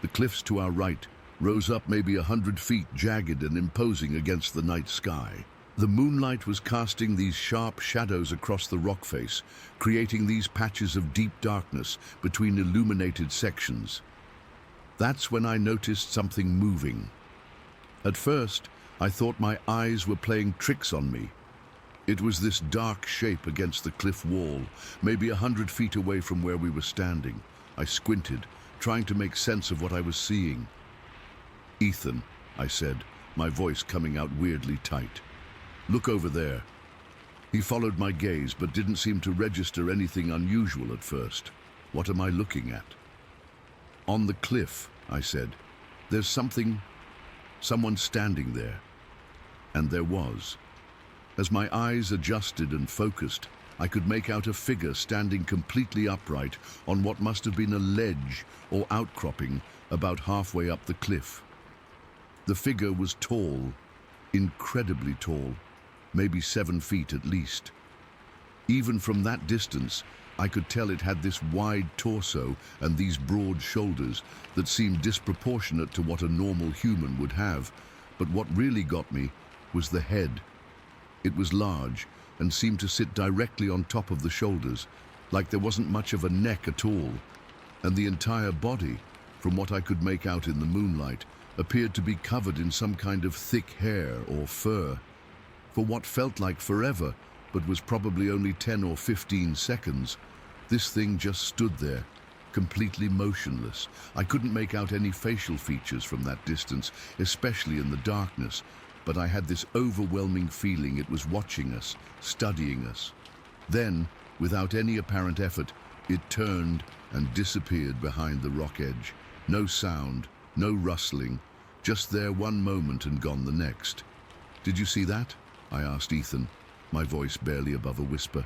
Speaker 1: The cliffs to our right rose up maybe 100 feet, jagged and imposing against the night sky. The moonlight was casting these sharp shadows across the rock face, creating these patches of deep darkness between illuminated sections. That's when I noticed something moving. At first, I thought my eyes were playing tricks on me. It was this dark shape against the cliff wall, maybe 100 feet away from where we were standing. I squinted, trying to make sense of what I was seeing. "Ethan," I said, my voice coming out weirdly tight. "Look over there." He followed my gaze but didn't seem to register anything unusual at first. "What am I looking at?" "On the cliff," I said. "There's someone standing there." And there was. As my eyes adjusted and focused, I could make out a figure standing completely upright on what must have been a ledge or outcropping about halfway up the cliff. The figure was tall, incredibly tall, maybe 7 feet at least. Even from that distance, I could tell it had this wide torso and these broad shoulders that seemed disproportionate to what a normal human would have. But what really got me was the head. It was large and seemed to sit directly on top of the shoulders, like there wasn't much of a neck at all. And the entire body, from what I could make out in the moonlight, appeared to be covered in some kind of thick hair or fur. For what felt like forever, but was probably only 10 or 15 seconds, this thing just stood there, completely motionless. I couldn't make out any facial features from that distance, especially in the darkness, but I had this overwhelming feeling it was watching us, studying us. Then, without any apparent effort, it turned and disappeared behind the rock edge. No sound, no rustling, just there one moment and gone the next. "Did you see that?" I asked Ethan, my voice barely above a whisper.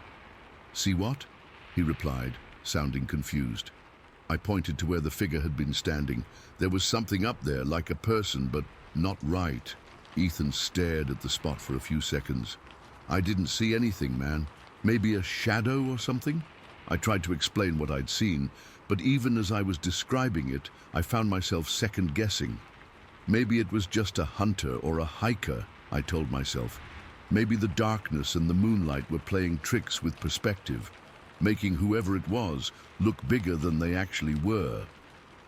Speaker 1: "See what?" he replied, sounding confused. I pointed to where the figure had been standing. There was something up there, like a person, but not right. Ethan stared at the spot for a few seconds. "I didn't see anything, man. Maybe a shadow or something?" I tried to explain what I'd seen, but even as I was describing it, I found myself second-guessing. Maybe it was just a hunter or a hiker, I told myself. Maybe the darkness and the moonlight were playing tricks with perspective, making whoever it was look bigger than they actually were.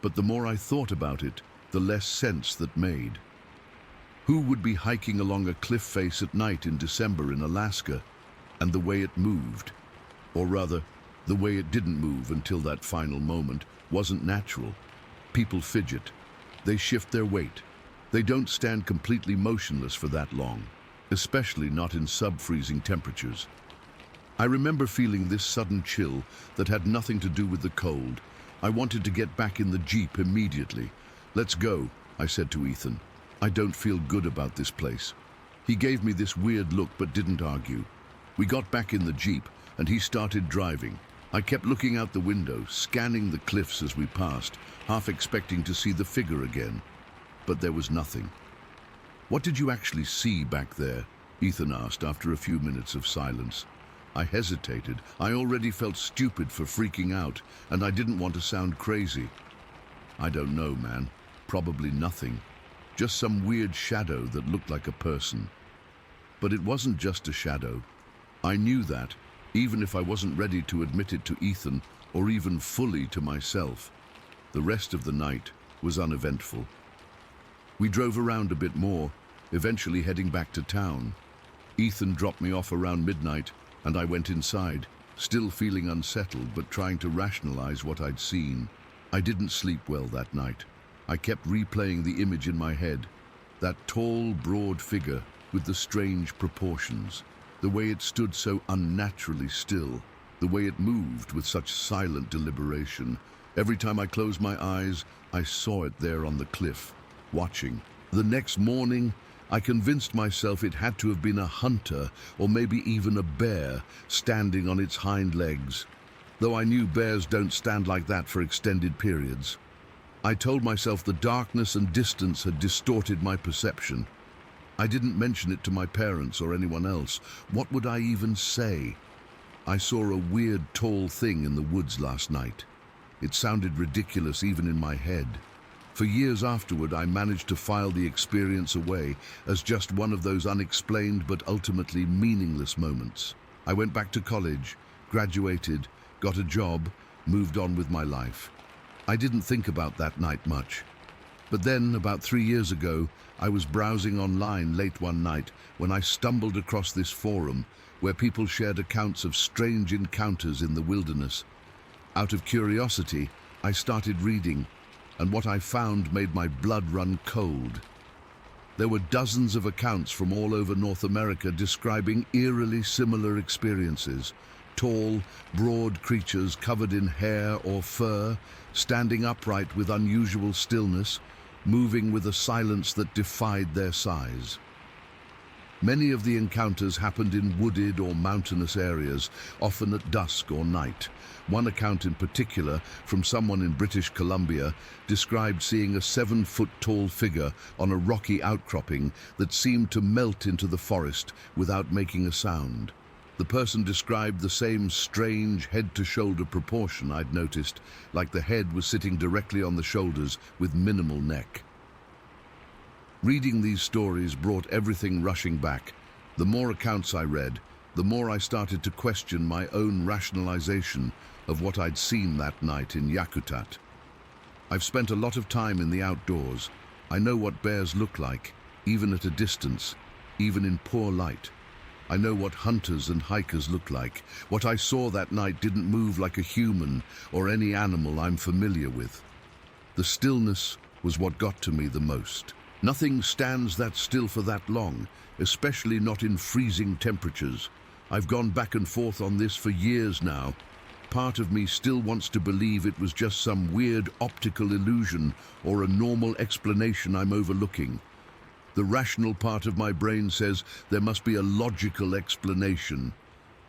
Speaker 1: But the more I thought about it, the less sense that made. Who would be hiking along a cliff face at night in December in Alaska? And the way it moved, or rather, the way it didn't move until that final moment, wasn't natural. People fidget. They shift their weight. They don't stand completely motionless for that long, especially not in sub-freezing temperatures. I remember feeling this sudden chill that had nothing to do with the cold. I wanted to get back in the Jeep immediately. "Let's go," I said to Ethan. "I don't feel good about this place." He gave me this weird look but didn't argue. We got back in the Jeep and he started driving. I kept looking out the window, scanning the cliffs as we passed, half expecting to see the figure again. But there was nothing. "What did you actually see back there?" Ethan asked after a few minutes of silence. I hesitated. I already felt stupid for freaking out, and I didn't want to sound crazy. "I don't know, man. Probably nothing. Just some weird shadow that looked like a person." But it wasn't just a shadow. I knew that, even if I wasn't ready to admit it to Ethan or even fully to myself. The rest of the night was uneventful. We drove around a bit more, eventually heading back to town. Ethan dropped me off around midnight, and I went inside, still feeling unsettled but trying to rationalize what I'd seen. I didn't sleep well that night. I kept replaying the image in my head, that tall, broad figure with the strange proportions, the way it stood so unnaturally still, the way it moved with such silent deliberation. Every time I closed my eyes, I saw it there on the cliff, watching. The next morning, I convinced myself it had to have been a hunter or maybe even a bear standing on its hind legs, though I knew bears don't stand like that for extended periods. I told myself the darkness and distance had distorted my perception. I didn't mention it to my parents or anyone else. What would I even say? "I saw a weird tall thing in the woods last night." It sounded ridiculous even in my head. For years afterward, I managed to file the experience away as just one of those unexplained but ultimately meaningless moments. I went back to college, graduated, got a job, moved on with my life. I didn't think about that night much. But then, about 3 years ago, I was browsing online late one night when I stumbled across this forum where people shared accounts of strange encounters in the wilderness. Out of curiosity, I started reading, and what I found made my blood run cold. There were dozens of accounts from all over North America describing eerily similar experiences. Tall, broad creatures covered in hair or fur, standing upright with unusual stillness, moving with a silence that defied their size. Many of the encounters happened in wooded or mountainous areas, often at dusk or night. One account in particular, from someone in British Columbia, described seeing a 7-foot-tall figure on a rocky outcropping that seemed to melt into the forest without making a sound. The person described the same strange head-to-shoulder proportion I'd noticed, like the head was sitting directly on the shoulders with minimal neck. Reading these stories brought everything rushing back. The more accounts I read, the more I started to question my own rationalization of what I'd seen that night in Yakutat. I've spent a lot of time in the outdoors. I know what bears look like, even at a distance, even in poor light. I know what hunters and hikers look like. What I saw that night didn't move like a human or any animal I'm familiar with. The stillness was what got to me the most. Nothing stands that still for that long, especially not in freezing temperatures. I've gone back and forth on this for years now. Part of me still wants to believe it was just some weird optical illusion or a normal explanation I'm overlooking. The rational part of my brain says there must be a logical explanation.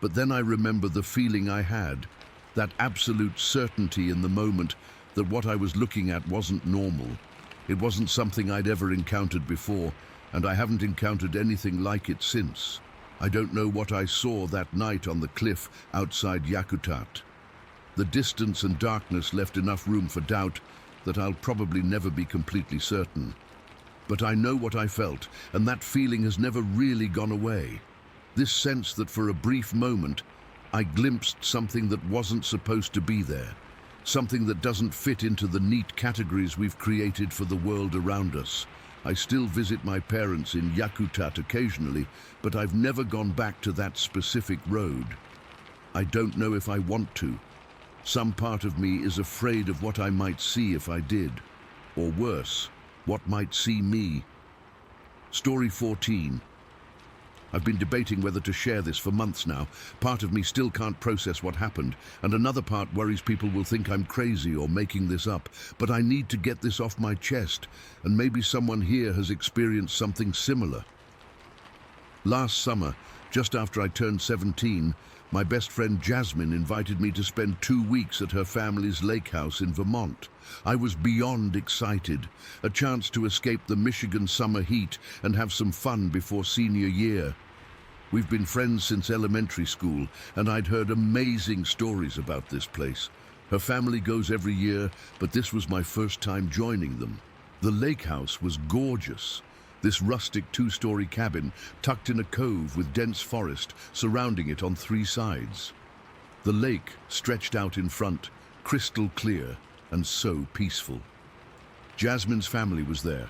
Speaker 1: But then I remember the feeling I had, that absolute certainty in the moment that what I was looking at wasn't normal. It wasn't something I'd ever encountered before, and I haven't encountered anything like it since. I don't know what I saw that night on the cliff outside Yakutat. The distance and darkness left enough room for doubt that I'll probably never be completely certain. But I know what I felt, and that feeling has never really gone away. This sense that for a brief moment, I glimpsed something that wasn't supposed to be there. Something that doesn't fit into the neat categories we've created for the world around us. I still visit my parents in Yakutat occasionally, but I've never gone back to that specific road. I don't know if I want to. Some part of me is afraid of what I might see if I did. Or worse, what might see me. Story 14. I've been debating whether to share this for months now. Part of me still can't process what happened, and another part worries people will think I'm crazy or making this up. But I need to get this off my chest, and maybe someone here has experienced something similar. Last summer, just after I turned 17, my best friend Jasmine invited me to spend 2 weeks at her family's lake house in Vermont. I was beyond excited, a chance to escape the Michigan summer heat and have some fun before senior year. We've been friends since elementary school, and I'd heard amazing stories about this place. Her family goes every year, but this was my first time joining them. The lake house was gorgeous. This rustic 2-story cabin tucked in a cove with dense forest surrounding it on 3 sides. The lake stretched out in front, crystal clear and so peaceful. Jasmine's family was there.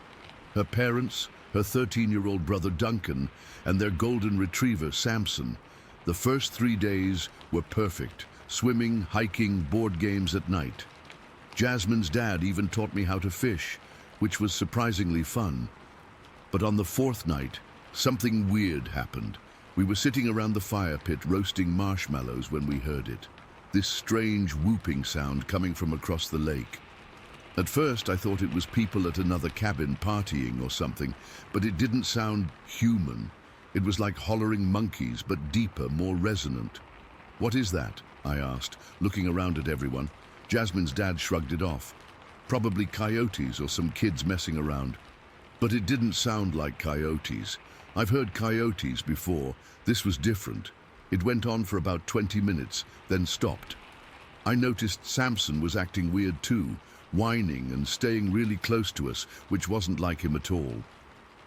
Speaker 1: Her parents, her 13-year-old brother Duncan, and their golden retriever Samson. The first 3 days were perfect. Swimming, hiking, board games at night. Jasmine's dad even taught me how to fish, which was surprisingly fun. But on the 4th night, something weird happened. We were sitting around the fire pit roasting marshmallows when we heard it. This strange whooping sound coming from across the lake. At first, I thought it was people at another cabin partying or something, but it didn't sound human. It was like hollering monkeys, but deeper, more resonant. "What is that?" I asked, looking around at everyone. Jasmine's dad shrugged it off. Probably coyotes or some kids messing around. But it didn't sound like coyotes. I've heard coyotes before. This was different. It went on for about 20 minutes, then stopped. I noticed Samson was acting weird too, whining and staying really close to us, which wasn't like him at all.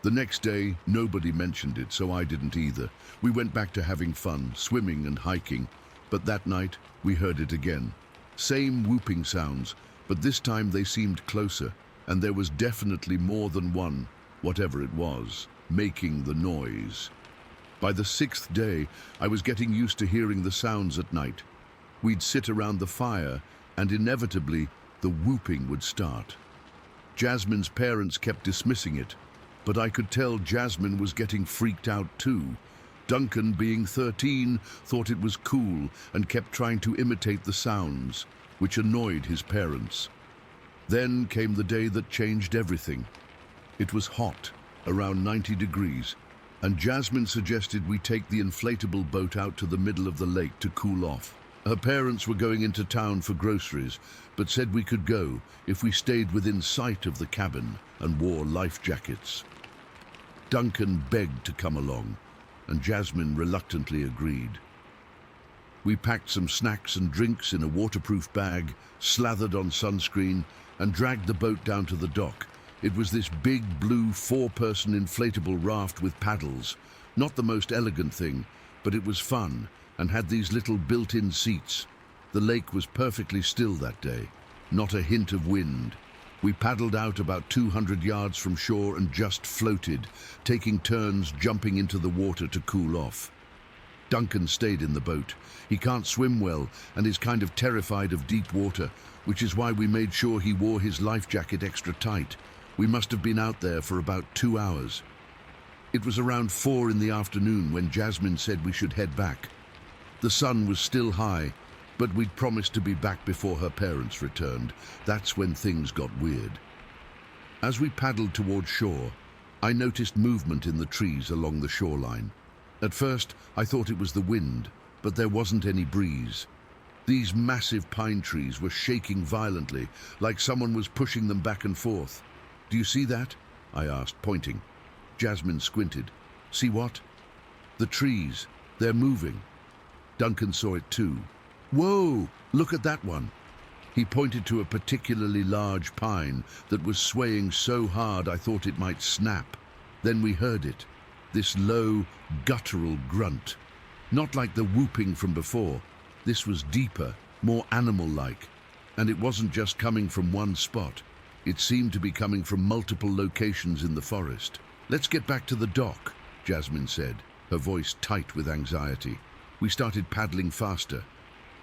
Speaker 1: The next day, nobody mentioned it, so I didn't either. We went back to having fun, swimming and hiking, but that night, we heard it again. Same whooping sounds, but this time they seemed closer, and there was definitely more than one, whatever it was, making the noise. By the 6th day, I was getting used to hearing the sounds at night. We'd sit around the fire, and inevitably, the whooping would start. Jasmine's parents kept dismissing it. but I could tell Jasmine was getting freaked out too. Duncan, being 13, thought it was cool and kept trying to imitate the sounds, which annoyed his parents. Then came the day that changed everything. It was hot, around 90 degrees, and Jasmine suggested we take the inflatable boat out to the middle of the lake to cool off. Her parents were going into town for groceries, but said we could go if we stayed within sight of the cabin and wore life jackets. Duncan begged to come along, and Jasmine reluctantly agreed. We packed some snacks and drinks in a waterproof bag, slathered on sunscreen, and dragged the boat down to the dock. It was this big blue 4-person inflatable raft with paddles. Not the most elegant thing, but it was fun and had these little built-in seats. The lake was perfectly still that day, not a hint of wind. We paddled out about 200 yards from shore and just floated, taking turns jumping into the water to cool off. Duncan stayed in the boat. He can't swim well and is kind of terrified of deep water, which is why we made sure he wore his life jacket extra tight. We must have been out there for about 2 hours. It was around 4 in the afternoon when Jasmine said we should head back. The sun was still high, but we'd promised to be back before her parents returned. That's when things got weird. As we paddled toward shore, I noticed movement in the trees along the shoreline. At first, I thought it was the wind, but there wasn't any breeze. These massive pine trees were shaking violently, like someone was pushing them back and forth. "Do you see that?" I asked, pointing. Jasmine squinted. "See what?" "The trees. They're moving." Duncan saw it too. "Whoa! Look at that one." He pointed to a particularly large pine that was swaying so hard I thought it might snap. Then we heard it, this low, guttural grunt. Not like the whooping from before. This was deeper, more animal-like. And it wasn't just coming from one spot. It seemed to be coming from multiple locations in the forest. "Let's get back to the dock," Jasmine said, her voice tight with anxiety. We started paddling faster.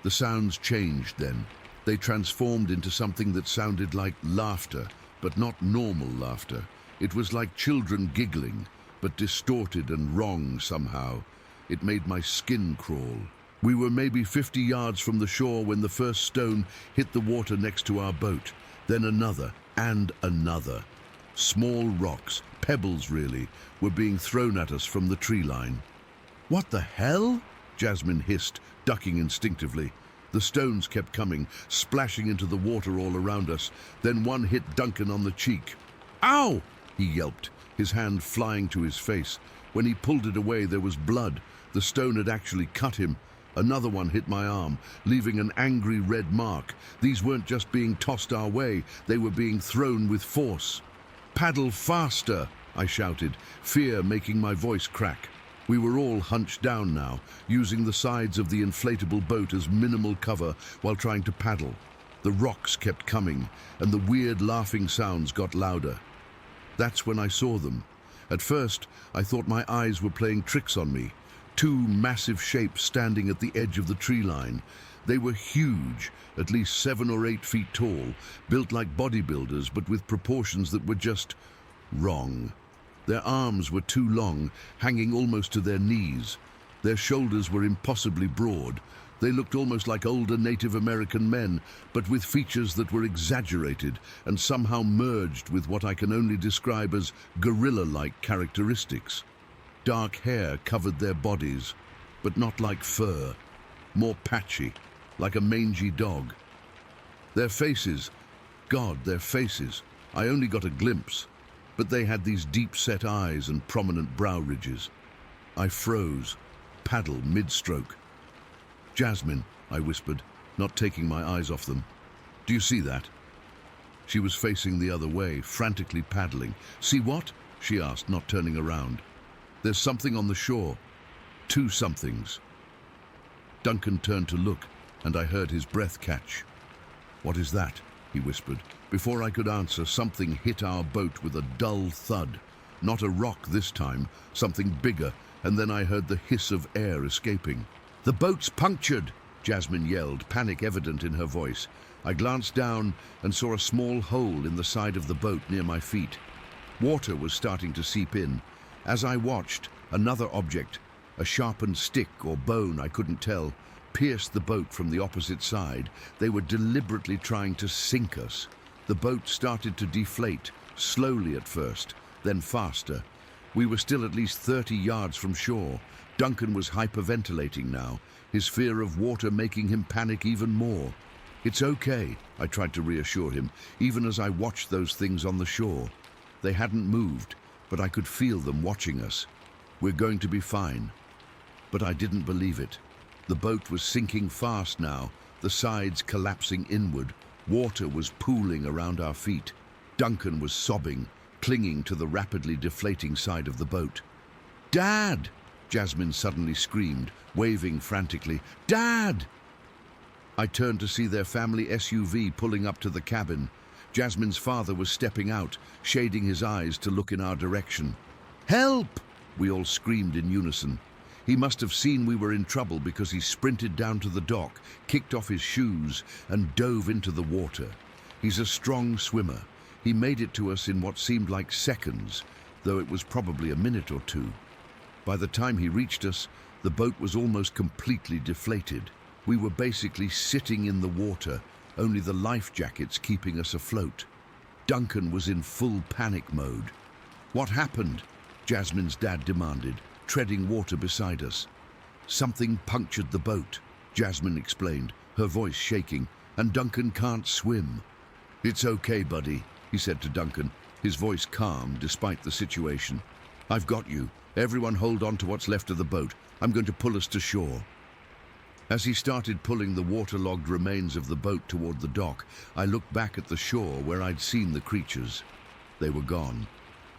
Speaker 1: The sounds changed then. They transformed into something that sounded like laughter, but not normal laughter. It was like children giggling, but distorted and wrong somehow. It made my skin crawl. We were maybe 50 yards from the shore when the first stone hit the water next to our boat, then another and another. Small rocks, pebbles really, were being thrown at us from the tree line. "What the hell?" Jasmine hissed, ducking instinctively. The stones kept coming, splashing into the water all around us. Then one hit Duncan on the cheek. "Ow!" he yelped, his hand flying to his face. When he pulled it away, there was blood. The stone had actually cut him. Another one hit my arm, leaving an angry red mark. These weren't just being tossed our way, they were being thrown with force. "Paddle faster!" I shouted, fear making my voice crack. We were all hunched down now, using the sides of the inflatable boat as minimal cover while trying to paddle. The rocks kept coming, and the weird laughing sounds got louder. That's when I saw them. At first, I thought my eyes were playing tricks on me. 2 massive shapes standing at the edge of the tree line. They were huge, at least 7 or 8 feet tall, built like bodybuilders, but with proportions that were just wrong. Their arms were too long, hanging almost to their knees. Their shoulders were impossibly broad. They looked almost like older Native American men, but with features that were exaggerated and somehow merged with what I can only describe as gorilla-like characteristics. Dark hair covered their bodies, but not like fur, more patchy, like a mangy dog. Their faces, God, their faces, I only got a glimpse, but they had these deep-set eyes and prominent brow ridges. I froze, paddle mid-stroke. "Jasmine," I whispered, not taking my eyes off them. "Do you see that?" She was facing the other way, frantically paddling. "See what?" she asked, not turning around. "There's something on the shore. 2 somethings." Duncan turned to look, and I heard his breath catch. "What is that?" he whispered. Before I could answer, something hit our boat with a dull thud. Not a rock this time, something bigger, and then I heard the hiss of air escaping. "The boat's punctured!" Jasmine yelled, panic evident in her voice. I glanced down and saw a small hole in the side of the boat near my feet. Water was starting to seep in. As I watched, another object, a sharpened stick or bone, I couldn't tell, pierced the boat from the opposite side. They were deliberately trying to sink us. The boat started to deflate, slowly at first, then faster. We were still at least 30 yards from shore. Duncan was hyperventilating now, his fear of water making him panic even more. "It's okay," I tried to reassure him, even as I watched those things on the shore. They hadn't moved, but I could feel them watching us. "We're going to be fine." But I didn't believe it. The boat was sinking fast now, the sides collapsing inward. Water was pooling around our feet. Duncan was sobbing, clinging to the rapidly deflating side of the boat. "Dad!" Jasmine suddenly screamed, waving frantically. "Dad!" I turned to see their family SUV pulling up to the cabin. Jasmine's father was stepping out, shading his eyes to look in our direction. "Help!" we all screamed in unison. He must have seen we were in trouble because he sprinted down to the dock, kicked off his shoes, and dove into the water. He's a strong swimmer. He made it to us in what seemed like seconds, though it was probably a minute or two. By the time he reached us, the boat was almost completely deflated. We were basically sitting in the water, only the life jackets keeping us afloat. Duncan was in full panic mode. "What happened?" Jasmine's dad demanded, treading water beside us. "Something punctured the boat," Jasmine explained, her voice shaking, "and Duncan can't swim." "It's okay, buddy," he said to Duncan, his voice calm despite the situation. "I've got you. Everyone hold on to what's left of the boat. I'm going to pull us to shore." As he started pulling the waterlogged remains of the boat toward the dock, I looked back at the shore where I'd seen the creatures. They were gone.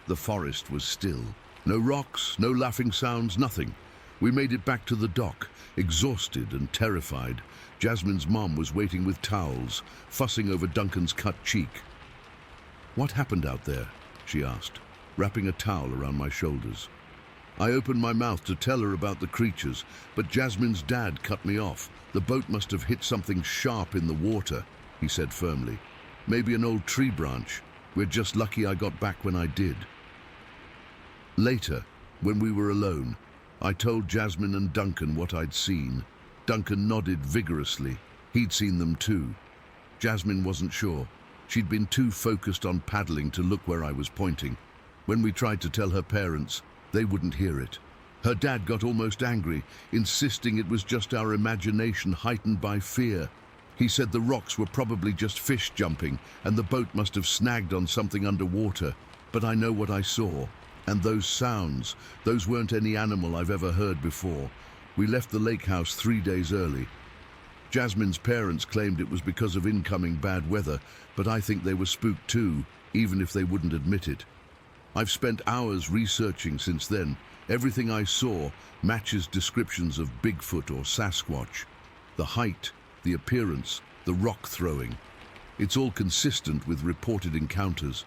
Speaker 1: The forest was still. No rocks, no laughing sounds, nothing. We made it back to the dock, exhausted and terrified. Jasmine's mom was waiting with towels, fussing over Duncan's cut cheek. "What happened out there?" she asked, wrapping a towel around my shoulders. I opened my mouth to tell her about the creatures, but Jasmine's dad cut me off. "The boat must have hit something sharp in the water," he said firmly. "Maybe an old tree branch. We're just lucky I got back when I did." Later, when we were alone, I told Jasmine and Duncan what I'd seen. Duncan nodded vigorously. He'd seen them too. Jasmine wasn't sure. She'd been too focused on paddling to look where I was pointing. When we tried to tell her parents, they wouldn't hear it. Her dad got almost angry, insisting it was just our imagination heightened by fear. He said the rocks were probably just fish jumping and the boat must have snagged on something underwater. But I know what I saw. And those sounds, those weren't any animal I've ever heard before. We left the lake house 3 days early. Jasmine's parents claimed it was because of incoming bad weather, but I think they were spooked too, even if they wouldn't admit it. I've spent hours researching since then. Everything I saw matches descriptions of Bigfoot or Sasquatch. The height, the appearance, the rock throwing. It's all consistent with reported encounters.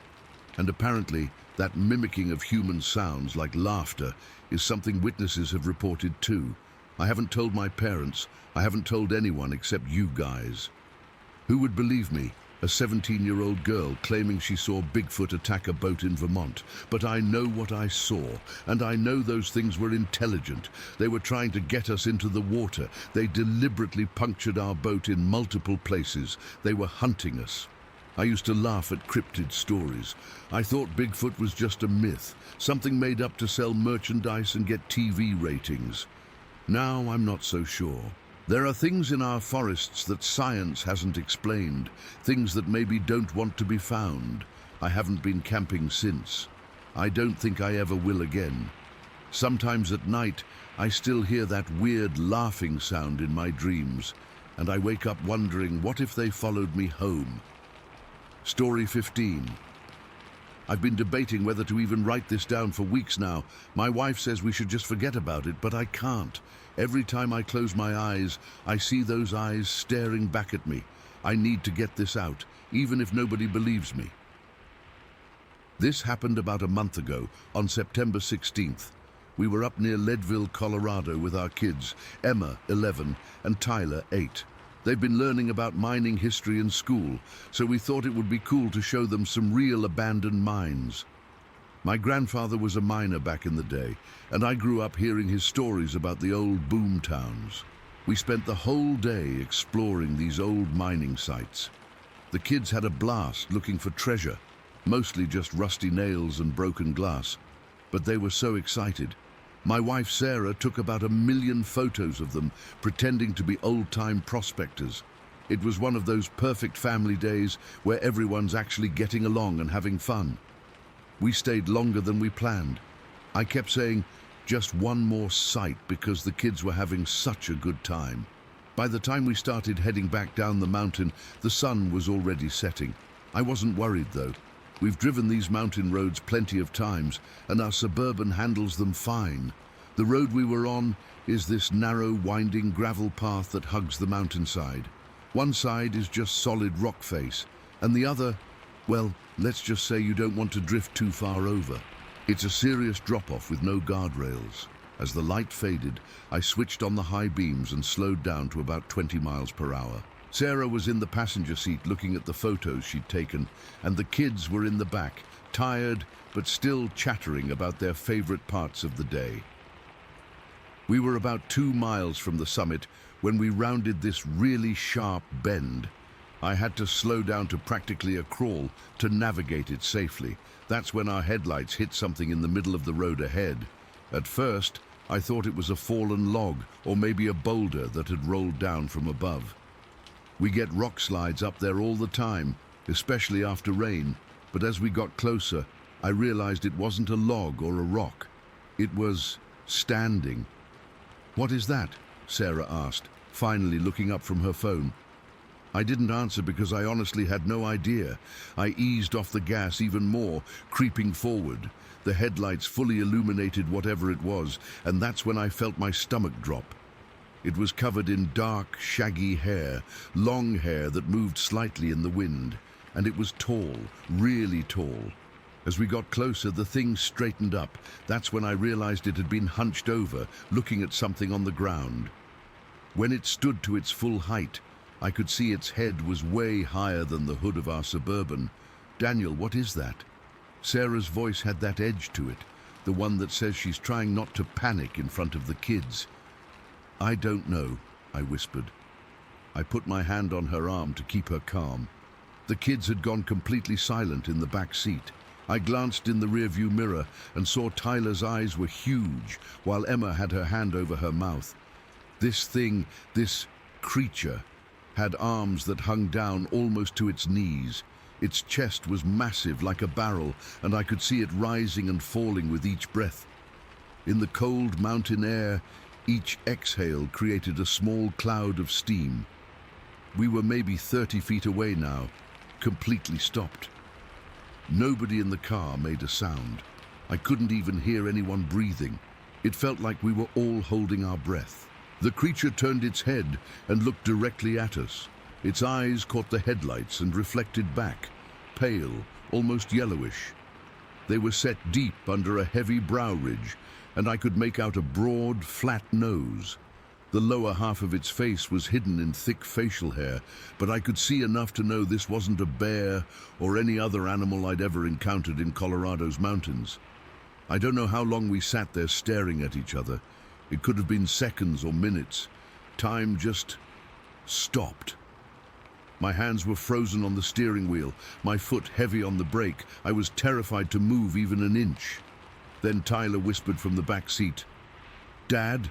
Speaker 1: And apparently, that mimicking of human sounds like laughter is something witnesses have reported too. I haven't told my parents. I haven't told anyone except you guys. Who would believe me? A 17-year-old girl claiming she saw Bigfoot attack a boat in Vermont. But I know what I saw, and I know those things were intelligent. They were trying to get us into the water. They deliberately punctured our boat in multiple places. They were hunting us. I used to laugh at cryptid stories. I thought Bigfoot was just a myth, something made up to sell merchandise and get TV ratings. Now I'm not so sure. There are things in our forests that science hasn't explained, things that maybe don't want to be found. I haven't been camping since. I don't think I ever will again. Sometimes at night, I still hear that weird laughing sound in my dreams, and I wake up wondering, what if they followed me home? Story 15. I've been debating whether to even write this down for weeks now. My wife says we should just forget about it, but I can't. Every time I close my eyes, I see those eyes staring back at me. I need to get this out, even if nobody believes me. This happened about a month ago, on September 16th. We were up near Leadville, Colorado with our kids, Emma, 11, and Tyler, 8. They've been learning about mining history in school, so we thought it would be cool to show them some real abandoned mines. My grandfather was a miner back in the day, and I grew up hearing his stories about the old boom towns. We spent the whole day exploring these old mining sites. The kids had a blast looking for treasure, mostly just rusty nails and broken glass, but they were so excited. My wife Sarah took about 1 million photos of them, pretending to be old-time prospectors. It was one of those perfect family days where everyone's actually getting along and having fun. We stayed longer than we planned. I kept saying, just one more sight, because the kids were having such a good time. By the time we started heading back down the mountain, the sun was already setting. I wasn't worried though. We've driven these mountain roads plenty of times, and our Suburban handles them fine. The road we were on is this narrow, winding gravel path that hugs the mountainside. One side is just solid rock face, and the other, well, let's just say you don't want to drift too far over. It's a serious drop-off with no guardrails. As the light faded, I switched on the high beams and slowed down to about 20 miles per hour. Sarah was in the passenger seat looking at the photos she'd taken, and the kids were in the back, tired but still chattering about their favorite parts of the day. We were about 2 miles from the summit when we rounded this really sharp bend. I had to slow down to practically a crawl to navigate it safely. That's when our headlights hit something in the middle of the road ahead. At first, I thought it was a fallen log or maybe a boulder that had rolled down from above. We get rock slides up there all the time, especially after rain, but as we got closer, I realized it wasn't a log or a rock. It was standing. "What is that?" Sarah asked, finally looking up from her phone. I didn't answer because I honestly had no idea. I eased off the gas even more, creeping forward. The headlights fully illuminated whatever it was, and that's when I felt my stomach drop. It was covered in dark, shaggy hair, long hair that moved slightly in the wind, and it was tall, really tall. As we got closer, the thing straightened up. That's when I realized it had been hunched over, looking at something on the ground. When it stood to its full height, I could see its head was way higher than the hood of our Suburban. "Daniel, what is that?" Sarah's voice had that edge to it, the one that says she's trying not to panic in front of the kids. "I don't know," I whispered. I put my hand on her arm to keep her calm. The kids had gone completely silent in the back seat. I glanced in the rearview mirror and saw Tyler's eyes were huge, while Emma had her hand over her mouth. This thing, this creature, had arms that hung down almost to its knees. Its chest was massive like a barrel, and I could see it rising and falling with each breath. In the cold mountain air, each exhale created a small cloud of steam. We were maybe 30 feet away now, completely stopped. Nobody in the car made a sound. I couldn't even hear anyone breathing. It felt like we were all holding our breath. The creature turned its head and looked directly at us. Its eyes caught the headlights and reflected back, pale, almost yellowish. They were set deep under a heavy brow ridge, and I could make out a broad, flat nose. The lower half of its face was hidden in thick facial hair, but I could see enough to know this wasn't a bear or any other animal I'd ever encountered in Colorado's mountains. I don't know how long we sat there staring at each other. It could have been seconds or minutes. Time just stopped. My hands were frozen on the steering wheel, my foot heavy on the brake. I was terrified to move even an inch. Then Tyler whispered from the back seat, "Dad?"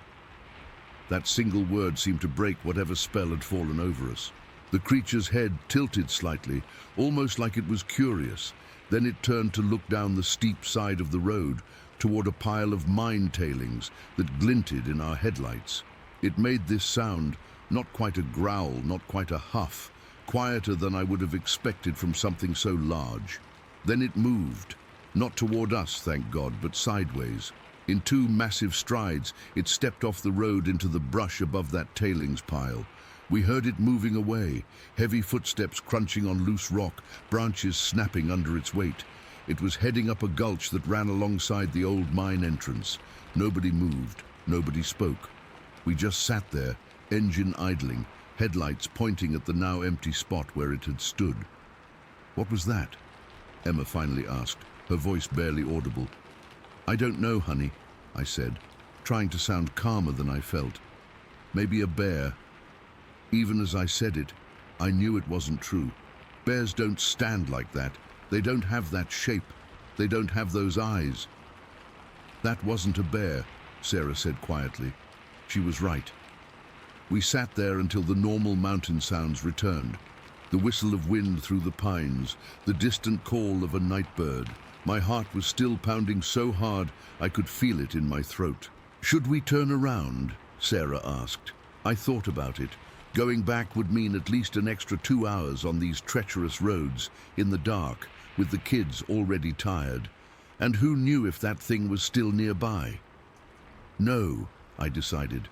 Speaker 1: That single word seemed to break whatever spell had fallen over us. The creature's head tilted slightly, almost like it was curious. Then it turned to look down the steep side of the road, toward a pile of mine tailings that glinted in our headlights. It made this sound, not quite a growl, not quite a huff, quieter than I would have expected from something so large. Then it moved, not toward us, thank God, but sideways. In 2 massive strides, it stepped off the road into the brush above that tailings pile. We heard it moving away, heavy footsteps crunching on loose rock, branches snapping under its weight. It was heading up a gulch that ran alongside the old mine entrance. Nobody moved, nobody spoke. We just sat there, engine idling, headlights pointing at the now empty spot where it had stood. "What was that?" Emma finally asked. her voice barely audible. "I don't know, honey," I said, trying to sound calmer than I felt. "Maybe a bear." Even as I said it, I knew it wasn't true. Bears don't stand like that. They don't have that shape. They don't have those eyes. "That wasn't a bear," Sarah said quietly. She was right. We sat there until the normal mountain sounds returned. The whistle of wind through the pines, the distant call of a night bird. My heart was still pounding so hard I could feel it in my throat. "Should we turn around?" Sarah asked. I thought about it. Going back would mean at least an extra 2 hours on these treacherous roads, in the dark, with the kids already tired. And who knew if that thing was still nearby? "No," I decided.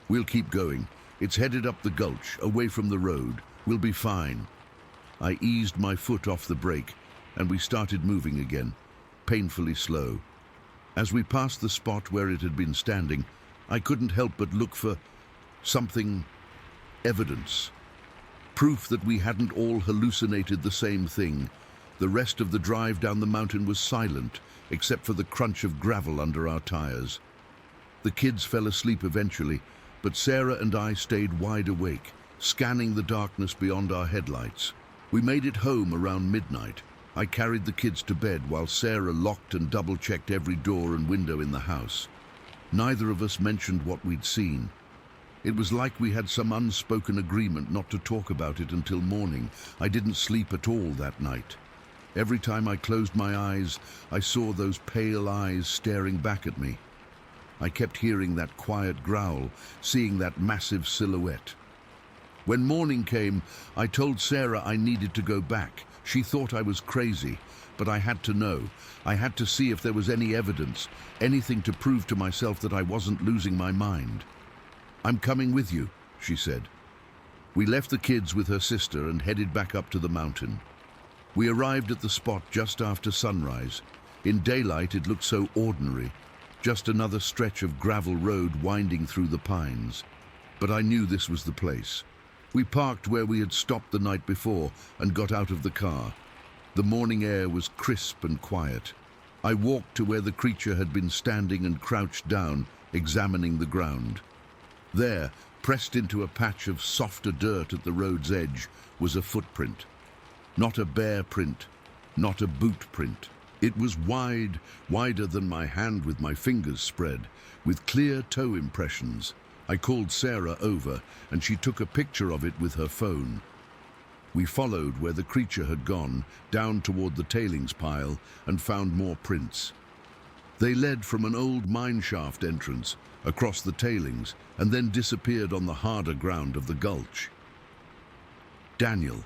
Speaker 1: "We'll keep going. It's headed up the gulch, away from the road. We'll be fine." I eased my foot off the brake, and we started moving again, painfully slow. As we passed the spot where it had been standing, I couldn't help but look for something, evidence. Proof that we hadn't all hallucinated the same thing. The rest of the drive down the mountain was silent, except for the crunch of gravel under our tires. The kids fell asleep eventually, but Sarah and I stayed wide awake, scanning the darkness beyond our headlights. We made it home around midnight. I carried the kids to bed while Sarah locked and double-checked every door and window in the house. Neither of us mentioned what we'd seen. It was like we had some unspoken agreement not to talk about it until morning. I didn't sleep at all that night. Every time I closed my eyes, I saw those pale eyes staring back at me. I kept hearing that quiet growl, seeing that massive silhouette. When morning came, I told Sarah I needed to go back. She thought I was crazy, but I had to know. I had to see if there was any evidence, anything to prove to myself that I wasn't losing my mind. "I'm coming with you," she said. We left the kids with her sister and headed back up to the mountain. We arrived at the spot just after sunrise. In daylight, it looked so ordinary, just another stretch of gravel road winding through the pines. But I knew this was the place. We parked where we had stopped the night before and got out of the car. The morning air was crisp and quiet. I walked to where the creature had been standing and crouched down, examining the ground. There, pressed into a patch of softer dirt at the road's edge, was a footprint. Not a bear print, not a boot print. It was wide, wider than my hand with my fingers spread, with clear toe impressions. I called Sarah over, and she took a picture of it with her phone. We followed where the creature had gone, down toward the tailings pile, and found more prints. They led from an old mine shaft entrance, across the tailings, and then disappeared on the harder ground of the gulch. "Daniel,"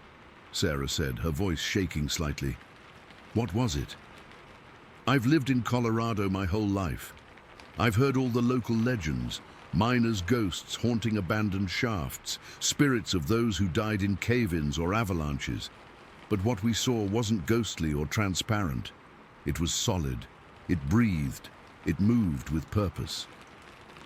Speaker 1: Sarah said, her voice shaking slightly. "What was it?" "I've lived in Colorado my whole life. I've heard all the local legends, miners' ghosts haunting abandoned shafts, spirits of those who died in cave-ins or avalanches. But what we saw wasn't ghostly or transparent. It was solid. It breathed. It moved with purpose.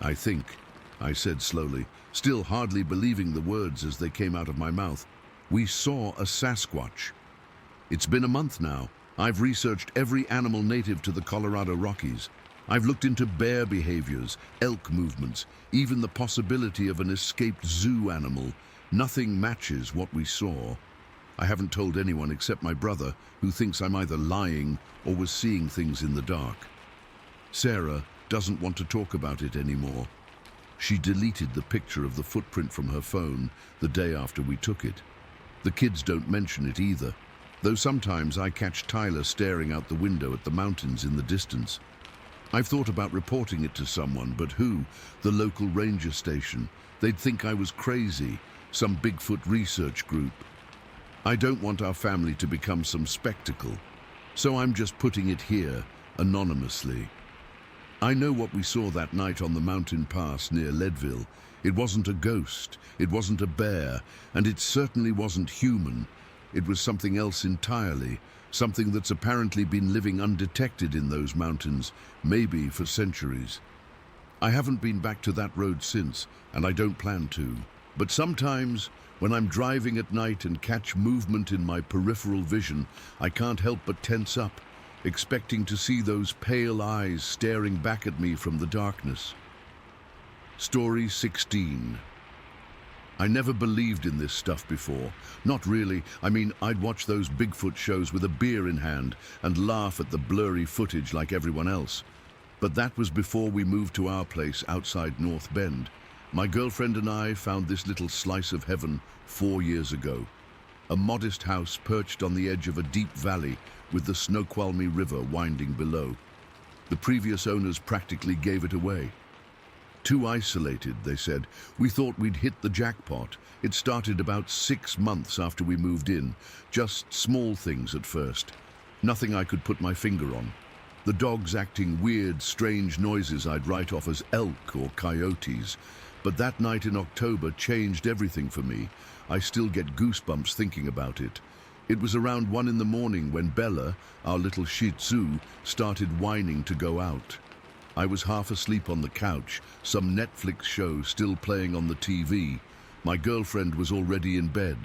Speaker 1: I think," I said slowly, still hardly believing the words as they came out of my mouth, "we saw a Sasquatch. It's been a month now. I've researched every animal native to the Colorado Rockies. I've looked into bear behaviors, elk movements, even the possibility of an escaped zoo animal. Nothing matches what we saw. I haven't told anyone except my brother, who thinks I'm either lying or was seeing things in the dark. Sarah doesn't want to talk about it anymore. She deleted the picture of the footprint from her phone the day after we took it. The kids don't mention it either, though sometimes I catch Tyler staring out the window at the mountains in the distance. I've thought about reporting it to someone, but who? The local ranger station. They'd think I was crazy, some Bigfoot research group. I don't want our family to become some spectacle, so I'm just putting it here, anonymously. I know what we saw that night on the mountain pass near Leadville. It wasn't a ghost, it wasn't a bear, and it certainly wasn't human. It was something else entirely, something that's apparently been living undetected in those mountains, maybe for centuries. I haven't been back to that road since, and I don't plan to. But sometimes, when I'm driving at night and catch movement in my peripheral vision, I can't help but tense up, expecting to see those pale eyes staring back at me from the darkness. Story 16. I never believed in this stuff before. Not really. I mean, I'd watch those Bigfoot shows with a beer in hand and laugh at the blurry footage like everyone else. But that was before we moved to our place outside North Bend. My girlfriend and I found this little slice of heaven 4 years ago. A modest house perched on the edge of a deep valley with the Snoqualmie River winding below. The previous owners practically gave it away. Too isolated, they said. We thought we'd hit the jackpot. It started about 6 months after we moved in. Just small things at first. Nothing I could put my finger on. The dogs acting weird, strange noises I'd write off as elk or coyotes. But that night in October changed everything for me. I still get goosebumps thinking about it. It was around 1 in the morning when Bella, our little Shih Tzu, started whining to go out. I was half asleep on the couch, some Netflix show still playing on the TV. My girlfriend was already in bed.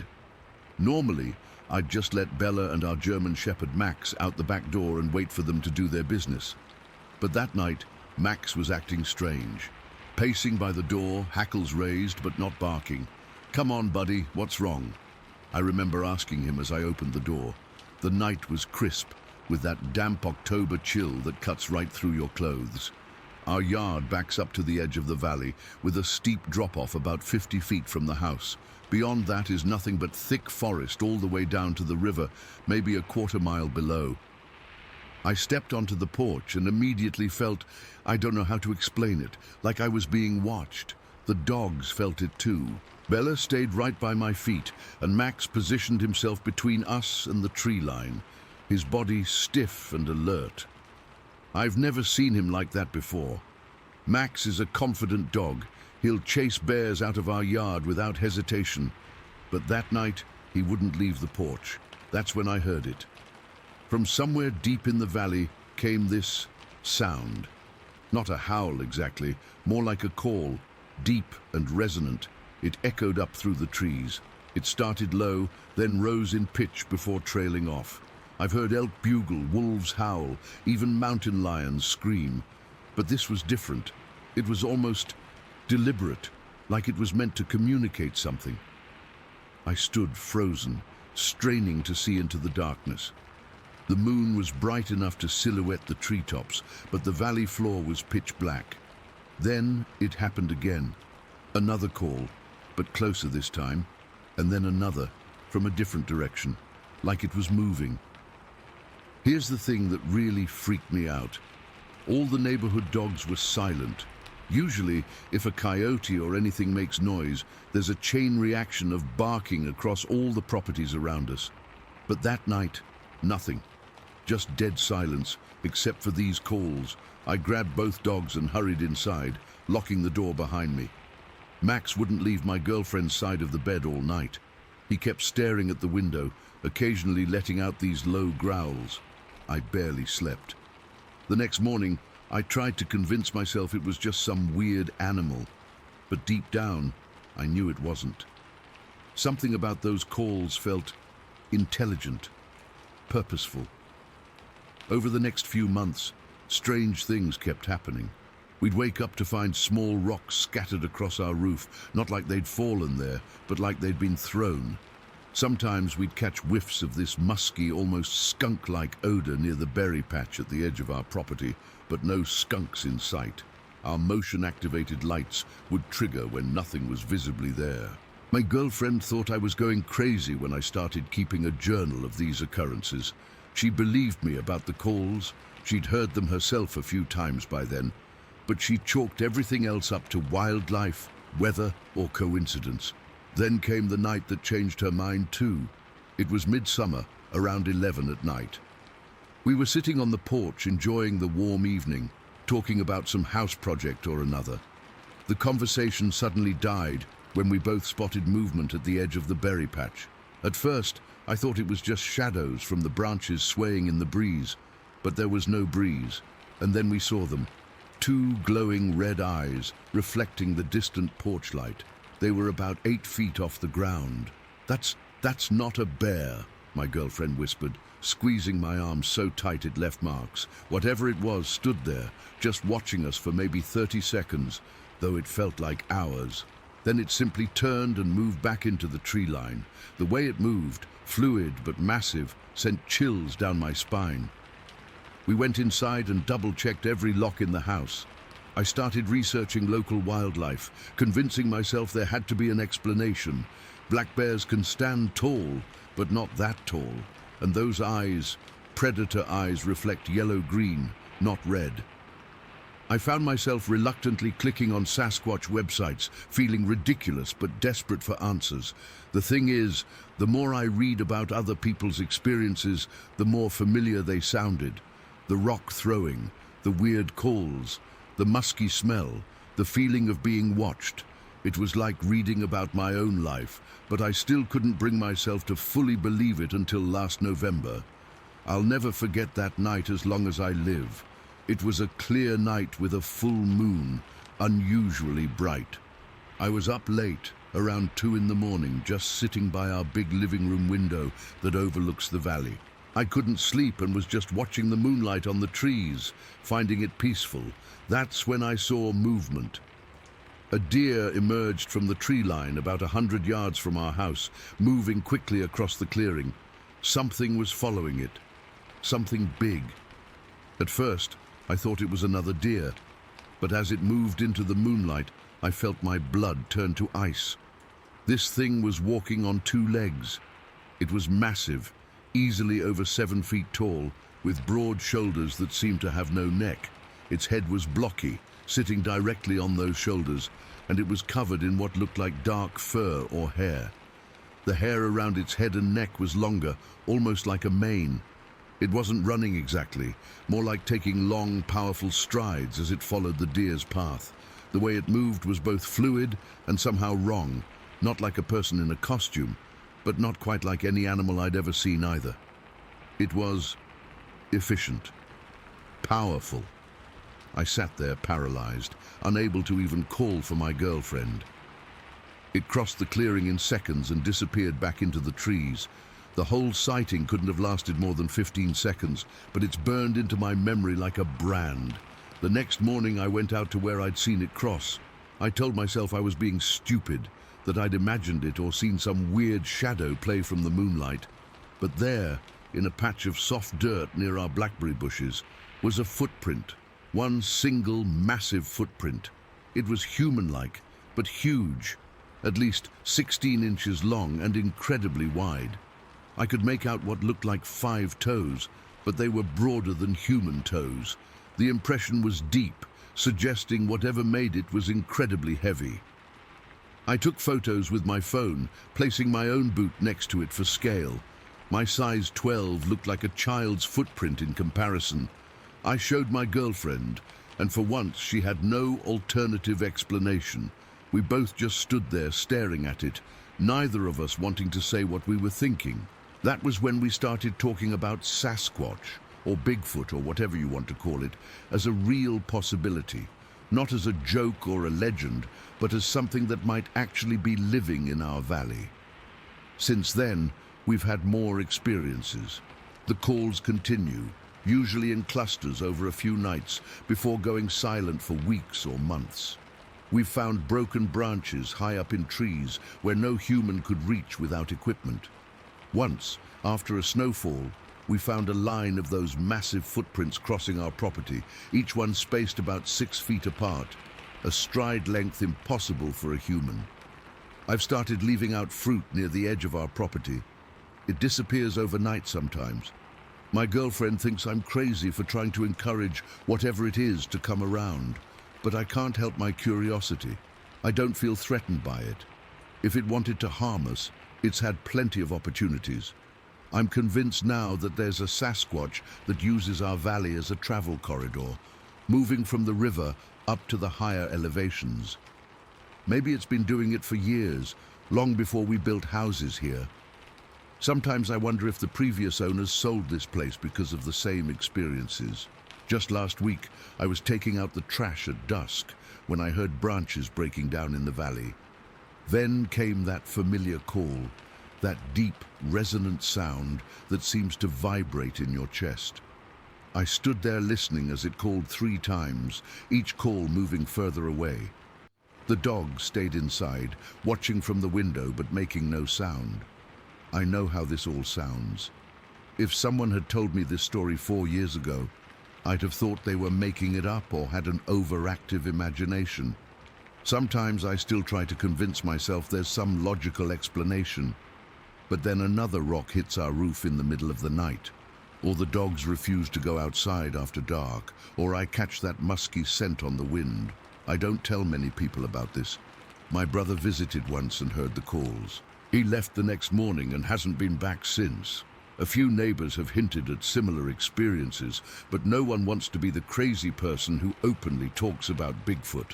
Speaker 1: Normally, I'd just let Bella and our German Shepherd Max out the back door and wait for them to do their business. But that night, Max was acting strange. Pacing by the door, hackles raised but not barking. "Come on, buddy, what's wrong?" I remember asking him as I opened the door. The night was crisp, with that damp October chill that cuts right through your clothes. Our yard backs up to the edge of the valley, with a steep drop-off about 50 feet from the house. Beyond that is nothing but thick forest all the way down to the river, maybe a quarter-mile below. I stepped onto the porch and immediately felt, I don't know how to explain it, like I was being watched. The dogs felt it too. Bella stayed right by my feet, and Max positioned himself between us and the tree line, his body stiff and alert. I've never seen him like that before. Max is a confident dog. He'll chase bears out of our yard without hesitation. But that night, he wouldn't leave the porch. That's when I heard it. From somewhere deep in the valley came this sound. Not a howl exactly, more like a call, deep and resonant. It echoed up through the trees. It started low, then rose in pitch before trailing off. I've heard elk bugle, wolves howl, even mountain lions scream. But this was different. It was almost deliberate, like it was meant to communicate something. I stood frozen, straining to see into the darkness. The moon was bright enough to silhouette the treetops, but the valley floor was pitch black. Then it happened again. Another call, but closer this time, and then another, from a different direction, like it was moving. Here's the thing that really freaked me out. All the neighborhood dogs were silent. Usually, if a coyote or anything makes noise, there's a chain reaction of barking across all the properties around us. But that night, nothing. Just dead silence, except for these calls. I grabbed both dogs and hurried inside, locking the door behind me. Max wouldn't leave my girlfriend's side of the bed all night. He kept staring at the window, occasionally letting out these low growls. I barely slept. The next morning, I tried to convince myself it was just some weird animal, but deep down, I knew it wasn't. Something about those calls felt intelligent, purposeful. Over the next few months, strange things kept happening. We'd wake up to find small rocks scattered across our roof, not like they'd fallen there, but like they'd been thrown. Sometimes we'd catch whiffs of this musky, almost skunk-like odor near the berry patch at the edge of our property, but no skunks in sight. Our motion-activated lights would trigger when nothing was visibly there. My girlfriend thought I was going crazy when I started keeping a journal of these occurrences. She believed me about the calls. She'd heard them herself a few times by then, but she chalked everything else up to wildlife, weather, or coincidence. Then came the night that changed her mind too. It was midsummer, around 11 at night. We were sitting on the porch enjoying the warm evening, talking about some house project or another. The conversation suddenly died when we both spotted movement at the edge of the berry patch. At first, I thought it was just shadows from the branches swaying in the breeze, but there was no breeze, and then we saw them. 2 glowing red eyes reflecting the distant porch light. They were about 8 feet off the ground. That's not a bear. my girlfriend whispered, squeezing my arm so tight it left marks. Whatever it was stood there, just watching us for maybe 30 seconds, though it felt like hours. Then it simply turned and moved back into the tree line. The way it moved, fluid but massive, sent chills down my spine. We went inside and double-checked every lock in the house. I started researching local wildlife, convincing myself there had to be an explanation. Black bears can stand tall, but not that tall. And those eyes, predator eyes, reflect yellow-green, not red. I found myself reluctantly clicking on Sasquatch websites, feeling ridiculous but desperate for answers. The thing is, the more I read about other people's experiences, the more familiar they sounded. The rock throwing, the weird calls, the musky smell, the feeling of being watched. It was like reading about my own life, but I still couldn't bring myself to fully believe it until last November. I'll never forget that night as long as I live. It was a clear night with a full moon, unusually bright. I was up late, around 2 in the morning, just sitting by our big living room window that overlooks the valley. I couldn't sleep and was just watching the moonlight on the trees, finding it peaceful. That's when I saw movement. A deer emerged from the tree line about 100 yards from our house, moving quickly across the clearing. Something was following it. Something big. At first, I thought it was another deer, but as it moved into the moonlight, I felt my blood turn to ice. This thing was walking on 2 legs. It was massive, easily over 7 feet tall, with broad shoulders that seemed to have no neck. Its head was blocky, sitting directly on those shoulders, and it was covered in what looked like dark fur or hair. The hair around its head and neck was longer, almost like a mane. It wasn't running exactly, more like taking long, powerful strides as it followed the deer's path. The way it moved was both fluid and somehow wrong, not like a person in a costume, but not quite like any animal I'd ever seen either. It was efficient, powerful. I sat there paralyzed, unable to even call for my girlfriend. It crossed the clearing in seconds and disappeared back into the trees. The whole sighting couldn't have lasted more than 15 seconds, but it's burned into my memory like a brand. The next morning I went out to where I'd seen it cross. I told myself I was being stupid, that I'd imagined it or seen some weird shadow play from the moonlight. But there, in a patch of soft dirt near our blackberry bushes, was a footprint. One single, massive footprint. It was human-like, but huge, at least 16 inches long and incredibly wide. I could make out what looked like 5 toes, but they were broader than human toes. The impression was deep, suggesting whatever made it was incredibly heavy. I took photos with my phone, placing my own boot next to it for scale. My size 12 looked like a child's footprint in comparison. I showed my girlfriend, and for once she had no alternative explanation. We both just stood there staring at it, neither of us wanting to say what we were thinking. That was when we started talking about Sasquatch, or Bigfoot, or whatever you want to call it, as a real possibility. Not as a joke or a legend, but as something that might actually be living in our valley. Since then, we've had more experiences. The calls continue, usually in clusters over a few nights, before going silent for weeks or months. We've found broken branches high up in trees where no human could reach without equipment. Once, after a snowfall, we found a line of those massive footprints crossing our property, each one spaced about 6 feet apart, a stride length impossible for a human. I've started leaving out fruit near the edge of our property. It disappears overnight sometimes. My girlfriend thinks I'm crazy for trying to encourage whatever it is to come around, but I can't help my curiosity. I don't feel threatened by it. If it wanted to harm us, it's had plenty of opportunities. I'm convinced now that there's a Sasquatch that uses our valley as a travel corridor, moving from the river up to the higher elevations. Maybe it's been doing it for years, long before we built houses here. Sometimes I wonder if the previous owners sold this place because of the same experiences. Just last week, I was taking out the trash at dusk when I heard branches breaking down in the valley. Then came that familiar call, that deep, resonant sound that seems to vibrate in your chest. I stood there listening as it called 3 times, each call moving further away. The dog stayed inside, watching from the window but making no sound. I know how this all sounds. If someone had told me this story 4 years ago, I'd have thought they were making it up or had an overactive imagination. Sometimes I still try to convince myself there's some logical explanation, but then another rock hits our roof in the middle of the night, or the dogs refuse to go outside after dark, or I catch that musky scent on the wind. I don't tell many people about this. My brother visited once and heard the calls. He left the next morning and hasn't been back since. A few neighbors have hinted at similar experiences, but no one wants to be the crazy person who openly talks about Bigfoot.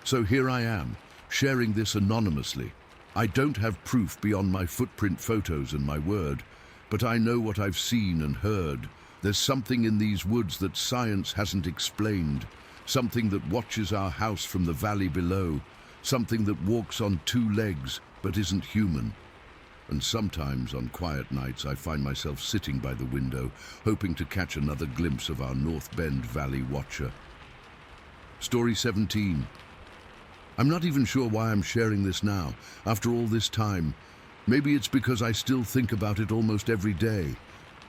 Speaker 1: So here I am, sharing this anonymously. I don't have proof beyond my footprint photos and my word, but I know what I've seen and heard. There's something in these woods that science hasn't explained, something that watches our house from the valley below, something that walks on 2 legs but isn't human. And sometimes on quiet nights I find myself sitting by the window, hoping to catch another glimpse of our North Bend Valley watcher. Story 17. I'm not even sure why I'm sharing this now, after all this time. Maybe it's because I still think about it almost every day.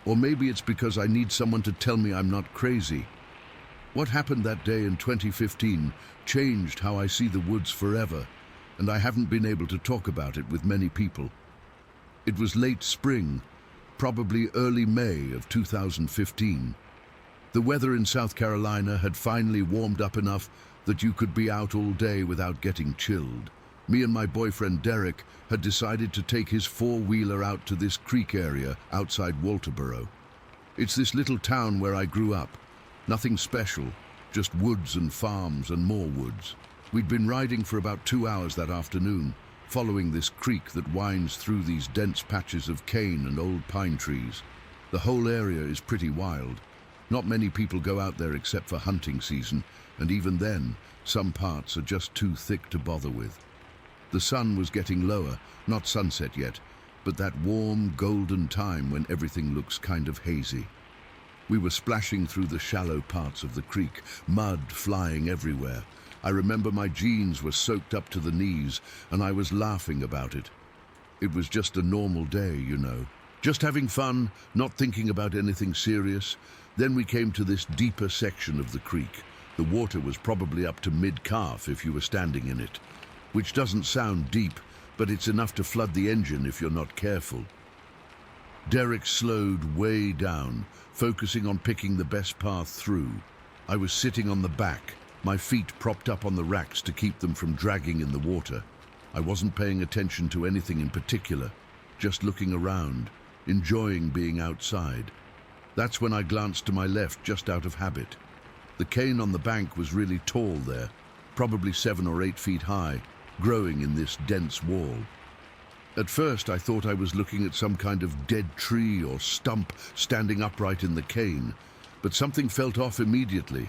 Speaker 1: Or maybe it's because I need someone to tell me I'm not crazy. What happened that day in 2015 changed how I see the woods forever, and I haven't been able to talk about it with many people. It was late spring, probably early May of 2015. The weather in South Carolina had finally warmed up enough that you could be out all day without getting chilled. Me and my boyfriend Derek had decided to take his 4-wheeler out to this creek area outside Walterboro. It's this little town where I grew up. Nothing special, just woods and farms and more woods. We'd been riding for about 2 hours that afternoon, following this creek that winds through these dense patches of cane and old pine trees. The whole area is pretty wild. Not many people go out there except for hunting season, and even then, some parts are just too thick to bother with. The sun was getting lower, not sunset yet, but that warm, golden time when everything looks kind of hazy. We were splashing through the shallow parts of the creek, mud flying everywhere. I remember my jeans were soaked up to the knees, and I was laughing about it. It was just a normal day, you know. Just having fun, not thinking about anything serious. Then we came to this deeper section of the creek. The water was probably up to mid-calf if you were standing in it, which doesn't sound deep, but it's enough to flood the engine if you're not careful. Derek slowed way down, focusing on picking the best path through. I was sitting on the back, my feet propped up on the racks to keep them from dragging in the water. I wasn't paying attention to anything in particular, just looking around, enjoying being outside. That's when I glanced to my left just out of habit. The cane on the bank was really tall there, probably 7 or 8 feet high, growing in this dense wall. At first I thought I was looking at some kind of dead tree or stump standing upright in the cane, but something felt off immediately.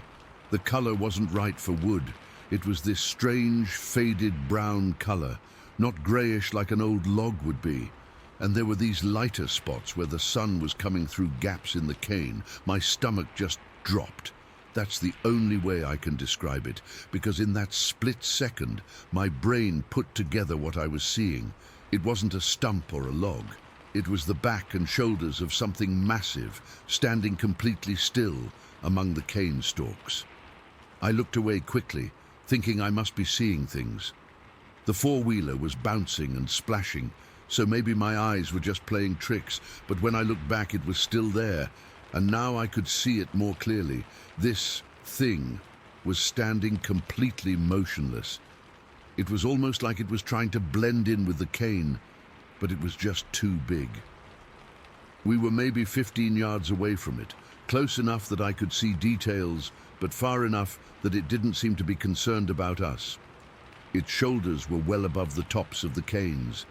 Speaker 1: The color wasn't right for wood. It was this strange, faded brown color, not grayish like an old log would be. And there were these lighter spots where the sun was coming through gaps in the cane. My stomach just dropped. That's the only way I can describe it, because in that split second, my brain put together what I was seeing. It wasn't a stump or a log. It was the back and shoulders of something massive, standing completely still among the cane stalks. I looked away quickly, thinking I must be seeing things. The 4-wheeler was bouncing and splashing, so maybe my eyes were just playing tricks, but when I looked back it was still there, and now I could see it more clearly. This thing was standing completely motionless. It was almost like it was trying to blend in with the cane, but it was just too big. We were maybe 15 yards away from it, close enough that I could see details, but far enough that it didn't seem to be concerned about us. Its shoulders were well above the tops of the canes.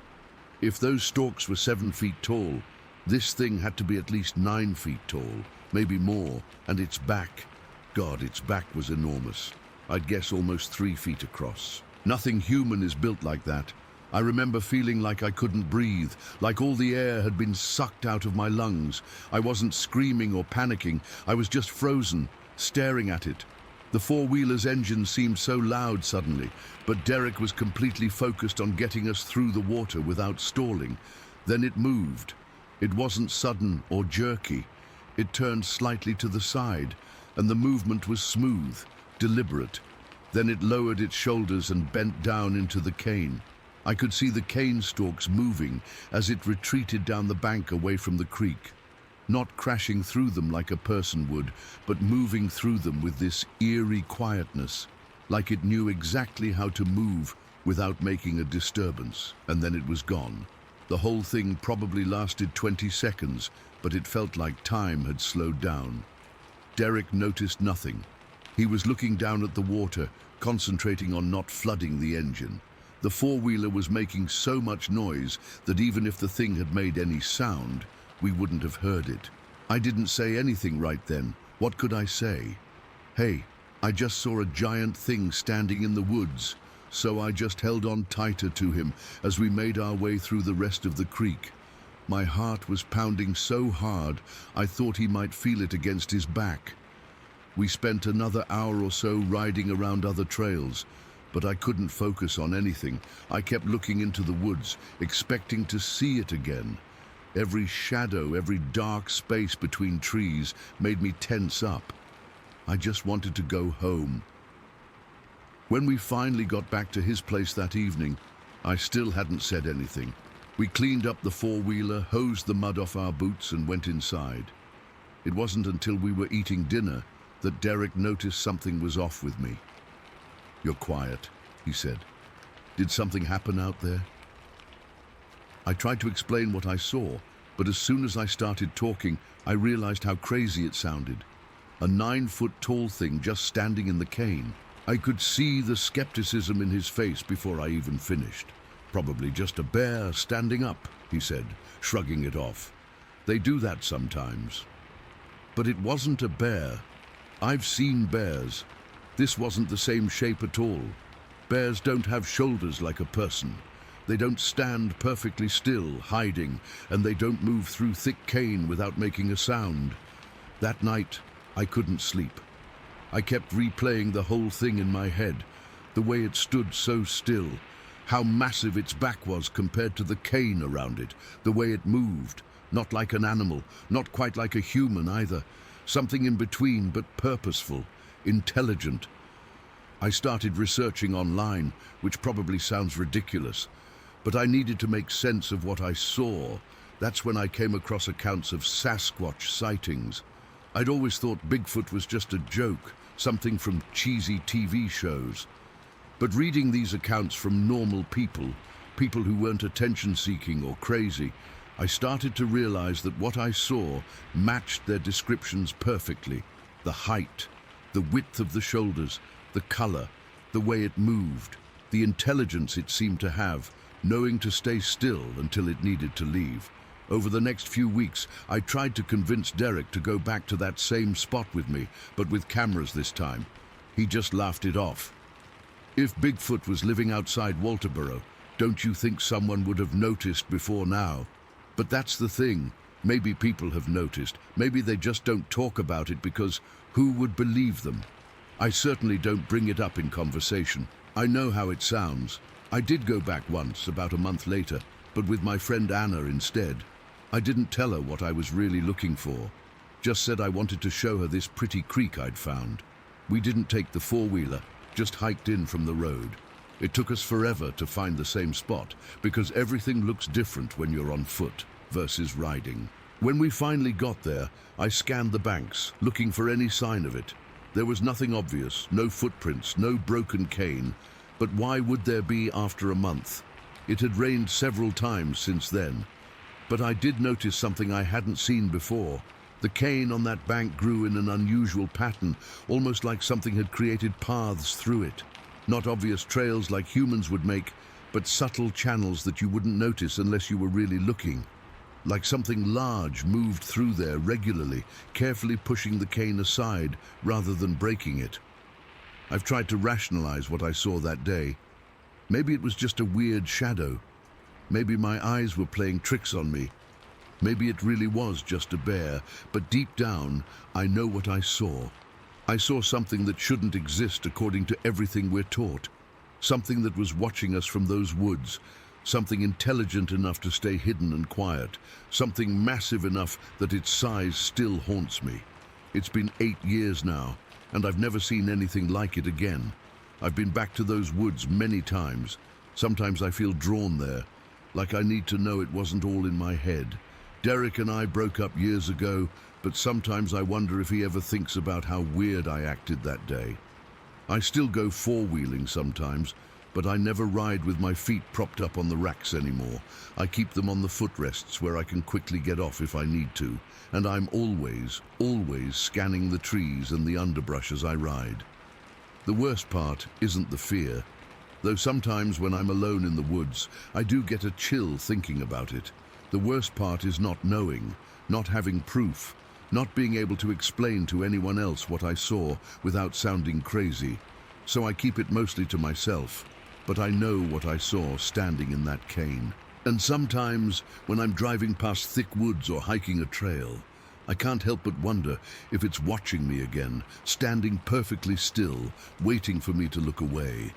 Speaker 1: If those stalks were 7 feet tall, this thing had to be at least 9 feet tall, maybe more, and its back, God, its back was enormous. I'd guess almost 3 feet across. Nothing human is built like that. I remember feeling like I couldn't breathe, like all the air had been sucked out of my lungs. I wasn't screaming or panicking, I was just frozen, staring at it. The four-wheeler's engine seemed so loud suddenly, but Derek was completely focused on getting us through the water without stalling. Then it moved. It wasn't sudden or jerky. It turned slightly to the side, and the movement was smooth, deliberate. Then it lowered its shoulders and bent down into the cane. I could see the cane stalks moving as it retreated down the bank away from the creek. Not crashing through them like a person would, but moving through them with this eerie quietness, like it knew exactly how to move without making a disturbance. And then it was gone. The whole thing probably lasted 20 seconds, but it felt like time had slowed down. Derek noticed nothing. He was looking down at the water, concentrating on not flooding the engine. The four-wheeler was making so much noise that even if the thing had made any sound, we wouldn't have heard it. I didn't say anything right then. What could I say? Hey, I just saw a giant thing standing in the woods, so I just held on tighter to him as we made our way through the rest of the creek. My heart was pounding so hard, I thought he might feel it against his back. We spent another hour or so riding around other trails, but I couldn't focus on anything. I kept looking into the woods, expecting to see it again. Every shadow, every dark space between trees made me tense up. I just wanted to go home. When we finally got back to his place that evening, I still hadn't said anything. We cleaned up the four-wheeler, hosed the mud off our boots, and went inside. It wasn't until we were eating dinner that Derek noticed something was off with me. "You're quiet," he said. "Did something happen out there?" I tried to explain what I saw, but as soon as I started talking, I realized how crazy it sounded. A 9-foot-tall thing just standing in the cane. I could see the skepticism in his face before I even finished. "Probably just a bear standing up," he said, shrugging it off. "They do that sometimes." But it wasn't a bear. I've seen bears. This wasn't the same shape at all. Bears don't have shoulders like a person. They don't stand perfectly still, hiding, and they don't move through thick cane without making a sound. That night, I couldn't sleep. I kept replaying the whole thing in my head, the way it stood so still, how massive its back was compared to the cane around it, the way it moved, not like an animal, not quite like a human either, something in between but purposeful, intelligent. I started researching online, which probably sounds ridiculous, but I needed to make sense of what I saw. That's when I came across accounts of Sasquatch sightings. I'd always thought Bigfoot was just a joke, something from cheesy TV shows. But reading these accounts from normal people, people who weren't attention-seeking or crazy, I started to realize that what I saw matched their descriptions perfectly. The height, the width of the shoulders, the color, the way it moved, the intelligence it seemed to have, knowing to stay still until it needed to leave. Over the next few weeks, I tried to convince Derek to go back to that same spot with me, but with cameras this time. He just laughed it off. If Bigfoot was living outside Walterboro, don't you think someone would have noticed before now? But that's the thing. Maybe people have noticed. Maybe they just don't talk about it because who would believe them? I certainly don't bring it up in conversation. I know how it sounds. I did go back once, about a month later, but with my friend Anna instead. I didn't tell her what I was really looking for. Just said I wanted to show her this pretty creek I'd found. We didn't take the four-wheeler, just hiked in from the road. It took us forever to find the same spot because everything looks different when you're on foot versus riding. When we finally got there, I scanned the banks, looking for any sign of it. There was nothing obvious, no footprints, no broken cane. But why would there be after a month? It had rained several times since then. But I did notice something I hadn't seen before. The cane on that bank grew in an unusual pattern, almost like something had created paths through it. Not obvious trails like humans would make, but subtle channels that you wouldn't notice unless you were really looking. Like something large moved through there regularly, carefully pushing the cane aside rather than breaking it. I've tried to rationalize what I saw that day. Maybe it was just a weird shadow. Maybe my eyes were playing tricks on me. Maybe it really was just a bear, but deep down, I know what I saw. I saw something that shouldn't exist according to everything we're taught. Something that was watching us from those woods. Something intelligent enough to stay hidden and quiet. Something massive enough that its size still haunts me. It's been 8 years now, and I've never seen anything like it again. I've been back to those woods many times. Sometimes I feel drawn there, like I need to know it wasn't all in my head. Derek and I broke up years ago, but sometimes I wonder if he ever thinks about how weird I acted that day. I still go four-wheeling sometimes, but I never ride with my feet propped up on the racks anymore. I keep them on the footrests where I can quickly get off if I need to, and I'm always scanning the trees and the underbrush as I ride. The worst part isn't the fear, though sometimes when I'm alone in the woods, I do get a chill thinking about it. The worst part is not knowing, not having proof, not being able to explain to anyone else what I saw without sounding crazy. So I keep it mostly to myself, but I know what I saw standing in that cane. And sometimes, when I'm driving past thick woods or hiking a trail, I can't help but wonder if it's watching me again, standing perfectly still, waiting for me to look away.